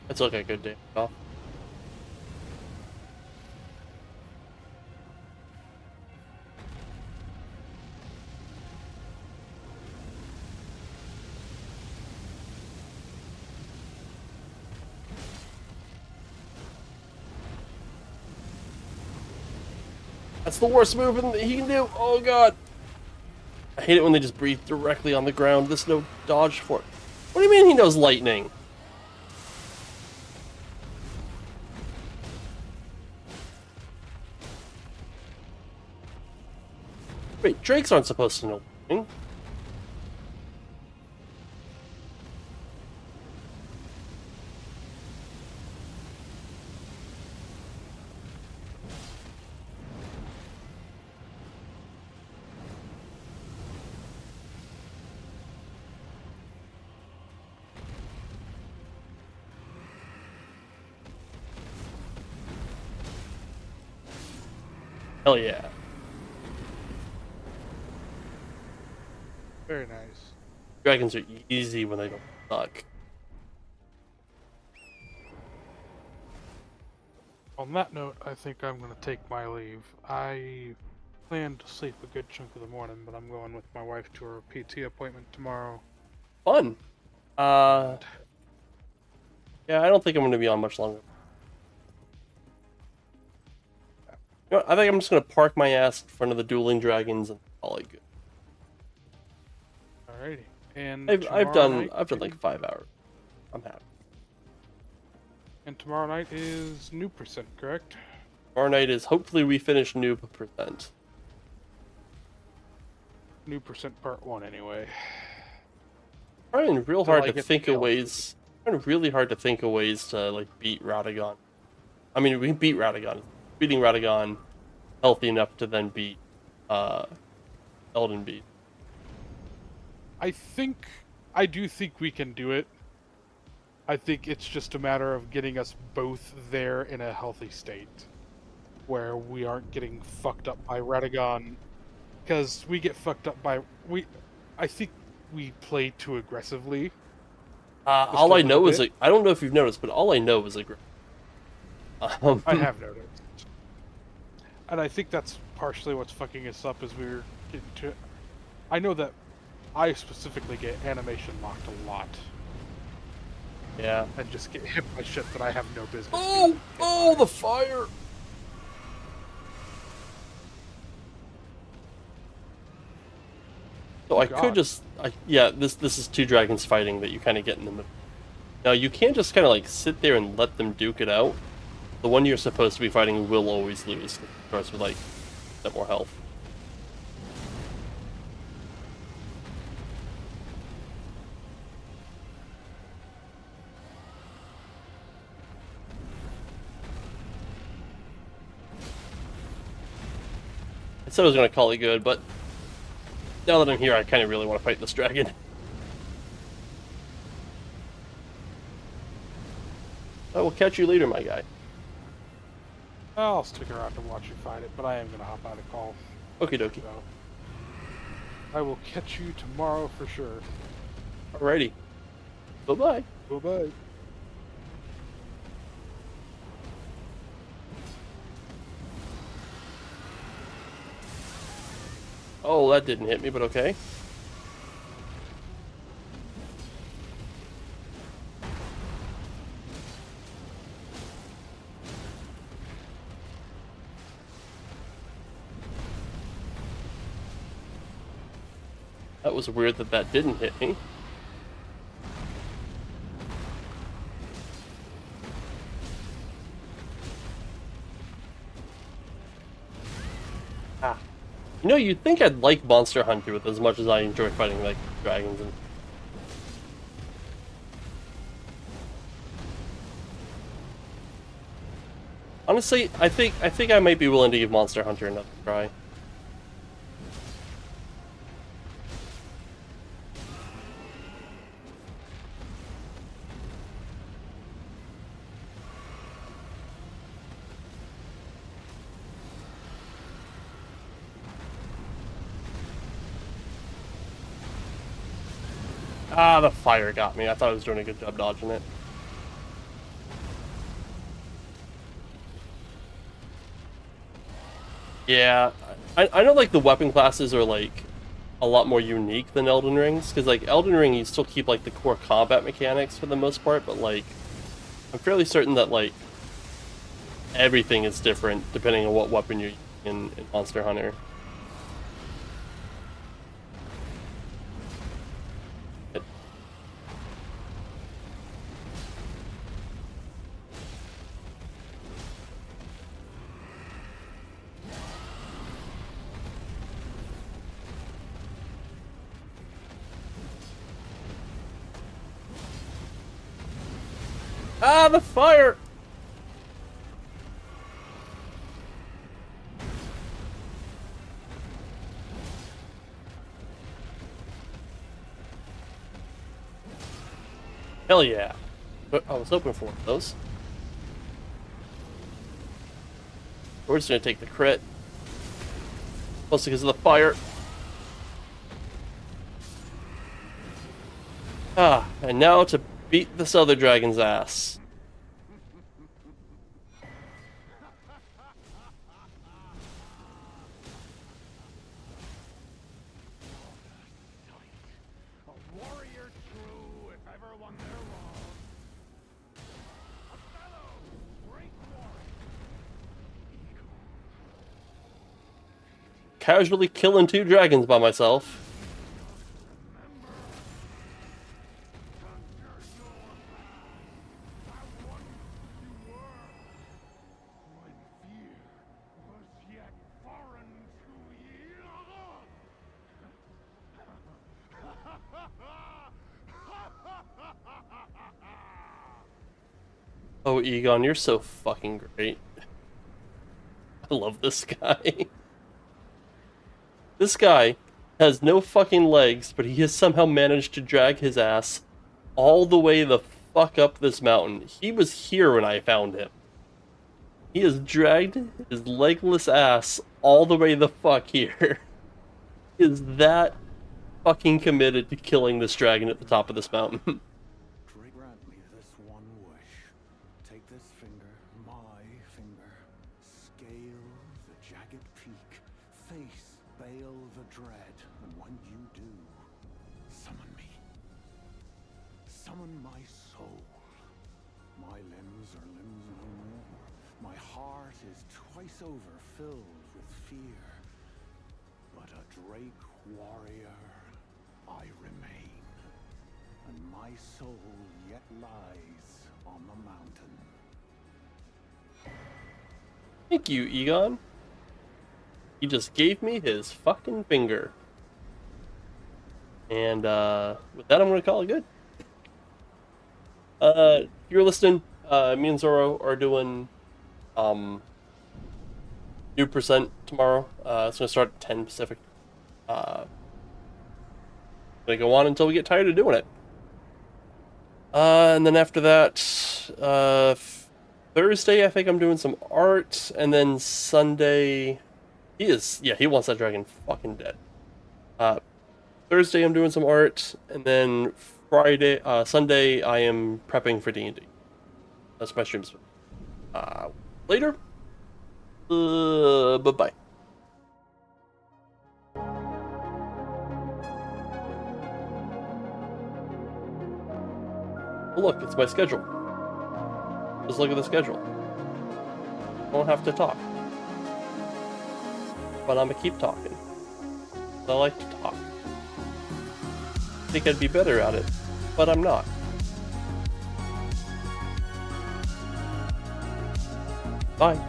I took a good day off. That's the worst move he can do. Oh god. I hate it when they just breathe directly on the ground. There's no dodge for it. What do you mean he knows lightning? Wait, drakes aren't supposed to know lightning. Hell yeah. Very nice. Dragons are easy when they don't suck. On that note, I think I'm going to take my leave. I plan to sleep a good chunk of the morning, but I'm going with my wife to her PT appointment tomorrow. Fun. Yeah, I don't think I'm going to be on much longer. You know, I think I'm just going to park my ass in front of the dueling dragons and call it good. Alrighty. And I've done like 5 hours. I'm happy. And tomorrow night is New Percent, correct? Tomorrow night is hopefully we finish Noob Percent. New Percent Part 1 anyway. Trying real Till hard I to get think the of DLC. ways. Trying really hard to think of ways to like beat Radagon. I mean, we can beat Radagon. Beating Radagon healthy enough to then beat Elden Beast. I do think we can do it. I think it's just a matter of getting us both there in a healthy state, where we aren't getting fucked up by Radagon, because we get fucked up by I think we play too aggressively. All I a know is bit. I don't know if you've noticed, but all I know is I have noticed, and I think that's partially what's fucking us up as we're getting to. I know that I specifically get animation locked a lot. Yeah. And just get hit by shit that I have no business. Oh! being hit Oh, by. the fire! So I could God. just, yeah. This is two dragons fighting that you kind of get in the middle. Now you can't just kind of like sit there and let them duke it out. The one you're supposed to be fighting will always lose. It starts with like a bit more health. I said I was gonna call it good, but now that I'm here, I kind of really want to fight this dragon. I will catch you later, my guy. I'll stick around to watch you fight it, but I am gonna hop out of call. Okie dokie. So I will catch you tomorrow for sure. Alrighty. Bye bye. Bye bye. Oh, that didn't hit me, but okay. That was weird that that didn't hit me. Ah. You know, you'd think I'd like Monster Hunter with as much as I enjoy fighting, like, dragons and... Honestly, I think I might be willing to give Monster Hunter another try. Ah, the fire got me. I thought I was doing a good job dodging it. Yeah, I know like the weapon classes are like a lot more unique than Elden Ring's, because like Elden Ring you still keep like the core combat mechanics for the most part, but like I'm fairly certain that like everything is different depending on what weapon you're using in Monster Hunter. Ah, the fire! Hell yeah. But I was hoping for one of those. We're just gonna take the crit. Mostly because of the fire. Ah, and now to beat this other dragon's ass. A warrior true, if ever one there was. A fellow, great warrior. Casually killing 2 dragons by myself. Oh, Egon, you're so fucking great. I love this guy. This guy has no fucking legs, but he has somehow managed to drag his ass all the way the fuck up this mountain. He was here when I found him. He has dragged his legless ass all the way the fuck here. He is that fucking committed to killing this dragon at the top of this mountain. Grant me this one wish. Take this finger, my finger. Scale the jagged peak. Face Baal the Dread. And when you do, summon me. Summon my soul. My limbs are limbs no more. My heart is twice over filled with fear. But a Drake warrior I remain. And my soul yet lies on the mountain. Thank you, Egon. He just gave me his fucking finger. And with that, I'm going to call it good. If you're listening, me and Zoro are doing new percent tomorrow. It's going to start at 10 Pacific. Going to go on until we get tired of doing it. And then after that, Thursday, I think I'm doing some art, and then Sunday, he wants that dragon fucking dead. Thursday, I'm doing some art, and then Sunday, I am prepping for D&D. That's my streams. Later. Bye-bye. Oh, look, it's my schedule. Just look at the schedule. I don't have to talk. But I'm gonna keep talking. I like to talk. I think I'd be better at it, but I'm not. Bye.